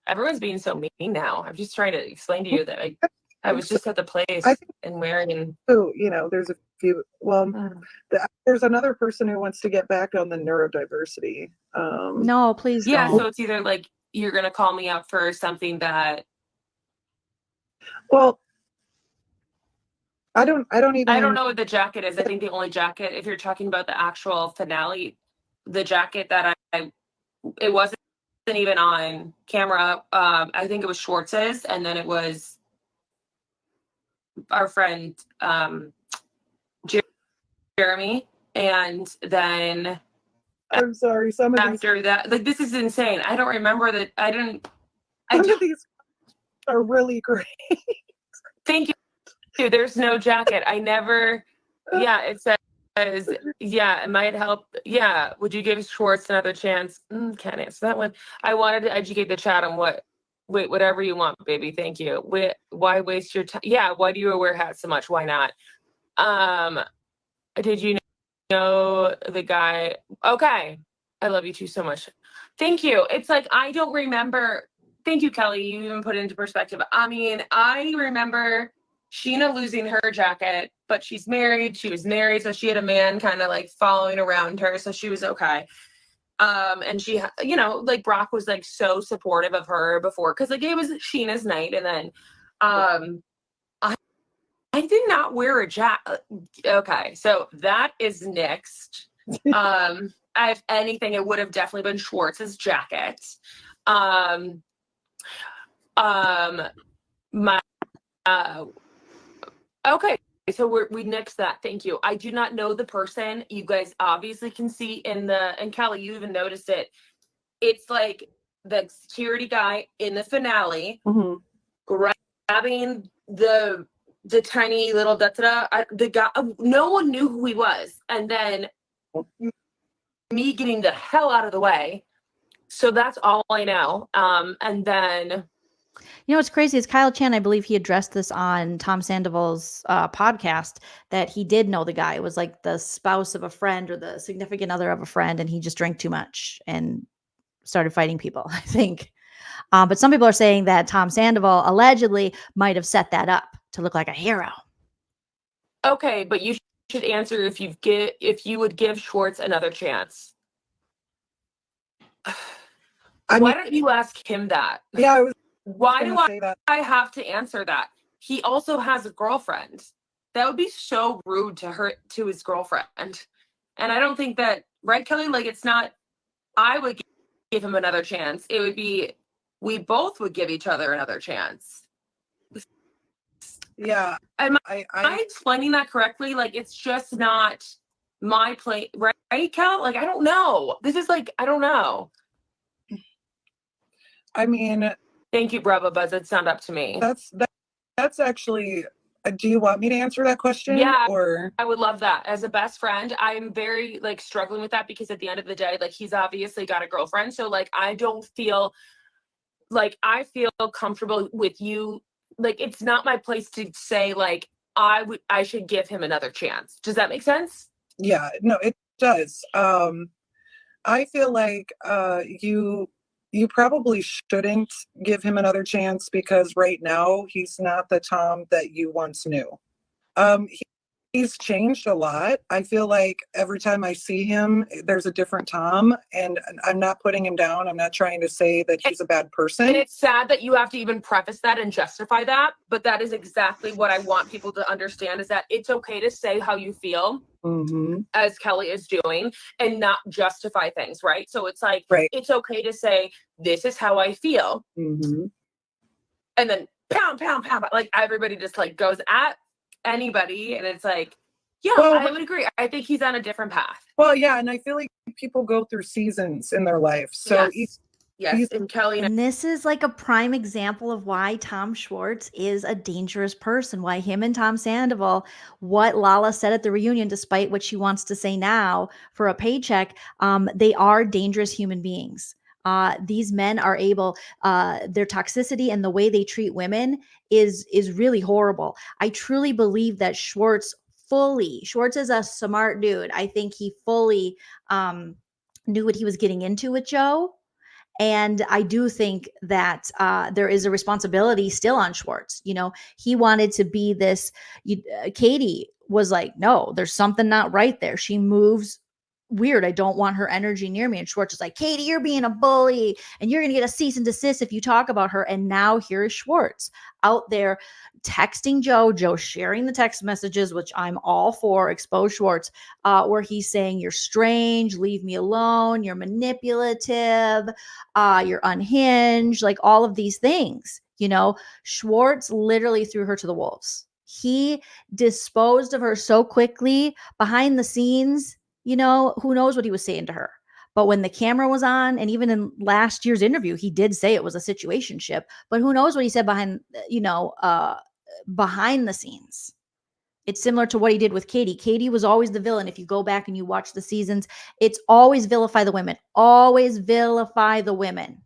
Everyone's being so mean now. I'm just trying to explain to you that I was just at the place and wearing. Oh, you know, there's a few. Well, there's another person who wants to get back on the neurodiversity. No, please Yeah, don't. so it's either like you're gonna call me out for something that. Well, I don't even. I don't know what the jacket is. I think the only jacket, if you're talking about the actual finale, the jacket that it wasn't even on camera. I think it was Schwartz's, and then it was our friend Jeremy, and then I'm sorry. Some of after that, like, this is insane. I don't remember that. some of these are really great. Thank you. There's no jacket. I never. Yeah, it says. Yeah, it might help. Yeah, would you give Schwartz another chance? Can't answer that one. I wanted to educate the chat on whatever you want, baby. Thank you. Why waste your time? Yeah, why do you wear hats so much? Why not? Did you know the guy? Okay, I love you too so much. Thank you. It's like I don't remember. Thank you, Kelly. You even put it into perspective. I mean, I remember Sheena losing her jacket, but she's married. She was married, so she had a man kind of like following around her, so she was okay. And she, you know, like Brock was like so supportive of her before, because like it was Sheena's night, and then I did not wear a jacket. Okay, so that is next. If anything, it would have definitely been Schwartz's jacket. Okay, so we nixed that. Thank you. I do not know the person. You guys obviously can see and Kelly, you even noticed it. It's like the security guy in the finale grabbing the tiny little the guy. No one knew who he was, and then me getting the hell out of the way. So that's all I know. And then. You know what's crazy is Kyle Chan, I believe he addressed this on Tom Sandoval's podcast, that he did know the guy. It was like the spouse of a friend or the significant other of a friend, and he just drank too much and started fighting people, I think. But some people are saying that Tom Sandoval allegedly might have set that up to look like a hero. Okay, but you should answer if you would give Schwartz another chance. Why don't you ask him that? Yeah, why do I have to answer that? He also has a girlfriend. That would be so rude to his girlfriend. And I don't think that, right, Kelly? Like, it's not, I would give him another chance. It would be, we both would give each other another chance. Yeah. Am I explaining that correctly? Like, it's just not my play, right, Kel? Like, I don't know. This is like, I don't know. I mean, thank you, Bravo Buzz. It's not up to me. That's actually. Do you want me to answer that question? Yeah, or I would love that. As a best friend, I'm very like struggling with that, because at the end of the day, like, he's obviously got a girlfriend. So like, I don't feel like I feel comfortable with you like, it's not my place to say, like, I should give him another chance. Does that make sense? Yeah, no, it does. I feel like you probably shouldn't give him another chance because right now he's not the Tom that you once knew. He's changed a lot. I feel like every time I see him, there's a different Tom, and I'm not putting him down. I'm not trying to say that he's a bad And person. it's sad that you have to even preface that and justify that, but that is exactly what I want people to understand, is that it's okay to say how you feel, as Kelly is doing, and not justify things, right? So it's like, Right. it's okay to say, this is how I feel. And then pound, pound, pound, like everybody just like goes at anybody. And it's like, yeah, Well, I would agree. I think he's on a different path. Well, yeah, and I feel like people go through seasons in their life. So Yes. And Kelly and And this is like a prime example of why Tom Schwartz is a dangerous person, why him and Tom Sandoval, what Lala said at the reunion, despite what she wants to say now for a paycheck, they are dangerous human beings. These men are able, their toxicity and the way they treat women is really horrible. I truly believe that Schwartz is a smart dude. I think he fully knew what he was getting into with Joe. And I do think that there is a responsibility still on Schwartz. You know, he wanted to be this. Katie was like, no, there's something not right there. She moves weird. I don't want her energy near me. And Schwartz is like, Katie, you're being a bully and you're going to get a cease and desist if you talk about her. And now here is Schwartz out there texting Joe sharing the text messages, which I'm all for, expose Schwartz, where he's saying, you're strange, leave me alone, you're manipulative, you're unhinged, like all of these things. You know, Schwartz literally threw her to the wolves. He disposed of her so quickly behind the scenes. You know, who knows what he was saying to her. But when the camera was on, and even in last year's interview, he did say it was a situationship. But who knows what he said behind the scenes. It's similar to what he did with Katie. Katie was always the villain. If you go back and you watch the seasons, it's always vilify the women. Always vilify the women.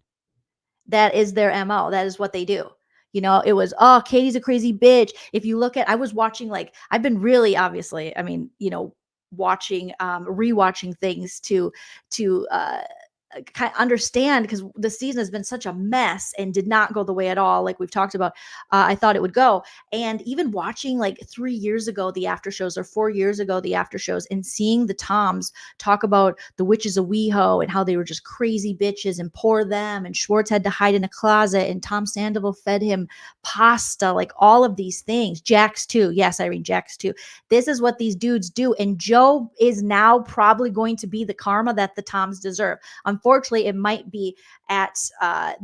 That is their MO. That is what they do. You know, it was, oh, Katie's a crazy bitch. If you look at, I was watching, like, I've been really, obviously, I mean, you know, watching, rewatching things to kind of understand, because the season has been such a mess and did not go the way at all, like we've talked about, I thought it would go. And even watching like 3 years ago the after shows, or 4 years ago the after shows, and seeing the Toms talk about the witches of WeHo and how they were just crazy bitches and poor them, and Schwartz had to hide in a closet, and Tom Sandoval fed him pasta, like all of these things. Jax too. Yes, Irene, Jax too. This is what these dudes do. And Joe is now probably going to be the karma that the Toms deserve. Unfortunately, it might be at a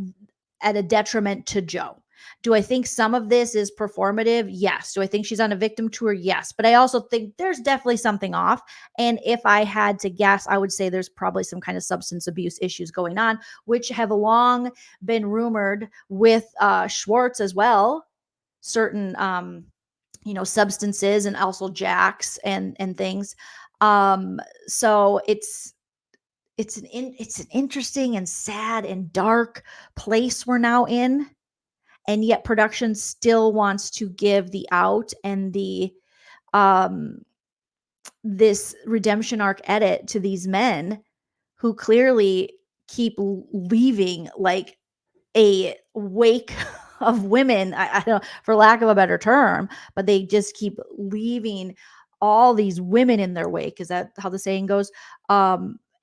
detriment to Joe. Do I think some of this is performative? Yes. Do I think she's on a victim tour? Yes. But I also think there's definitely something off. And if I had to guess, I would say there's probably some kind of substance abuse issues going on, which have long been rumored with Schwartz as well. Certain, substances, and also Jax and things. So it's an interesting and sad and dark place we're now in, and yet production still wants to give the out and the this redemption arc edit to these men who clearly keep leaving like a wake of women. I don't, for lack of a better term, but they just keep leaving all these women in their wake. Is that how the saying goes?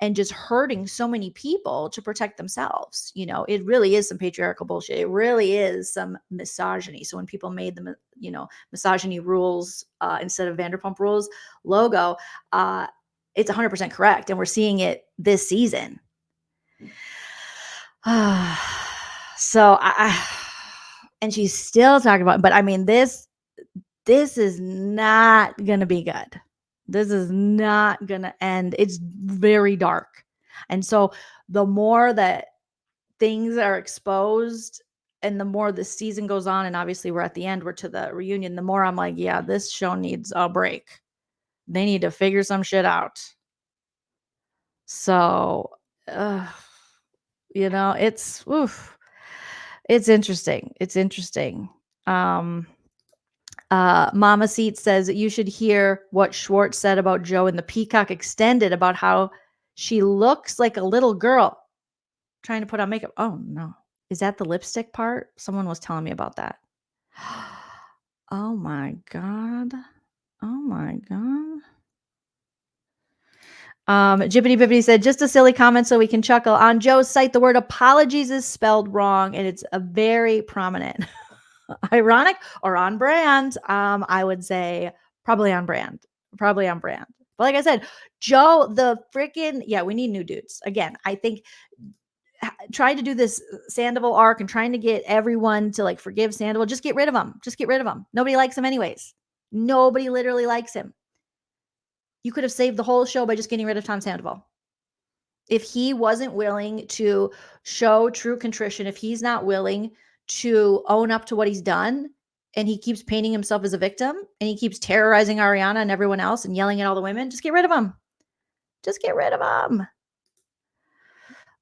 And just hurting so many people to protect themselves. You know, it really is some patriarchal bullshit. It really is some misogyny. So when people made the, misogyny rules instead of Vanderpump Rules logo, it's 100% correct. And we're seeing it this season. So and she's still talking about, but I mean, this is not going to be good. This is not going to end. It's very dark. And so the more that things are exposed and the more the season goes on, and obviously we're at the end, we're to the reunion, the more I'm like, yeah, this show needs a break. They need to figure some shit out. So, it's interesting. It's interesting. Mama Seat says you should hear what Schwartz said about Joe in the Peacock Extended about how she looks like a little girl trying to put on makeup. Oh no. Is that the lipstick part? Someone was telling me about that. Oh my God. Oh my God. Jibbity Bibbity said, just a silly comment so we can chuckle. On Joe's site, the word apologies is spelled wrong, and it's a very prominent. Ironic or on brand? I would say probably on brand. Probably on brand. But like I said, Joe, the freaking, yeah, we need new dudes. Again, I think trying to do this Sandoval arc and trying to get everyone to like forgive Sandoval, just get rid of him. Just get rid of him. Nobody likes him anyways. Nobody literally likes him. You could have saved the whole show by just getting rid of Tom Sandoval. If he wasn't willing to show true contrition, if he's not willing to own up to what he's done, and he keeps painting himself as a victim, and he keeps terrorizing Ariana and everyone else and yelling at all the women, just get rid of him. Just get rid of him.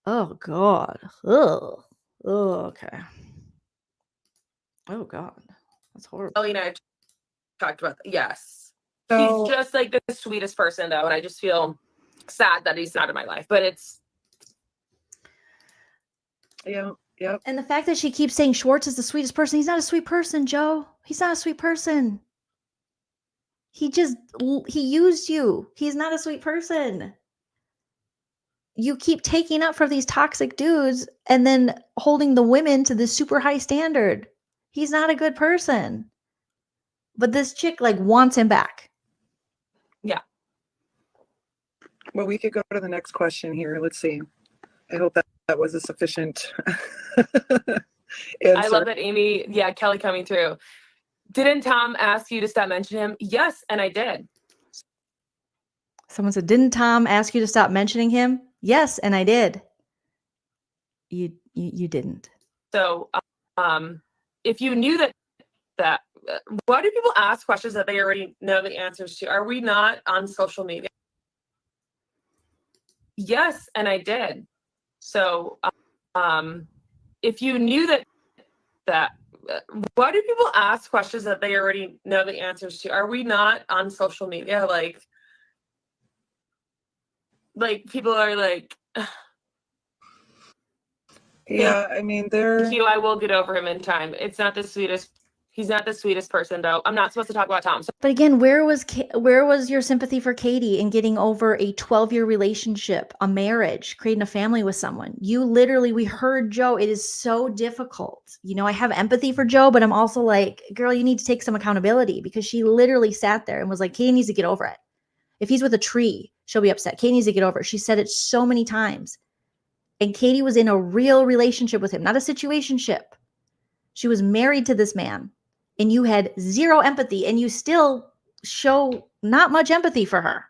Oh, God. Ugh. Oh, okay. Oh, God. That's horrible. Ellie and I talked about that. Yes. So- He's just like the sweetest person, though. And I just feel sad that he's not in my life. But it's. Yeah. And the fact that she keeps saying Schwartz is the sweetest person, he's not a sweet person, Joe. He's not a sweet person. He used you. He's not a sweet person. You keep taking up for these toxic dudes and then holding the women to this super high standard. He's not a good person. But this chick like wants him back. Yeah. Well, we could go to the next question here. Let's see. I hope that was a sufficient answer. I love that Amy, Kelly coming through. Didn't Tom ask you to stop mentioning him? Yes, and I did. Someone said, didn't Tom ask you to stop mentioning him? Yes, and I did. You didn't. So, if you knew that, why do people ask questions that they already know the answers to? Are we not on social media? Yes, and I did. So, if you knew that, why do people ask questions that they already know the answers to? Are we not on social media? Like people are like, Yeah, I mean, they're. I will get over him in time. It's not the sweetest. He's not the sweetest person, though. I'm not supposed to talk about Tom. So But again, where was your sympathy for Katie in getting over a 12-year relationship, a marriage, creating a family with someone? You literally, we heard Joe. It is so difficult. You know, I have empathy for Joe, but I'm also like, girl, you need to take some accountability, because she literally sat there and was like, Katie needs to get over it. If he's with a tree, she'll be upset. Katie needs to get over it. She said it so many times. And Katie was in a real relationship with him, not a situationship. She was married to this man. And you had zero empathy, and you still show not much empathy for her.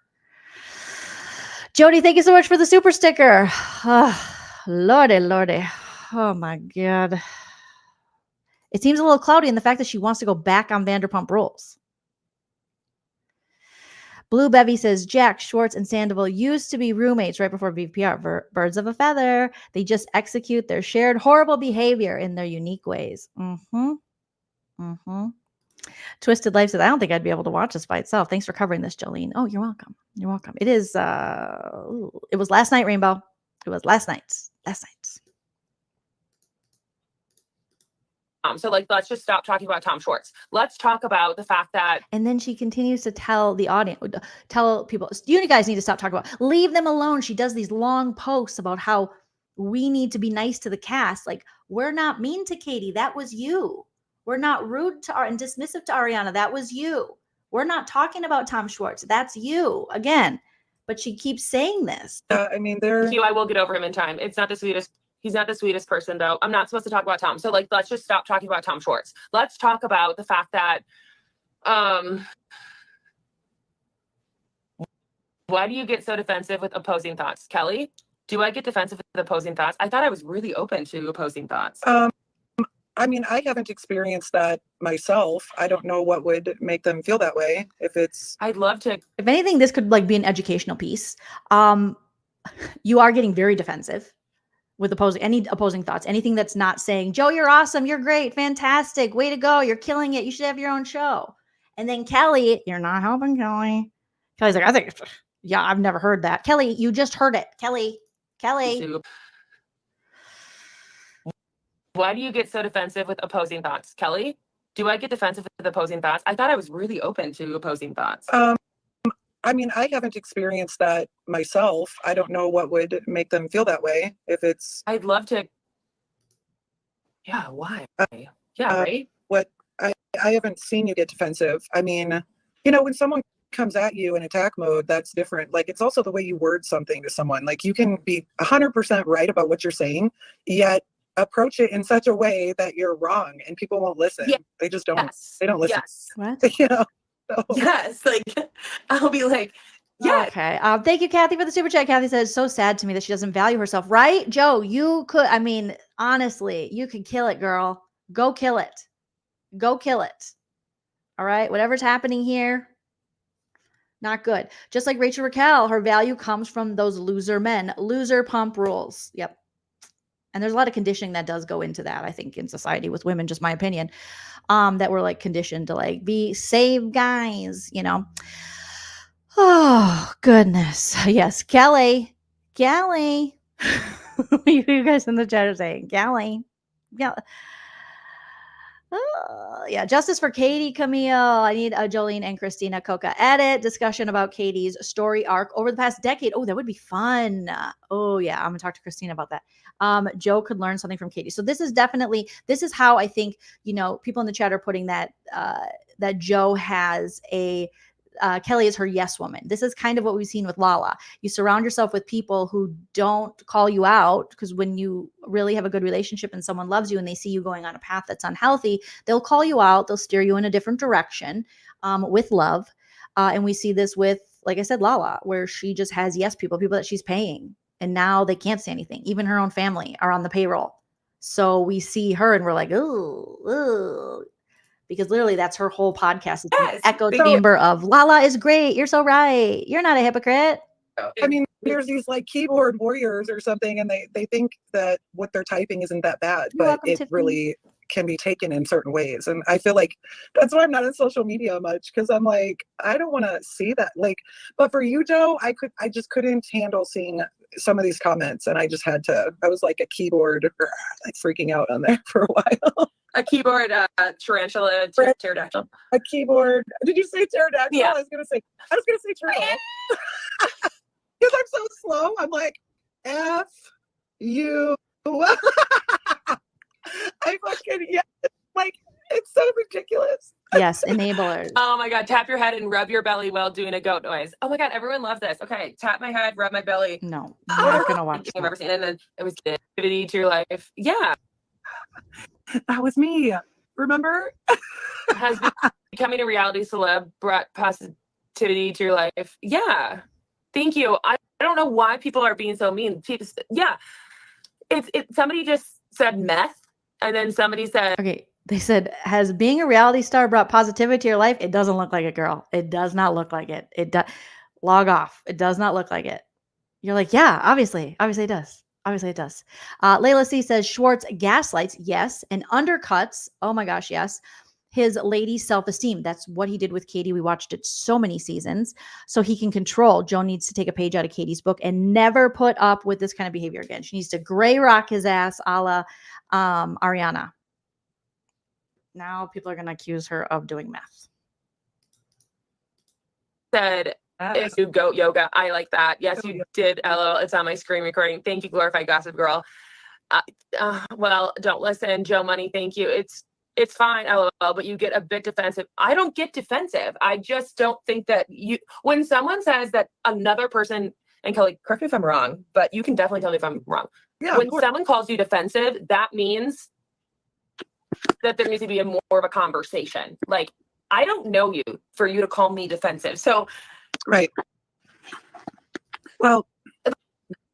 Jody, thank you so much for the super sticker. Oh, Lordy. Oh, my God. It seems a little cloudy in the fact that she wants to go back on Vanderpump Rules. Blue Bevy says, Jack, Schwartz, and Sandoval used to be roommates right before VPR. Birds of a feather. They just execute their shared horrible behavior in their unique ways. Twisted Life said, I don't think I'd be able to watch this by itself. Thanks for covering this, Joleen. Oh, you're welcome. You're welcome. It is, it was last night, Rainbow. It was last night. So let's just stop talking about Tom Schwartz. Let's talk about the fact that. And then she continues to tell the audience, tell people, you guys need to stop talking about, leave them alone. She does these long posts about how we need to be nice to the cast. Like, we're not mean to Katie. That was you. We're not rude to and dismissive to Ariana. That was you. We're not talking about Tom Schwartz. That's you again. But she keeps saying this. I mean, they're. I will get over him in time. It's not the sweetest. He's not the sweetest person, though. I'm not supposed to talk about Tom. So let's just stop talking about Tom Schwartz. Let's talk about the fact that, why do you get so defensive with opposing thoughts? Kelly, do I get defensive with opposing thoughts? I thought I was really open to opposing thoughts. I mean, I haven't experienced that myself. I don't know what would make them feel that way. If it's, I'd love to. If anything, this could be an educational piece. You are getting very defensive. with any opposing thoughts, anything that's not saying, Joe, you're awesome, you're great, fantastic, way to go, you're killing it, you should have your own show. And then Kelly, you're not helping Kelly. Kelly's like, I think, yeah, I've never heard that. Kelly, you just heard it. Kelly. Why do you get so defensive with opposing thoughts? Kelly, do I get defensive with opposing thoughts? I thought I was really open to opposing thoughts. I mean, I haven't experienced that myself. I don't know what would make them feel that way. If it's, I'd love to. Yeah, why? Yeah, right? What I haven't seen you get defensive. I mean, you know, when someone comes at you in attack mode, that's different. Like, it's also the way you word something to someone. Like, you can be 100% right about what you're saying, yet approach it in such a way that you're wrong and people won't listen. Yeah. They just don't. Yes. They don't listen. Yes. What? You know? So. Yes. Like, I'll be like, yeah. Okay. Thank you, Kathy, for the super chat. Kathy says, so sad to me that she doesn't value herself. Right? Joe, you could, I mean, honestly, you could kill it, girl. Go kill it. Go kill it. All right. Whatever's happening here, not good. Just like Rachel Raquel, her value comes from those loser men. Loser pump rules. Yep. And there's a lot of conditioning that does go into that, I think, in society with women, just my opinion, that we're like conditioned to like be save guys, you know. Oh, goodness. Yes. Kelly. You guys in the chat are saying, Kelly. Yeah. Yeah, justice for Katie, Camille. I need a Jolene and Christina Coca edit discussion about Katie's story arc over the past decade. Oh, that would be fun. Oh, yeah, I'm gonna talk to Christina about that. Joe could learn something from Katie. So this is how I think, you know, people in the chat are putting that that Joe has a Kelly is her yes woman. This is kind of what we've seen with Lala. You surround yourself with people who don't call you out, because when you really have a good relationship and someone loves you and they see you going on a path that's unhealthy, they'll call you out. They'll steer you in a different direction with love. And we see this with, like I said, Lala, where she just has yes people that she's paying. And now they can't say anything. Even her own family are on the payroll. So we see her and we're like, ooh. Because literally that's her whole podcast. It's an echo chamber of Lala is great. You're so right. You're not a hypocrite. I mean, there's these like keyboard warriors or something, and they think that what they're typing isn't that bad, but it really can be taken in certain ways. And I feel like that's why I'm not on social media much, because I'm like, I don't want to see that. Like, but for you, Joe, I just couldn't handle seeing some of these comments, and I was like a keyboard like freaking out on there for a while. A keyboard tarantula pterodactyl. A keyboard. Did you say pterodactyl? Yeah. I was gonna say turtle. Because I'm so slow. I'm like, F you. Like, it's so ridiculous. Yes, enablers. Oh my God, tap your head and rub your belly while doing a goat noise. Oh my God, everyone loves this. Okay, tap my head, rub my belly. No, I'm not gonna watch I've ever seen it. And then it was activity to your life. Yeah. That was me. Remember? Has becoming a reality celeb brought positivity to your life? Yeah. Thank you. I don't know why people are being so mean. Yeah. Somebody just said meth, and then somebody said, okay. They said, has being a reality star brought positivity to your life? It doesn't look like it, girl. It does not look like it. It does. Log off. It does not look like it. You're like, yeah, obviously it does. Obviously it does. Layla C says Schwartz gaslights. Yes. And undercuts. Oh my gosh. Yes. His lady's self-esteem. That's what he did with Katie. We watched it so many seasons. So he can control. Joe needs to take a page out of Katie's book and never put up with this kind of behavior again. She needs to gray rock his ass a la Ariana. Now people are going to accuse her of doing meth. said, if you goat yoga, I like that. Yes, you did. LOL. It's on my screen recording. Thank you, Glorified Gossip Girl. Well, don't listen, Joe Money. Thank you. It's fine, LOL, but you get a bit defensive. I don't get defensive. I just don't think that when someone says that another person, and Kelly, correct me if I'm wrong, but you can definitely tell me if I'm wrong. Yeah, when someone calls you defensive, that means that there needs to be more of a conversation. Like, I don't know you for you to call me defensive. So, right. Well,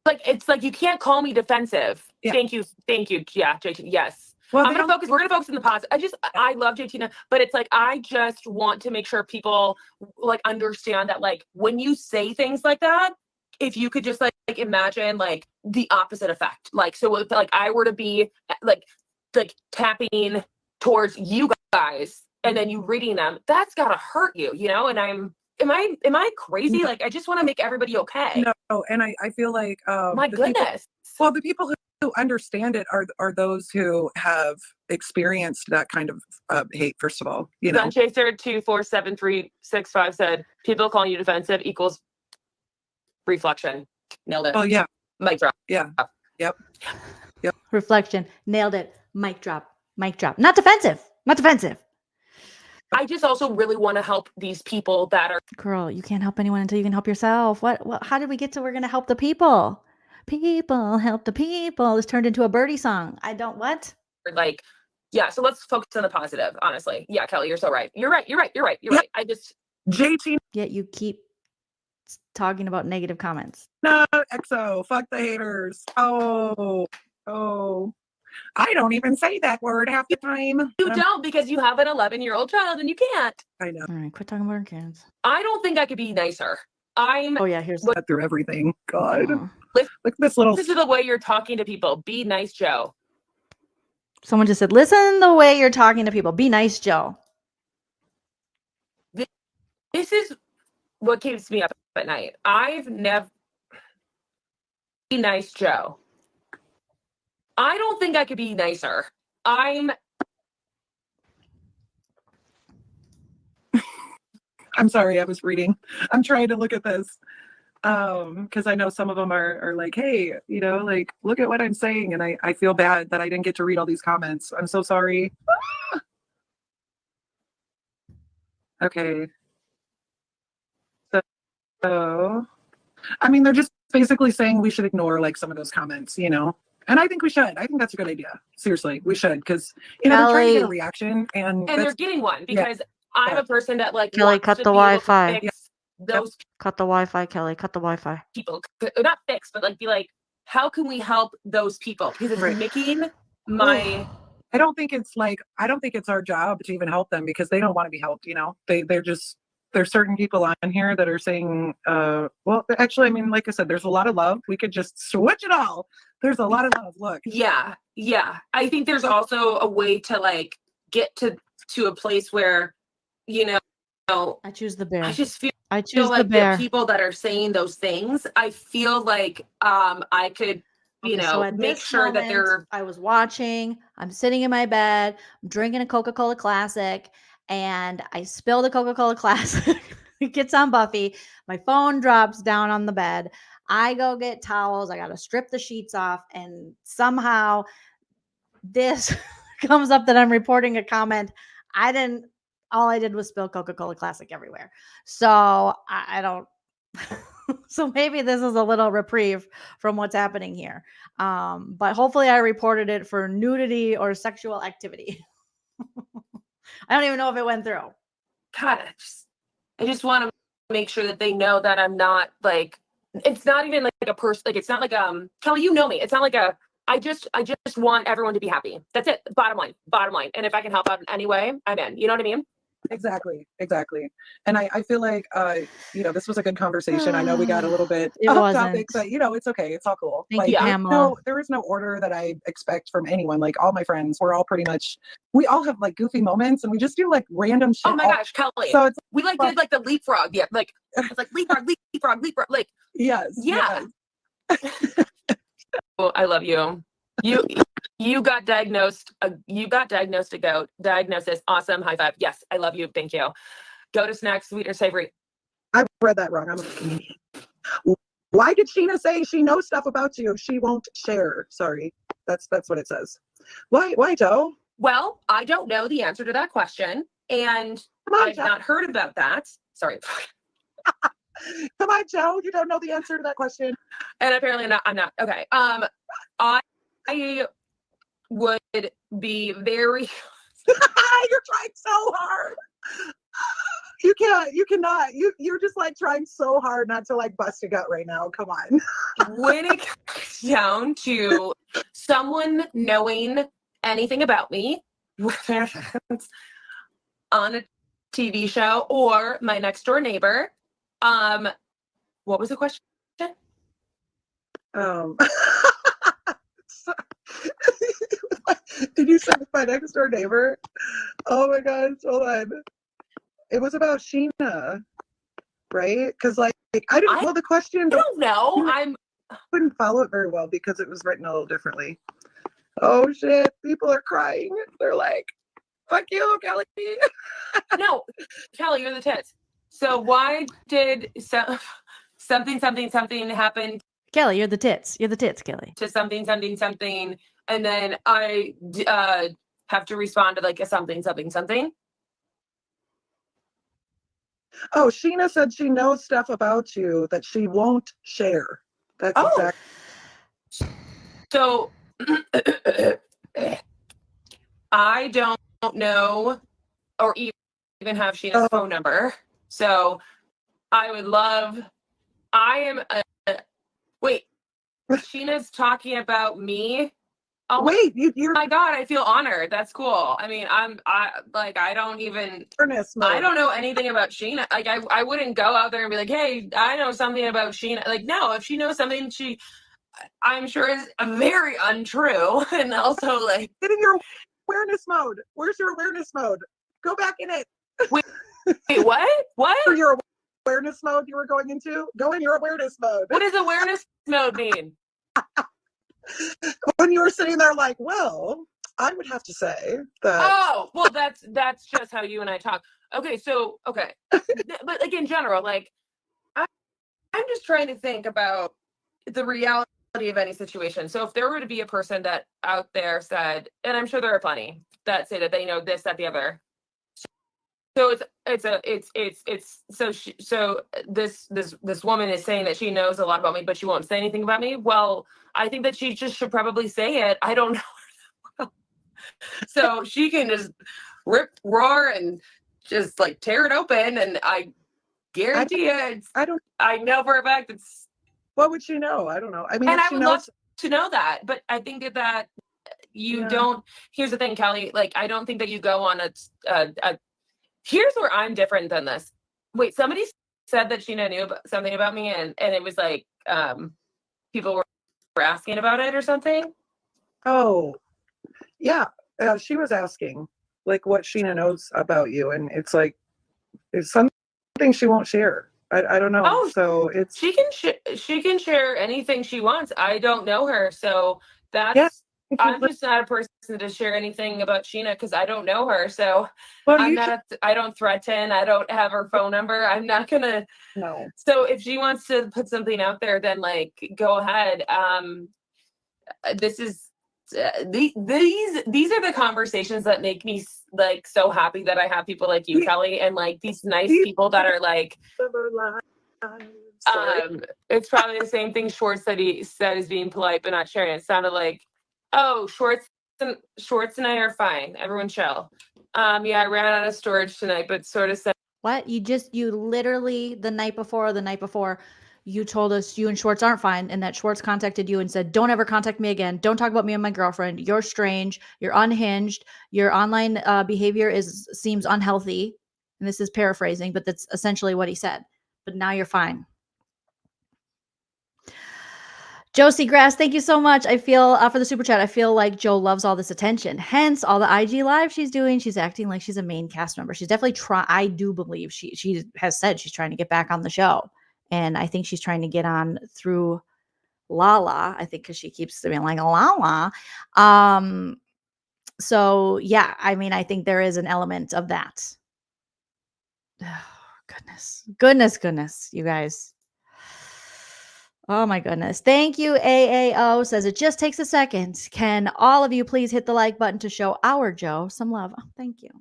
like, it's like, you can't call me defensive. Yeah. Thank you. Yeah, JT. Yes. Well, we're going to focus on the positive. I love JT, but it's like, I just want to make sure people like understand that, like, when you say things like that, if you could just like like imagine like the opposite effect. Like, so if like I were to be like tapping towards you guys and then you reading them, that's gotta hurt you, you know? And am I crazy? Like, I just want to make everybody okay. No, and I feel like My the people, goodness. well, the people who understand it are those who have experienced that kind of hate. First of all, you know, Gun Chaser 247365 said people calling you defensive equals reflection. Nailed it. oh yeah, Mic drop. yeah, yep. Reflection. Nailed it. Mic drop. Mic drop. Not defensive. Not defensive. I just also really want to help these people that are Girl, you can't help anyone until you can help yourself. What how did we get to we're gonna help the people? People help the people. This turned into a birdie song. I don't what? like, yeah. So let's focus on the positive. Honestly, yeah, Kelly, you're so right. You're right. I just JT, Yet you keep talking about negative comments. no, XO, fuck the haters. Oh, I don't even say that word half the time. you don't because you have an 11-year-old child and you can't. I know. All right, quit talking about our kids. I don't think I could be nicer. I'm Oh yeah, here's Got through everything. God, oh. look at this little. This is the way you're talking to people. Be nice, Joe. Someone just said, listen the way you're talking to people. Be nice, Joe. This is what keeps me up at night. I've never be nice, Joe. I don't think I could be nicer. I'm sorry, I was reading. I'm trying to look at this. Because I know some of them are like, hey, you know, like, look at what I'm saying. And I feel bad that I didn't get to read all these comments. I'm so sorry. Okay. So, I mean, they're just basically saying we should ignore like some of those comments, you know? And I think we should. I think that's a good idea. Seriously, we should. Because, you know, they're trying to get a reaction. And they're getting one because I'm Yeah. a person that like Kelly, wants cut to the be able to Wi-Fi. fix those Cut the Wi-Fi, Kelly. Cut the Wi-Fi. people. Not fix, but like be like, how can we help those people? Because it's Right. making my I don't think it's our job to even help them because they don't want to be helped, you know. There's certain people on here that are saying, well, actually, I mean, like I said, there's a lot of love. We could just switch it all. There's a lot of love. Look. yeah. I think there's also a way to like get to a place where, you know, I choose the bear. I just feel I choose like the bear. the people that are saying those things, I feel like I could, you Okay, know, so at make this sure that they're moment, I was watching, I'm sitting in my bed, I'm drinking a Coca-Cola Classic, and I spill the Coca-Cola Classic. It gets on Buffy. My phone drops down on the bed. I go get towels. I got to strip the sheets off. And somehow this comes up that I'm reporting a comment. All I did was spill Coca-Cola Classic everywhere. So I don't. So maybe this is a little reprieve from what's happening here. But hopefully I reported it for nudity or sexual activity. I don't even know if it went through. God, I just want to make sure that they know that I'm not like, it's not even like a person, like it's not like Kelly, you know me. It's not like I just want everyone to be happy. That's it. Bottom line. And if I can help out in any way, I'm in. You know what I mean? Exactly. And I feel like, you know, this was a good conversation. I know we got a little bit It off wasn't. topic, but you know, it's okay. It's all cool. Thank you, there's Pamela. there is no order that I expect from anyone. Like all my friends, we're all pretty much, we all have like goofy moments and we just do like random shit. Oh my gosh, Kelly. So it's we like did like the leapfrog. Yeah. Like it's like leapfrog. Like, yes. yeah. Oh, I love you. You got diagnosed. You got diagnosed a goat. Diagnosis. Awesome. High five. Yes, I love you. Thank you. Go to snacks, sweet or savory. I read that wrong. I'm a comedian. Why did Sheena say she knows stuff about you? She won't share. Sorry. That's what it says. Why, Joe? Well, I don't know the answer to that question, and I've not heard about that. Sorry. Come on, Joe. You don't know the answer to that question. And apparently I'm not. Okay. I would be very You're trying so hard. You cannot. You're just like trying so hard not to like bust a gut right now. Come on. when it comes down to someone knowing anything about me, whether it's on a TV show or my next door neighbor. What was the question? Did you say my next door neighbor? Oh my gosh, hold on. It was about Sheena, right? Because like I didn't. Well, the question. I don't know. I couldn't follow it very well because it was written a little differently. Oh shit! People are crying. They're like, "Fuck you, Kelly." No, Kelly, you're the tits. So why did something happen Kelly, you're the tits. You're the tits, Kelly. to something, and then I have to respond to like a something. Oh, Sheena said she knows stuff about you that she won't share. That's exactly. So I don't know or even have Sheena's phone number. So I would love. Wait. Sheena's talking about me. Oh wait, you're my God, I feel honored. That's cool. I mean, I don't even, I don't know anything about Sheena. Like, I wouldn't go out there and be like, hey, I know something about Sheena. Like, no, if she knows something, I'm sure is very untrue. And also, like, get in your awareness mode. Where's your awareness mode? Go back in it. Wait, what? What? For your awareness mode you were going into? Go in your awareness mode. What does awareness mode mean? When you were sitting there like, well, I would have to say that. Oh, well, that's just how you and I talk. Okay, so, okay. But like in general, like, I'm just trying to think about the reality of any situation. So if there were to be a person that out there said, and I'm sure there are plenty that say that they know this, that, the other. So this woman is saying that she knows a lot about me, but she won't say anything about me. Well, I think that she just should probably say it. I don't know. So she can just roar and just like tear it open, and I guarantee I know for a fact it's. What would she know? I don't know. I mean, and I would love to know that, but I think that you don't. Here's the thing, Kelly. Like, I don't think that you go on a. Here's where I'm different than this. Wait, somebody said that Sheena knew something about me, and it was like people were asking about it or something. Oh, yeah. She was asking like what Sheena knows about you, and it's like it's something she won't share. I don't know. Oh, so it's she can share anything she wants. I don't know her, so that's. I'm just not a person to share anything about Sheena because I don't know her. So I don't threaten. I don't have her phone number. I'm not gonna. No. So if she wants to put something out there, then like go ahead. This is these are the conversations that make me like so happy that I have people like you, Kelly, and like these nice people that are like. It's probably the same thing Schwartz said. He said is being polite but not sharing. It sounded like, oh, Schwartz and I are fine. Everyone chill. Yeah, I ran out of storage tonight, but sort of said. What? You literally the night before, you told us you and Schwartz aren't fine, and that Schwartz contacted you and said, don't ever contact me again. Don't talk about me and my girlfriend. You're strange. You're unhinged. Your online behavior seems unhealthy. And this is paraphrasing, but that's essentially what he said. But now you're fine. Josie Grass, thank you so much. I feel for the super chat. I feel like Joe loves all this attention. Hence, all the IG live she's doing. She's acting like she's a main cast member. She's definitely I do believe she has said she's trying to get back on the show, and I think she's trying to get on through Lala. I think because she keeps being like Lala. So yeah, I mean, I think there is an element of that. Oh, goodness, you guys. Oh my goodness. Thank you, AAO. Says it just takes a second. Can all of you please hit the like button to show our Joe some love? Oh, thank you.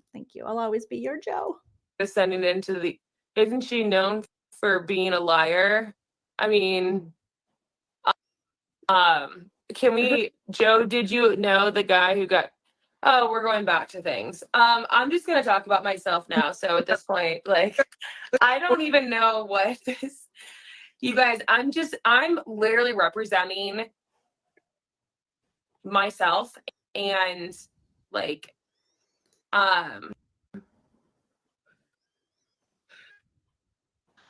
I'll always be your Joe. Sending it into the. Isn't she known for being a liar? I mean, can we, Joe, did you know the guy who got, oh, we're going back to things. I'm just going to talk about myself now. So at this point, like, I don't even know what this. You guys, I'm literally representing myself and like,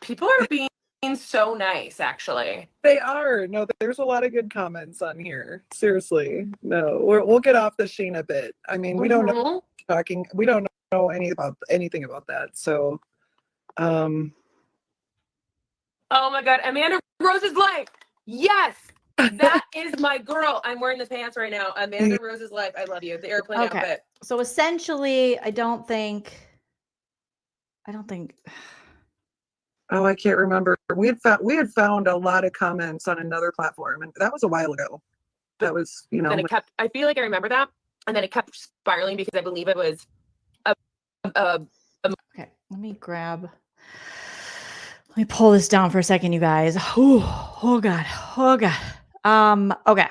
people are being being so nice, actually. They are. No, there's a lot of good comments on here. Seriously. No, we'll get off the Sheena bit. I mean, we don't know we don't know anything about that. So, Oh my God, Amanda Rose's life. Yes, that is my girl. I'm wearing the pants right now. Amanda Rose's life. I love you. The airplane outfit. So essentially, I don't think. oh, I can't remember. We had found a lot of comments on another platform, and that was a while ago. That was, you know. Then it kept. I feel like I remember that, and then it kept spiraling because I believe it was. Okay, let me pull this down for a second, you guys. Oh God. Okay.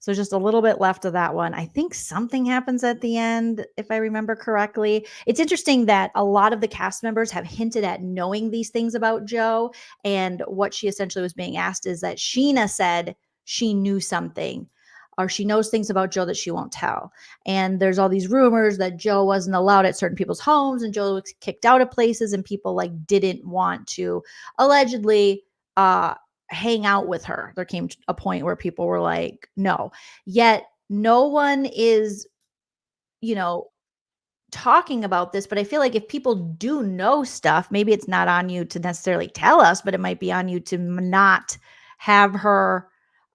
So just a little bit left of that one. I think something happens at the end, if I remember correctly. It's interesting that a lot of the cast members have hinted at knowing these things about Jo. And what she essentially was being asked is that Sheena said she knew something, or she knows things about Jo that she won't tell. And there's all these rumors that Jo wasn't allowed at certain people's homes, and Jo was kicked out of places, and people like didn't want to allegedly hang out with her. There came a point where people were like, no. Yet no one is, talking about this. But I feel like if people do know stuff, maybe it's not on you to necessarily tell us, but it might be on you to not have her,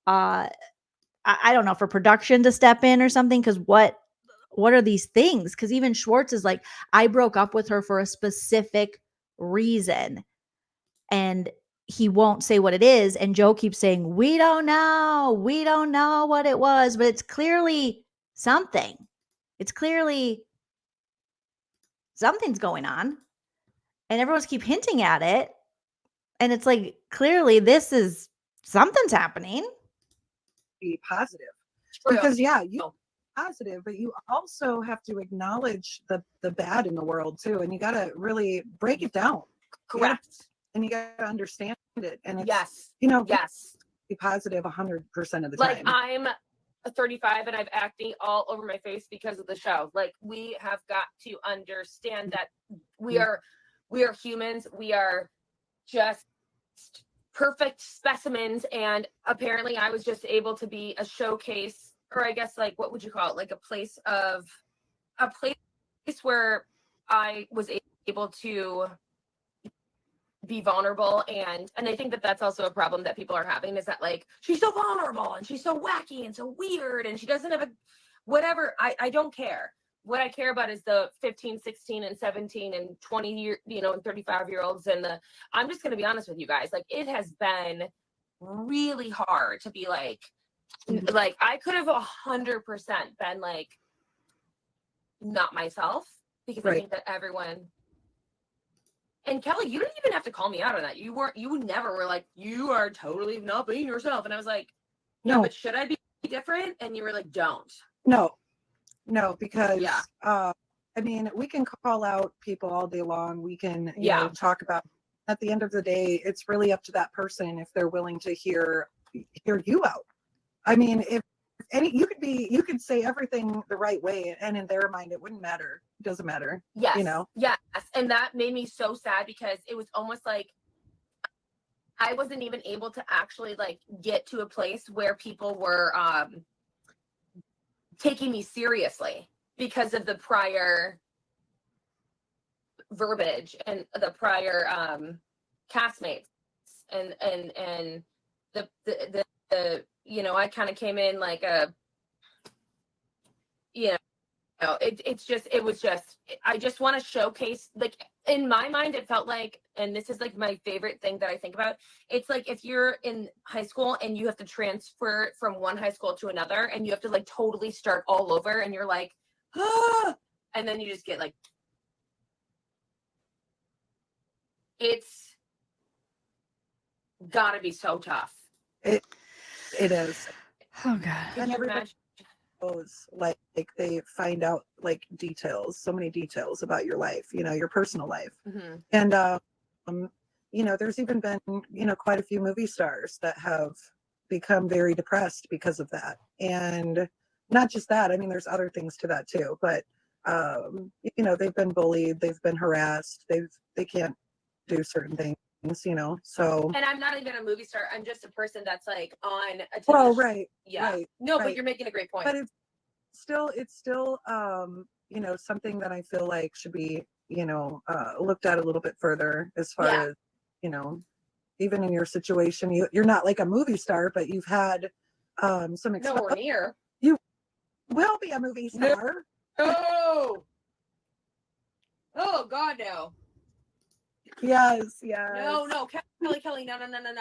I don't know, for production to step in or something. Because what are these things? Because even Schwartz is like, I broke up with her for a specific reason. And he won't say what it is. And Jo keeps saying, we don't know what it was, but it's clearly something. It's clearly something's going on, and everyone's keep hinting at it. And it's like, clearly something's happening. Be positive. Because you positive, but you also have to acknowledge the bad in the world too. And you got to really break it down. Correct. And you got to understand it. And it's, Yes. be positive 100% of the like time. I'm 35 and I have acne all over my face because of the show. Like, we have got to understand that we are humans. We are just perfect specimens. And apparently I was just able to be a showcase, or I guess, like, what would you call it? Like a place where I was able to be vulnerable. And I think that that's also a problem that people are having, is that, like, she's so vulnerable and she's so wacky and so weird and she doesn't have whatever. I don't care. What I care about is the 15, 16 and 17 and 20 year, and 35-year-olds. And I'm just going to be honest with you guys. Like, it has been really hard to be like I could have 100% been like, not myself, because I think that everyone. And Kelly, you didn't even have to call me out on that. You never were like, you are totally not being yourself. And I was like, no, but should I be different? And you were like, don't. No, because I mean, we can call out people all day long. We can talk about, at the end of the day, it's really up to that person if they're willing to hear you out. I mean, you could say everything the right way, and in their mind it wouldn't matter. It doesn't matter. Yes. Yes. And that made me so sad, because it was almost like I wasn't even able to actually like get to a place where people were taking me seriously because of the prior verbiage and the prior castmates and the I kind of came in like I just want to showcase, like, in my mind, it felt like, and this is like my favorite thing that I think about, it's like if you're in high school and you have to transfer from one high school to another, and you have to like totally start all over, and you're like, and then you just get like, it's gotta be so tough. It is. Oh God. And everybody knows, like they find out like so many details about your life, your personal life. Mm-hmm. And there's even been quite a few movie stars that have become very depressed because of that. And not just that, I mean, there's other things to that too, but they've been bullied, they've been harassed, they can't do certain things, you know, so. And I'm not even a movie star. I'm just a person that's like on a TV Well, show. right. Yeah. Right, No, but right. you're making a great point. But it's still, you know, something that I feel like should be, you know, looked at a little bit further as far as, you know, even in your situation, you're not like a movie star, but you've had some Nowhere near. You will be a movie star. No. Oh God, no. Yes. No, Kelly, no.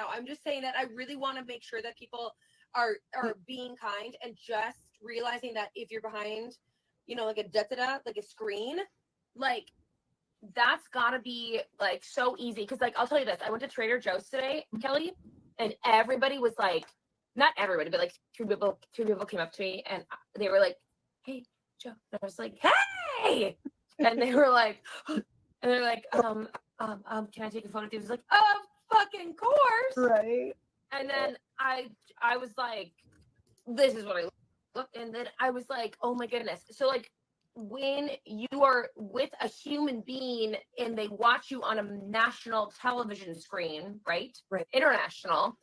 I'm just saying that I really want to make sure that people are being kind and just realizing that if you're behind, you know, like like a screen, like that's gotta be like so easy. Because like I'll tell you this, I went to Trader Joe's today, Kelly, and everybody was like, not everybody, but like two people came up to me and they were like, "Hey, Joe," and I was like, "Hey," and they were like, and they're like, can I take a photo? He was like, "Of fucking course," right? And then I was like, "This is what I look," and then I was like, "Oh my goodness!" So like, when you are with a human being and they watch you on a national television screen, right? International,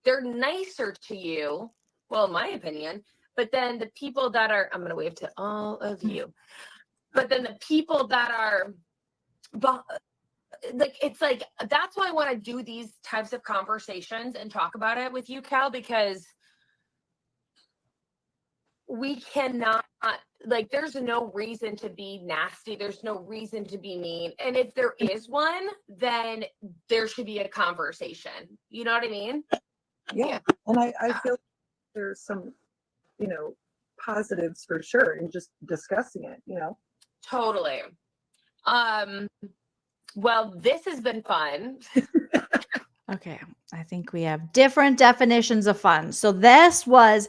they're nicer to you. Well, in my opinion. But then the people that are, I'm going to wave to all of you. But then the people that are, like, it's like, that's why I want to do these types of conversations and talk about it with you, Cal, because we cannot, like, there's no reason to be nasty. There's no reason to be mean. And if there is one, then there should be a conversation. You know what I mean? Yeah. And I feel like there's some, you know, positives for sure in just discussing it, you know? Totally. Well, this has been fun. Okay. I think we have different definitions of fun. So this was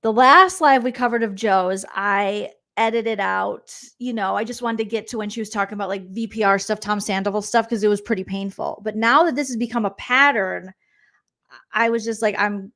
the last live we covered of Joe's. I edited out, you know, I just wanted to get to when she was talking about like VPR stuff, Tom Sandoval stuff, because it was pretty painful. But now that this has become a pattern, I was just like, I'm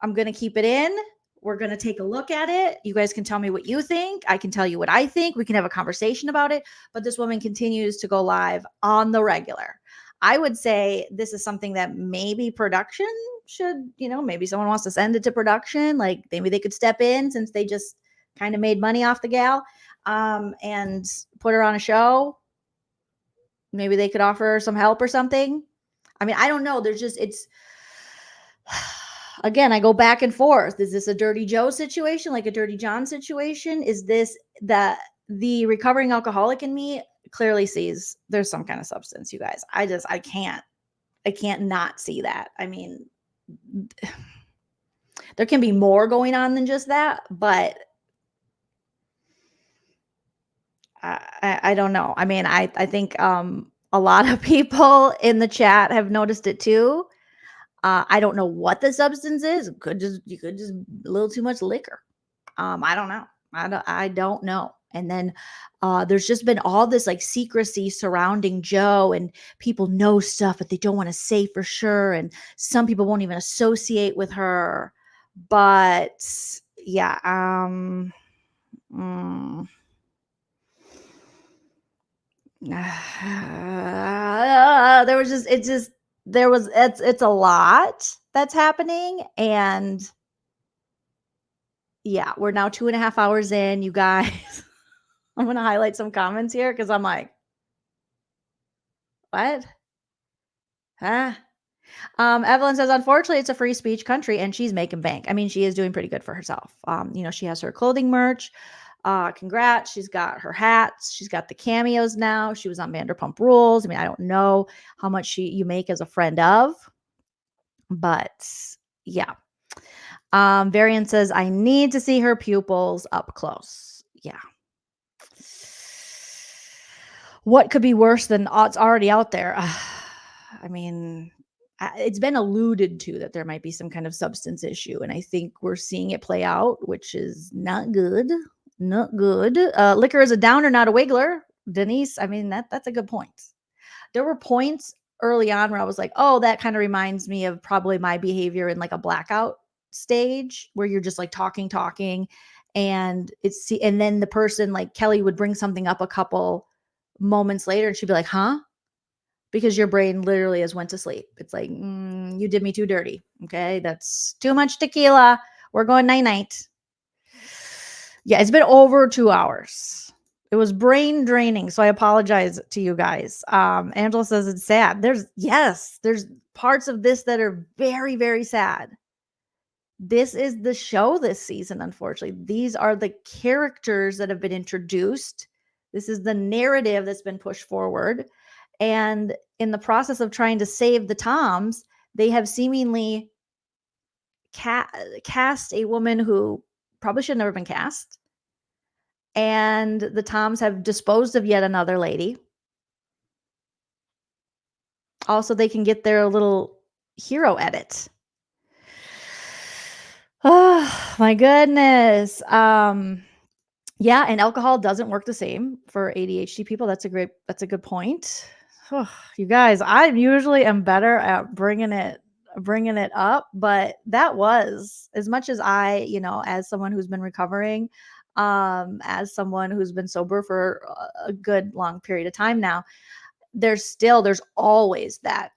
going to keep it in. We're going to take a look at it. You guys can tell me what you think. I can tell you what I think. We can have a conversation about it. But this woman continues to go live on the regular. I would say this is something that maybe production should, you know, maybe someone wants to send it to production. Like maybe they could step in since they just kind of made money off the gal, and put her on a show. Maybe they could offer her some help or something. I mean, I don't know. There's just, it's, again, I go back and forth. Is this a Dirty Joe situation, like a Dirty John situation? Is this that the recovering alcoholic in me clearly sees there's some kind of substance, you guys? I can't not see that. I mean, there can be more going on than just that, but I don't know. I mean, I think a lot of people in the chat have noticed it too. I don't know what the substance is. You could just a little too much liquor. I don't know. I don't know. And then there's just been all this like secrecy surrounding Joe, and people know stuff, but they don't want to say for sure. And some people won't even associate with her. But yeah, there was just, it's a lot that's happening. And yeah, we're now 2.5 hours in, you guys. I'm going to highlight some comments here because I'm like, what? Huh? Evelyn says, unfortunately, it's a free speech country and she's making bank. I mean, she is doing pretty good for herself. You know, she has her clothing merch. Congrats. She's got her hats. She's got the cameos now. She was on Vanderpump Rules. I mean, I don't know how much you make as a friend of, but yeah. Varian says, I need to see her pupils up close. Yeah. What could be worse than it's already out there? I mean, it's been alluded to that there might be some kind of substance issue, and I think we're seeing it play out, which is not good. Not good. Liquor is a downer, not a wiggler. Denise, I mean, that's a good point. There were points early on where I was like, oh, that kind of reminds me of probably my behavior in like a blackout stage where you're just like talking, and and then the person like Kelly would bring something up a couple moments later and she'd be like, huh? because your brain literally has went to sleep. It's like, you did me too dirty. Okay, that's too much tequila. We're going night-night. Yeah, it's been over 2 hours. It was brain draining, so I apologize to you guys. Angela says it's sad. There's parts of this that are very, very sad. This is the show this season, unfortunately. These are the characters that have been introduced. This is the narrative that's been pushed forward. And in the process of trying to save the Toms, they have seemingly cast a woman who probably should have never been cast. And the Toms have disposed of yet another lady. Also, they can get their little hero edit. Oh my goodness. Yeah, and alcohol doesn't work the same for ADHD people. That's a good point. Oh, you guys, I usually am better at bringing it up, but that was, as much as I, as someone who's been recovering, as someone who's been sober for a good long period of time now, there's always that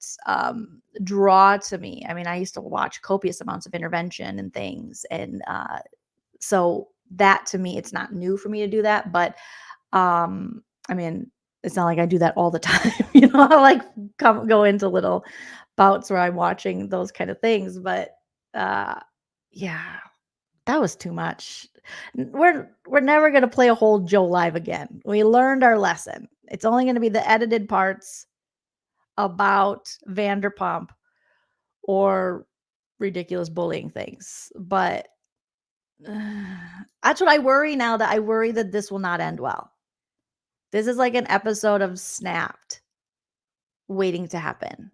draw to me. I mean, I used to watch copious amounts of intervention and things, and so that, to me, it's not new for me to do that, but I mean, it's not like I do that all the time. I like go into little bouts where I'm watching those kind of things, but yeah, that was too much. We're never going to play a whole Joe live again. We learned our lesson. It's only going to be the edited parts about Vanderpump or ridiculous bullying things. But that's what I worry now, that I worry that this will not end well. This is like an episode of Snapped waiting to happen.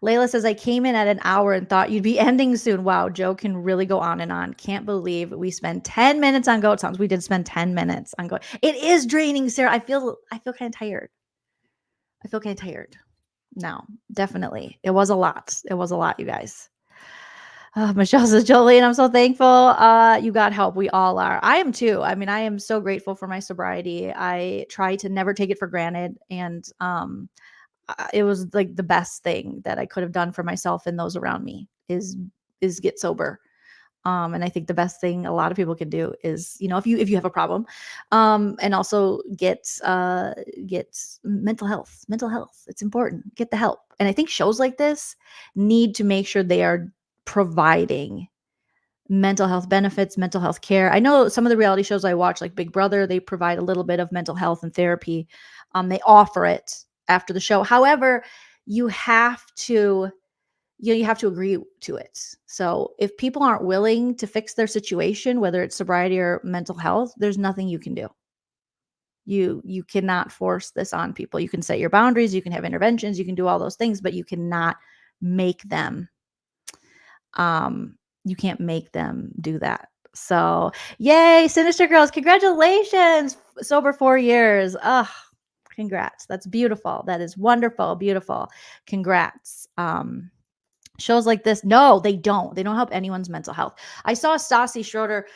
Layla says, I came in at an hour and thought you'd be ending soon. Wow, Joe can really go on and on. Can't believe we spent 10 minutes on goat songs. We did spend 10 minutes on goat. It is draining, Sarah. I feel kind of tired. No, definitely. It was a lot. You guys. Michelle says, Joleen, I'm so thankful you got help. We all are. I am too. I mean, I am so grateful for my sobriety. I try to never take it for granted. And it was like the best thing that I could have done for myself and those around me is get sober. And I think the best thing a lot of people can do is, if you have a problem, and also get mental health. It's important. Get the help. And I think shows like this need to make sure they are providing mental health benefits, mental health care. I know some of the reality shows I watch, like Big Brother, they provide a little bit of mental health and therapy. They offer it after the show. However, you have to agree to it. So if people aren't willing to fix their situation, whether it's sobriety or mental health, there's nothing you can do. You cannot force this on people. You can set your boundaries, you can have interventions, you can do all those things, but you cannot make them you can't make them do that. So yay, Sinister Girls, congratulations. Sober 4 years. Congrats. That's beautiful. That is wonderful. Beautiful. Congrats. Shows like this, no, they don't help anyone's mental health. I saw Stassi Schroeder.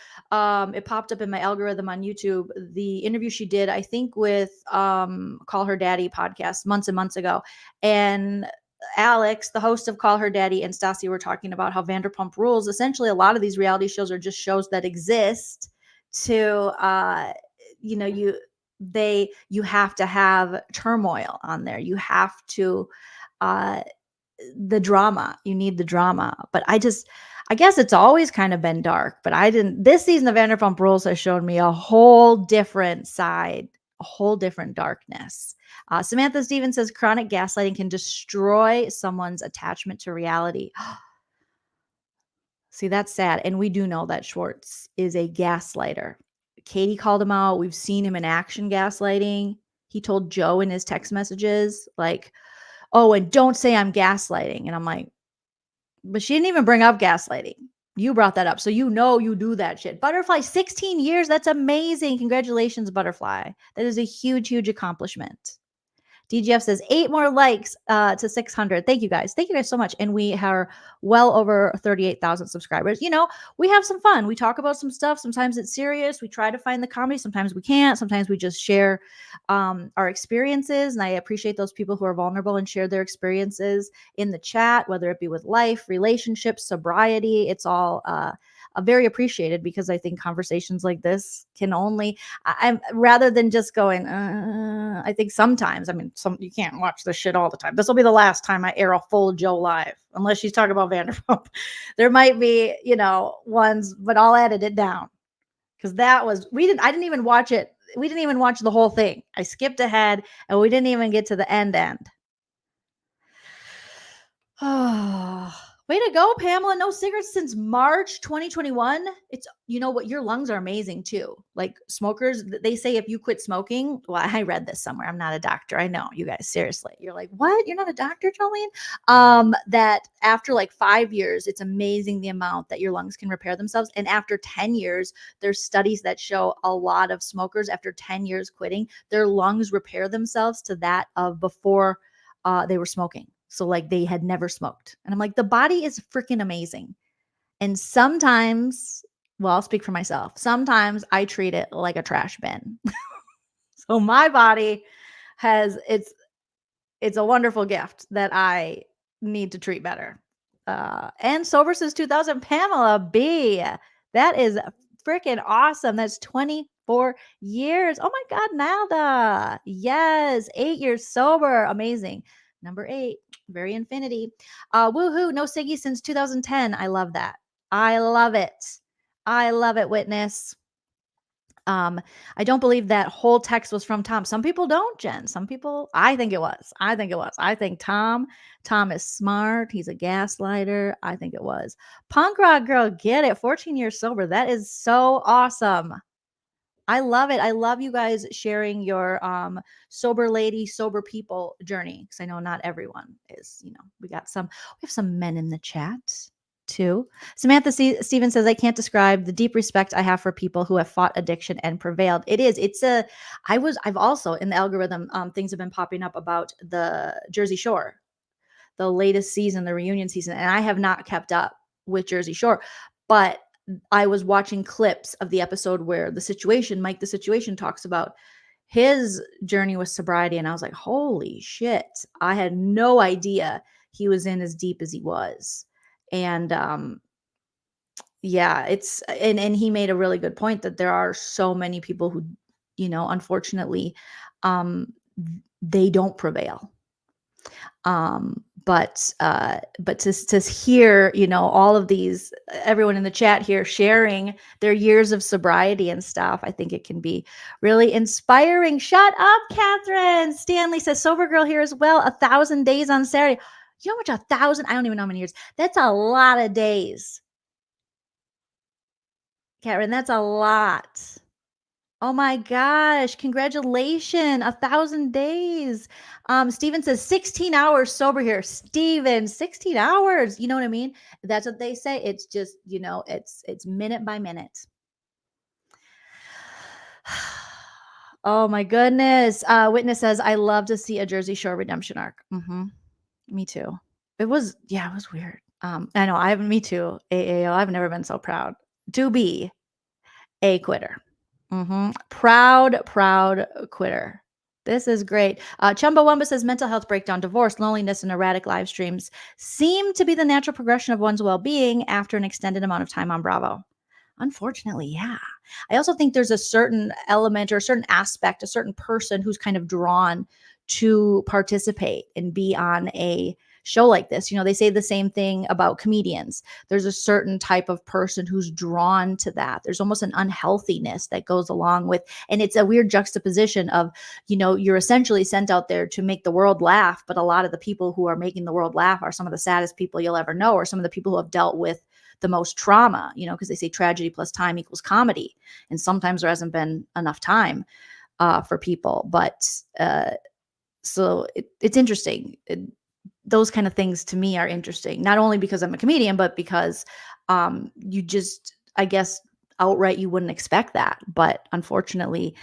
It popped up in my algorithm on YouTube, the interview she did, I think with Call Her Daddy podcast months and months ago. And Alex, the host of Call Her Daddy, and Stassi were talking about how Vanderpump Rules, essentially a lot of these reality shows are just shows that exist to, you have to have turmoil on there. You have to, the drama, you need the drama. But I guess it's always kind of been dark, but this season of Vanderpump Rules has shown me a whole different side, a whole different darkness. Samantha Stevens says chronic gaslighting can destroy someone's attachment to reality. See, that's sad. And we do know that Schwartz is a gaslighter. Katie called him out. We've seen him in action gaslighting. He told Joe in his text messages, like, oh, and don't say I'm gaslighting. And I'm like, but she didn't even bring up gaslighting. You brought that up. So you do that shit. Butterfly, 16 years. That's amazing. Congratulations, Butterfly. That is a huge, huge accomplishment. DGF says 8 more likes to 600. Thank you guys. Thank you guys so much. And we are well over 38,000 subscribers. You know, we have some fun. We talk about some stuff. Sometimes it's serious. We try to find the comedy. Sometimes we can't. Sometimes we just share our experiences. And I appreciate those people who are vulnerable and share their experiences in the chat, whether it be with life, relationships, sobriety. It's all very appreciated, because I think conversations like this can only, I'm rather than just going, I think sometimes, I mean, you can't watch this shit all the time. This will be the last time I air a full Joe live, unless she's talking about Vanderpump. There might be, you know, ones, but I'll edit it down, because I didn't even watch it. We didn't even watch the whole thing. I skipped ahead and we didn't even get to the end. Oh, way to go, Pamela. No cigarettes since March 2021. It's, you know what? Your lungs are amazing too. Like smokers, they say if you quit smoking, well, I read this somewhere. I'm not a doctor. I know, you guys, seriously. You're like, what? You're not a doctor, Joleen? That after like 5 years, it's amazing the amount that your lungs can repair themselves. And after 10 years, there's studies that show a lot of smokers after 10 years quitting, their lungs repair themselves to that of before they were smoking. So like they had never smoked. And I'm like, the body is freaking amazing. And sometimes, well, I'll speak for myself. Sometimes I treat it like a trash bin. So my body it's a wonderful gift that I need to treat better. And sober since 2000, Pamela B. That is freaking awesome. That's 24 years. Oh my God, Nalda. Yes, 8 years sober. Amazing. Number 8, very infinity. Woohoo, no ciggy since 2010. I love that. I love it. I love it, Witness. I don't believe that whole text was from Tom. Some people don't, Jen. Some people, I think it was. I think Tom is smart. He's a gaslighter. I think it was. Punk rock girl, get it. 14 years sober. That is so awesome. I love it. I love you guys sharing your sober lady, sober people journey, because I know not everyone is, you know, we have some men in the chat too. Samantha Stevens says, I can't describe the deep respect I have for people who have fought addiction and prevailed. I've also in the algorithm, things have been popping up about the Jersey Shore, the latest season, the reunion season. And I have not kept up with Jersey Shore, but I was watching clips of the episode where Mike, the situation talks about his journey with sobriety. And I was like, holy shit. I had no idea he was in as deep as he was. And yeah, and he made a really good point that there are so many people who, you know, unfortunately, they don't prevail. But to hear, you know, all of these, everyone in the chat here sharing their years of sobriety and stuff, I think it can be really inspiring. Shut up, Catherine. Stanley says, sober girl here as well. 1,000 days on Saturday. You know how much 1,000? I don't even know how many years. That's a lot of days. Catherine, that's a lot. Oh my gosh, congratulations, 1,000 days. Steven says 16 hours sober here. Steven, 16 hours. You know what I mean? That's what they say. It's just, you know, it's minute by minute. Oh my goodness. Witness says, I love to see a Jersey Shore redemption arc. Me too. It was weird. I know, me too. AAO, I've never been so proud to be a quitter. Proud quitter. This is great. Chumbawamba says mental health breakdown, divorce, loneliness, and erratic live streams seem to be the natural progression of one's well-being after an extended amount of time on Bravo. Unfortunately, yeah. I also think there's a certain element or a certain aspect, a certain person who's kind of drawn to participate and be on a show like this. You know, they say the same thing about comedians. There's a certain type of person who's drawn to that. There's almost an unhealthiness that goes along with, and it's a weird juxtaposition of, you know, you're essentially sent out there to make the world laugh, but a lot of the people who are making the world laugh are some of the saddest people you'll ever know, or some of the people who have dealt with the most trauma, you know, because they say tragedy plus time equals comedy. And sometimes there hasn't been enough time for people. But so it's interesting. Those kind of things to me are interesting, not only because I'm a comedian, but because you just, I guess, outright you wouldn't expect that. But unfortunately,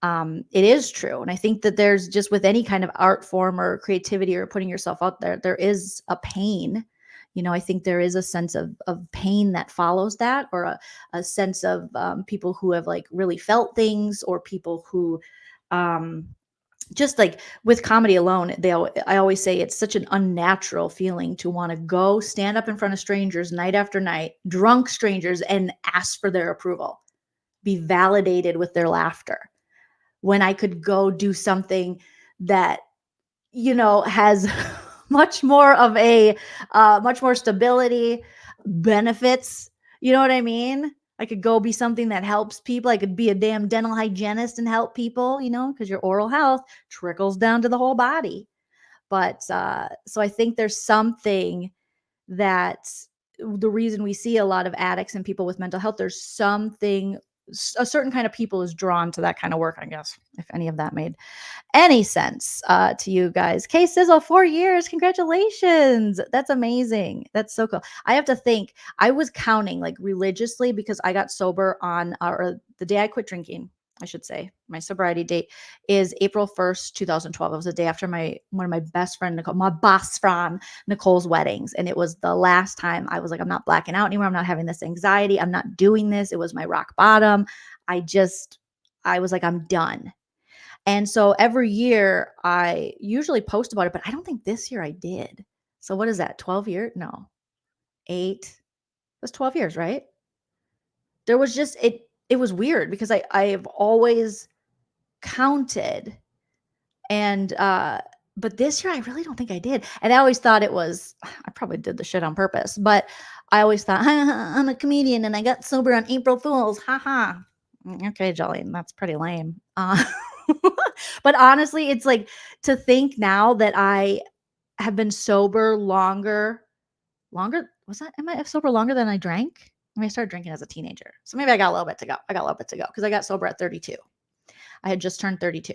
it is true. And I think that there's just with any kind of art form or creativity or putting yourself out there, there is a pain. I think there is a sense of pain that follows that, or a sense of people who have like really felt things, or people who just like with comedy alone, I always say it's such an unnatural feeling to want to go stand up in front of strangers night after night, drunk strangers, and ask for their approval, be validated with their laughter, when I could go do something that, has much more of a, much more stability, benefits. You know what I mean? I could go be something that helps people. I could be a damn dental hygienist and help people, because your oral health trickles down to the whole body. But so I think there's something that the reason we see a lot of addicts and people with mental health, there's something, a certain kind of people is drawn to that kind of work, I guess, if any of that made any sense to you guys. K Sizzle, 4 years. Congratulations. That's amazing. That's so cool. I have to think, I was counting like religiously because I got sober on or the day I quit drinking, I should say. My sobriety date is April 1st, 2012. It was the day after one of my best friend, my boss friend Nicole's weddings. And it was the last time I was like, I'm not blacking out anymore. I'm not having this anxiety. I'm not doing this. It was my rock bottom. I was like, I'm done. And so every year I usually post about it, but I don't think this year I did. So what is that? 12 years? No, 8. That's 12 years, right? There was just, it was weird because I've always counted, and but this year I really don't think I did. And I always thought it was, I probably did the shit on purpose, but I always thought, I'm a comedian and I got sober on April Fools. Haha. Okay, Joleen, that's pretty lame. But honestly, it's like to think now that I have been sober longer. Am I sober longer than I drank? I started drinking as a teenager. So maybe I got a little bit to go. Because I got sober at 32. I had just turned 32.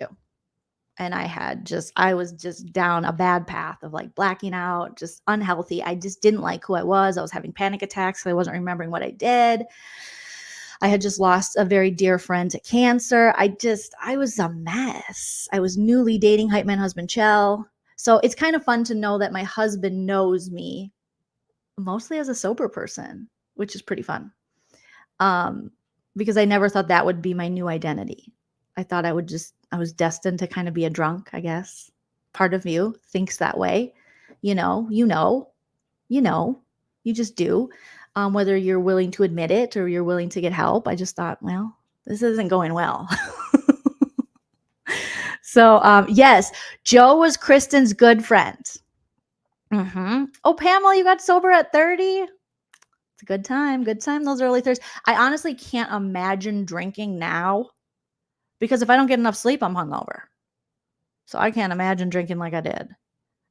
And I was just down a bad path of like blacking out, just unhealthy. I just didn't like who I was. I was having panic attacks. So I wasn't remembering what I did. I had just lost a very dear friend to cancer. I was a mess. I was newly dating hype man husband Chell. So it's kind of fun to know that my husband knows me mostly as a sober person, which is pretty fun. Because I never thought that would be my new identity. I thought I was destined to kind of be a drunk, I guess. Part of you thinks that way. You just do. Whether you're willing to admit it or you're willing to get help. I just thought, well, this isn't going well. So, yes, Joe was Kristen's good friend. Oh, Pamela, you got sober at 30? It's a good time. Good time, those early 30s. I honestly can't imagine drinking now because if I don't get enough sleep, I'm hungover. So I can't imagine drinking like I did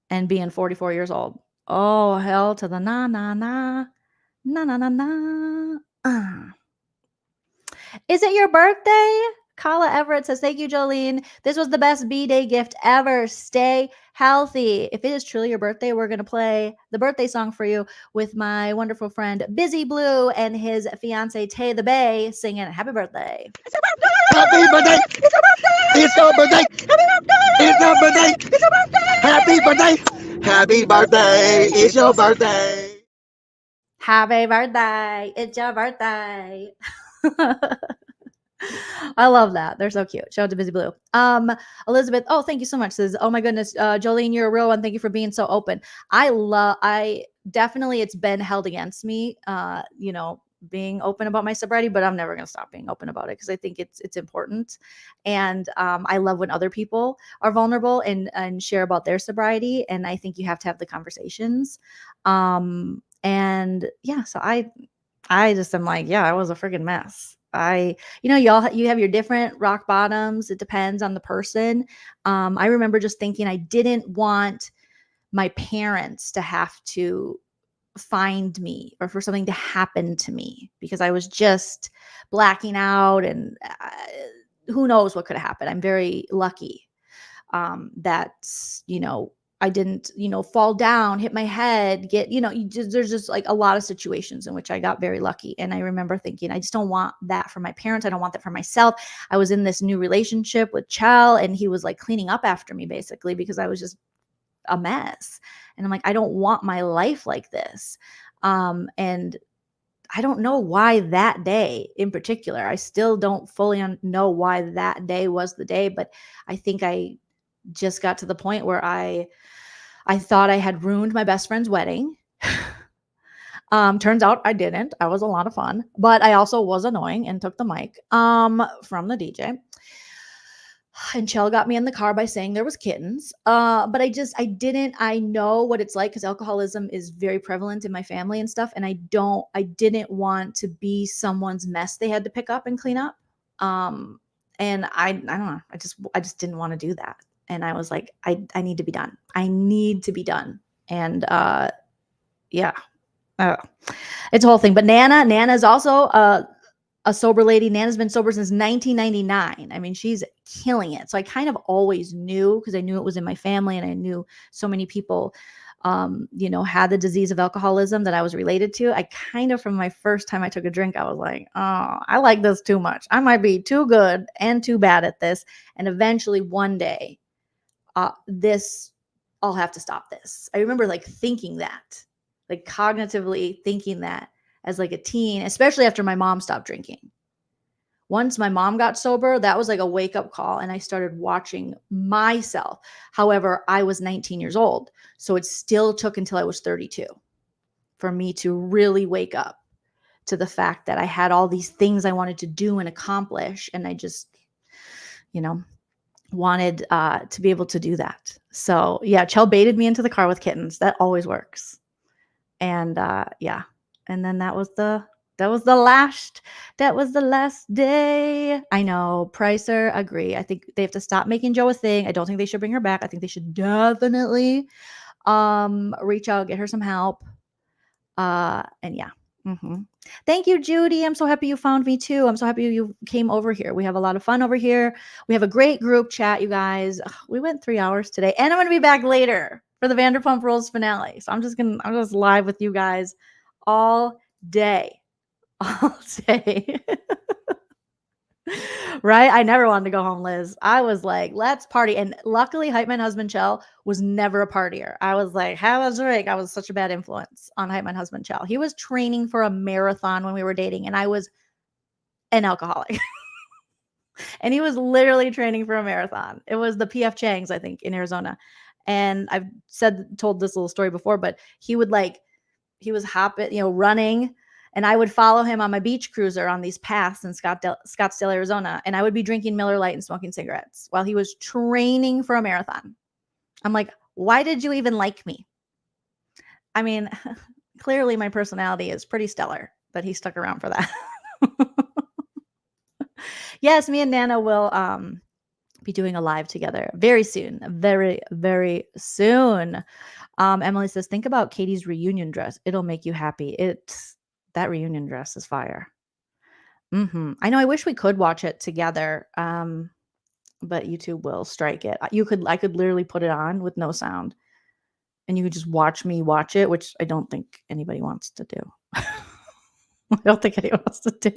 and being 44 years old. Oh, hell to the na, na, na. Na, na, na, na. Is it your birthday? Kala Everett says, thank you, Joleen. This was the best B-Day gift ever. Stay healthy. If it is truly your birthday, we're going to play the birthday song for you with my wonderful friend Busy Blue and his fiance Tay the Bay singing happy birthday. Happy birthday. It's your birthday. It's your birthday. It's your birthday. Happy birthday. Happy birthday. It's your birthday. Happy birthday. It's your birthday. I love that. They're so cute. Shout out to Busy Blue. Elizabeth, oh, thank you so much. Says, oh my goodness, Joleen, you're a real one. Thank you for being so open. I definitely, it's been held against me, being open about my sobriety, but I'm never going to stop being open about it because I think it's important. And I love when other people are vulnerable and share about their sobriety. And I think you have to have the conversations. And yeah, so I just am like, yeah, I was a freaking mess. You have your different rock bottoms. It depends on the person. I remember just thinking I didn't want my parents to have to find me or for something to happen to me because I was just blacking out and who knows what could happen. I'm very lucky that, I didn't, fall down, hit my head, get, there's just like a lot of situations in which I got very lucky. And I remember thinking, I just don't want that for my parents. I don't want that for myself. I was in this new relationship with Chell, and he was like cleaning up after me basically because I was just a mess. And I'm like, I don't want my life like this. And I don't know why that day in particular. I still don't fully know why that day was the day, but I think I just got to the point where I thought I had ruined my best friend's wedding. Turns out I didn't. I was a lot of fun, but I also was annoying and took the mic from the DJ. And Chell got me in the car by saying there was kittens. But I know what it's like because alcoholism is very prevalent in my family and stuff. And I didn't want to be someone's mess they had to pick up and clean up. And I don't know. I just didn't want to do that. And I was like, I need to be done. I need to be done. And yeah, it's a whole thing. But Nana is also a sober lady. Nana's been sober since 1999. I mean, she's killing it. So I kind of always knew because I knew it was in my family, and I knew so many people, had the disease of alcoholism that I was related to. I kind of, from my first time I took a drink, I was like, oh, I like this too much. I might be too good and too bad at this. And eventually one day, I'll have to stop this. I remember like thinking that, like cognitively thinking that as like a teen, especially after my mom stopped drinking. Once my mom got sober, that was like a wake up call, and I started watching myself. However, I was 19 years old, so it still took until I was 32 for me to really wake up to the fact that I had all these things I wanted to do and accomplish, and I just, wanted to be able to do that. So yeah, Chell baited me into the car with kittens. That always works. And yeah. And then that was the last day. I know. Pricer, agree. I think they have to stop making Joe a thing. I don't think they should bring her back. I think they should definitely reach out, get her some help. And yeah. Thank you, Judy. I'm so happy you found me too. I'm so happy you came over here. We have a lot of fun over here. We have a great group chat, you guys. We went 3 hours today, and I'm going to be back later for the Vanderpump Rules finale. So I'm just live with you guys all day. Right? I never wanted to go home, Liz. I was like, let's party. And luckily, Hype Man husband Chell was never a partier. I was like, have a drink. I was such a bad influence on Hype Man husband Chell. He was training for a marathon when we were dating, and I was an alcoholic. And he was literally training for a marathon. It was the PF Chang's, I think, in Arizona. And I've told this little story before, but he was hopping, running. And I would follow him on my beach cruiser on these paths in Scottsdale, Arizona. And I would be drinking Miller Lite and smoking cigarettes while he was training for a marathon. I'm like, why did you even like me? I mean, clearly my personality is pretty stellar, but he stuck around for that. Yes, me and Nana will be doing a live together very soon. Very, very soon. Emily says, think about Katie's reunion dress. It'll make you happy. That reunion dress is fire. I know. I wish we could watch it together, but YouTube will strike it. I could literally put it on with no sound, and you could just watch me watch it, which I don't think anybody wants to do. I don't think anyone wants to do.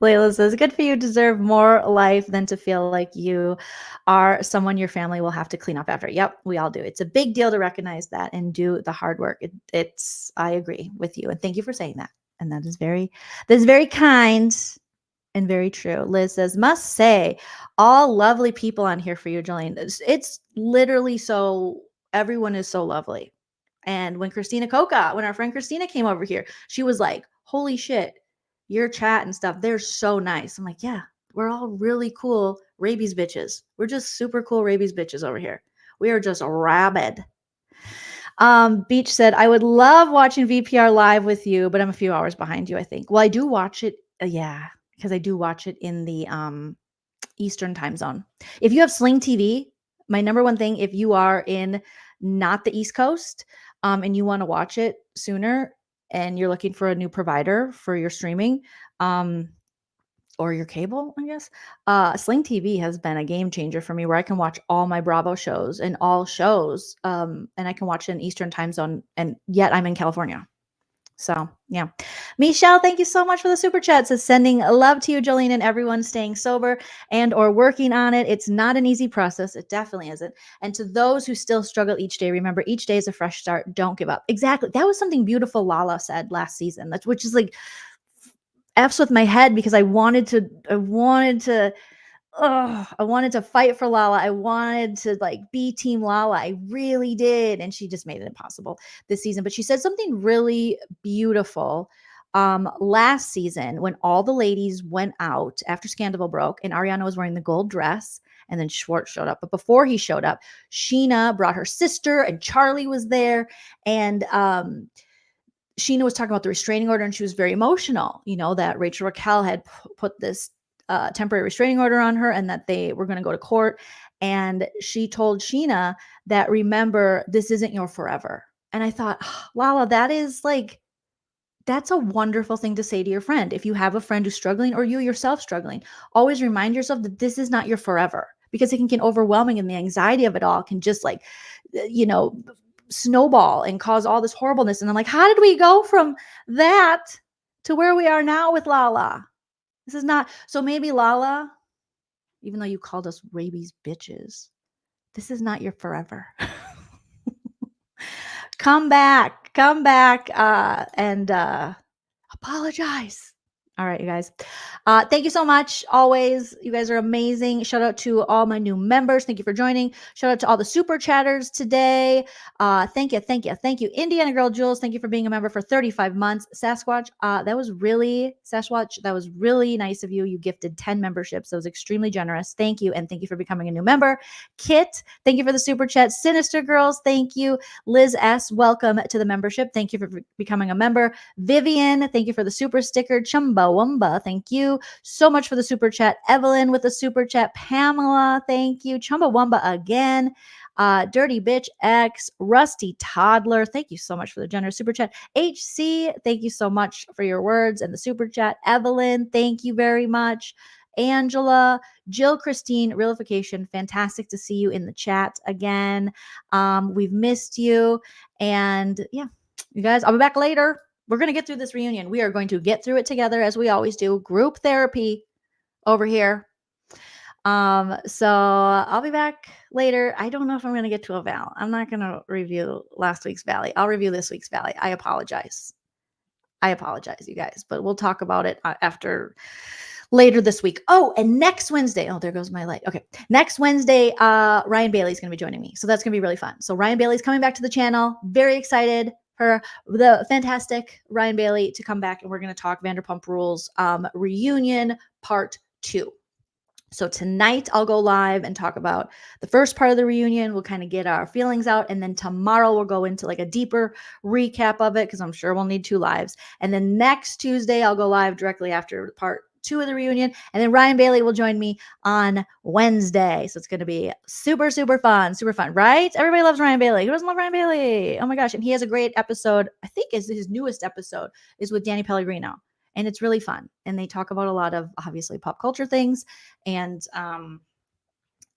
Layla says, good for you. Deserve more life than to feel like you are someone your family will have to clean up after. Yep, we all do. It's a big deal to recognize that and do the hard work. I agree with you, and thank you for saying that. And that is very kind and very true. Liz says, must say, all lovely people on here for you, Jolene. It's literally so, everyone is so lovely. And when our friend Christina came over here, she was like, holy shit, your chat and stuff, they're so nice. I'm like, yeah, we're all really cool rabies bitches. We're just super cool rabies bitches over here. We are just rabid. Beach said, I would love watching VPR live with you, but I'm a few hours behind you, I think. Well, I do watch it. Because I do watch it in the Eastern time zone. If you have Sling TV, my number one thing, if you are in not the East Coast and you want to watch it sooner and you're looking for a new provider for your streaming, or your cable, I guess. Sling TV has been a game changer for me, where I can watch all my Bravo shows and all shows, and I can watch it in Eastern time zone, and yet I'm in California. So yeah. Michelle, thank you so much for the super chat. Says, sending love to you, Jolene, and everyone staying sober and or working on it. It's not an easy process. It definitely isn't. And to those who still struggle each day, remember, each day is a fresh start. Don't give up. Exactly. That was something beautiful Lala said last season. Which is like F's with my head, because I wanted to fight for Lala. I wanted to like be team Lala. I really did. And she just made it impossible this season. But she said something really beautiful last season, when all the ladies went out after Scandal broke and Ariana was wearing the gold dress, and then Schwartz showed up. But before he showed up, Sheena brought her sister and Charlie was there. And Sheena was talking about the restraining order, and she was very emotional, that Rachel Raquel had put this temporary restraining order on her, and that they were going to go to court. And she told Sheena that, remember, this isn't your forever. And I thought, Lala, that's a wonderful thing to say to your friend. If you have a friend who's struggling, or you yourself struggling, always remind yourself that this is not your forever, because it can get overwhelming, and the anxiety of it all can just snowball and cause all this horribleness. And I'm like, how did we go from that to where we are now with Lala? This is not. So maybe Lala, even though you called us rabies bitches, this is not your forever. Come back, and apologize. All right, you guys. Thank you so much. Always, you guys are amazing. Shout out to all my new members. Thank you for joining. Shout out to all the super chatters today. Thank you. Indiana Girl Jules, thank you for being a member for 35 months. Sasquatch, that was really nice of you. You gifted 10 memberships. That was extremely generous. Thank you. And thank you for becoming a new member. Kit, thank you for the super chat. Sinister Girls, thank you. Liz S, welcome to the membership. Thank you for becoming a member. Vivian, thank you for the super sticker. Chumbawamba, thank you so much for the super chat. Evelyn with the super chat. Pamela, thank you. Chumbawamba again. Dirty Bitch X, Rusty Toddler, thank you so much for the generous super chat. HC, thank you so much for your words and the super chat. Evelyn, thank you very much. Angela, Jill Christine, Realification, fantastic to see you in the chat again. We've missed you. And yeah, you guys, I'll be back later. We're going to get through this reunion. We are going to get through it together, as we always do. Group therapy over here. So I'll be back later. I don't know if I'm going to get to a Val. I'm not going to review last week's Valley. I'll review this week's Valley. I apologize, you guys, but we'll talk about it after later this week. Oh, and next Wednesday. Oh, there goes my light. Okay. Next Wednesday, Ryan Bailey's going to be joining me. So that's going to be really fun. So Ryan Bailey's coming back to the channel. Very excited for the fantastic Ryan Bailey to come back. And we're going to talk Vanderpump Rules reunion part 2. So tonight I'll go live and talk about the first part of the reunion. We'll kind of get our feelings out. And then tomorrow we'll go into like a deeper recap of it, because I'm sure we'll need 2 lives. And then next Tuesday I'll go live directly after part 2 of the reunion. And then Ryan Bailey will join me on Wednesday. So it's going to be super, super fun, right? Everybody loves Ryan Bailey. Who doesn't love Ryan Bailey? Oh my gosh. And he has a great episode. I think his newest episode is with Danny Pellegrino. And it's really fun. And they talk about a lot of, obviously, pop culture things. And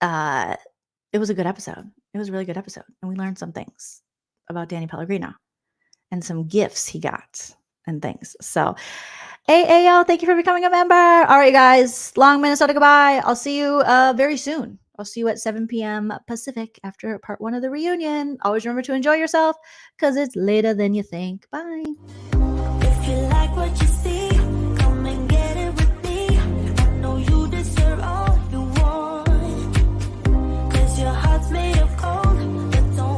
it was a good episode. It was a really good episode. And we learned some things about Danny Pellegrino and some gifts he got and things. So, AAO, thank you for becoming a member. All right, guys. Long Minnesota goodbye. I'll see you very soon. I'll see you at 7 p.m. Pacific after part 1 of the reunion. Always remember to enjoy yourself, because it's later than you think. Bye.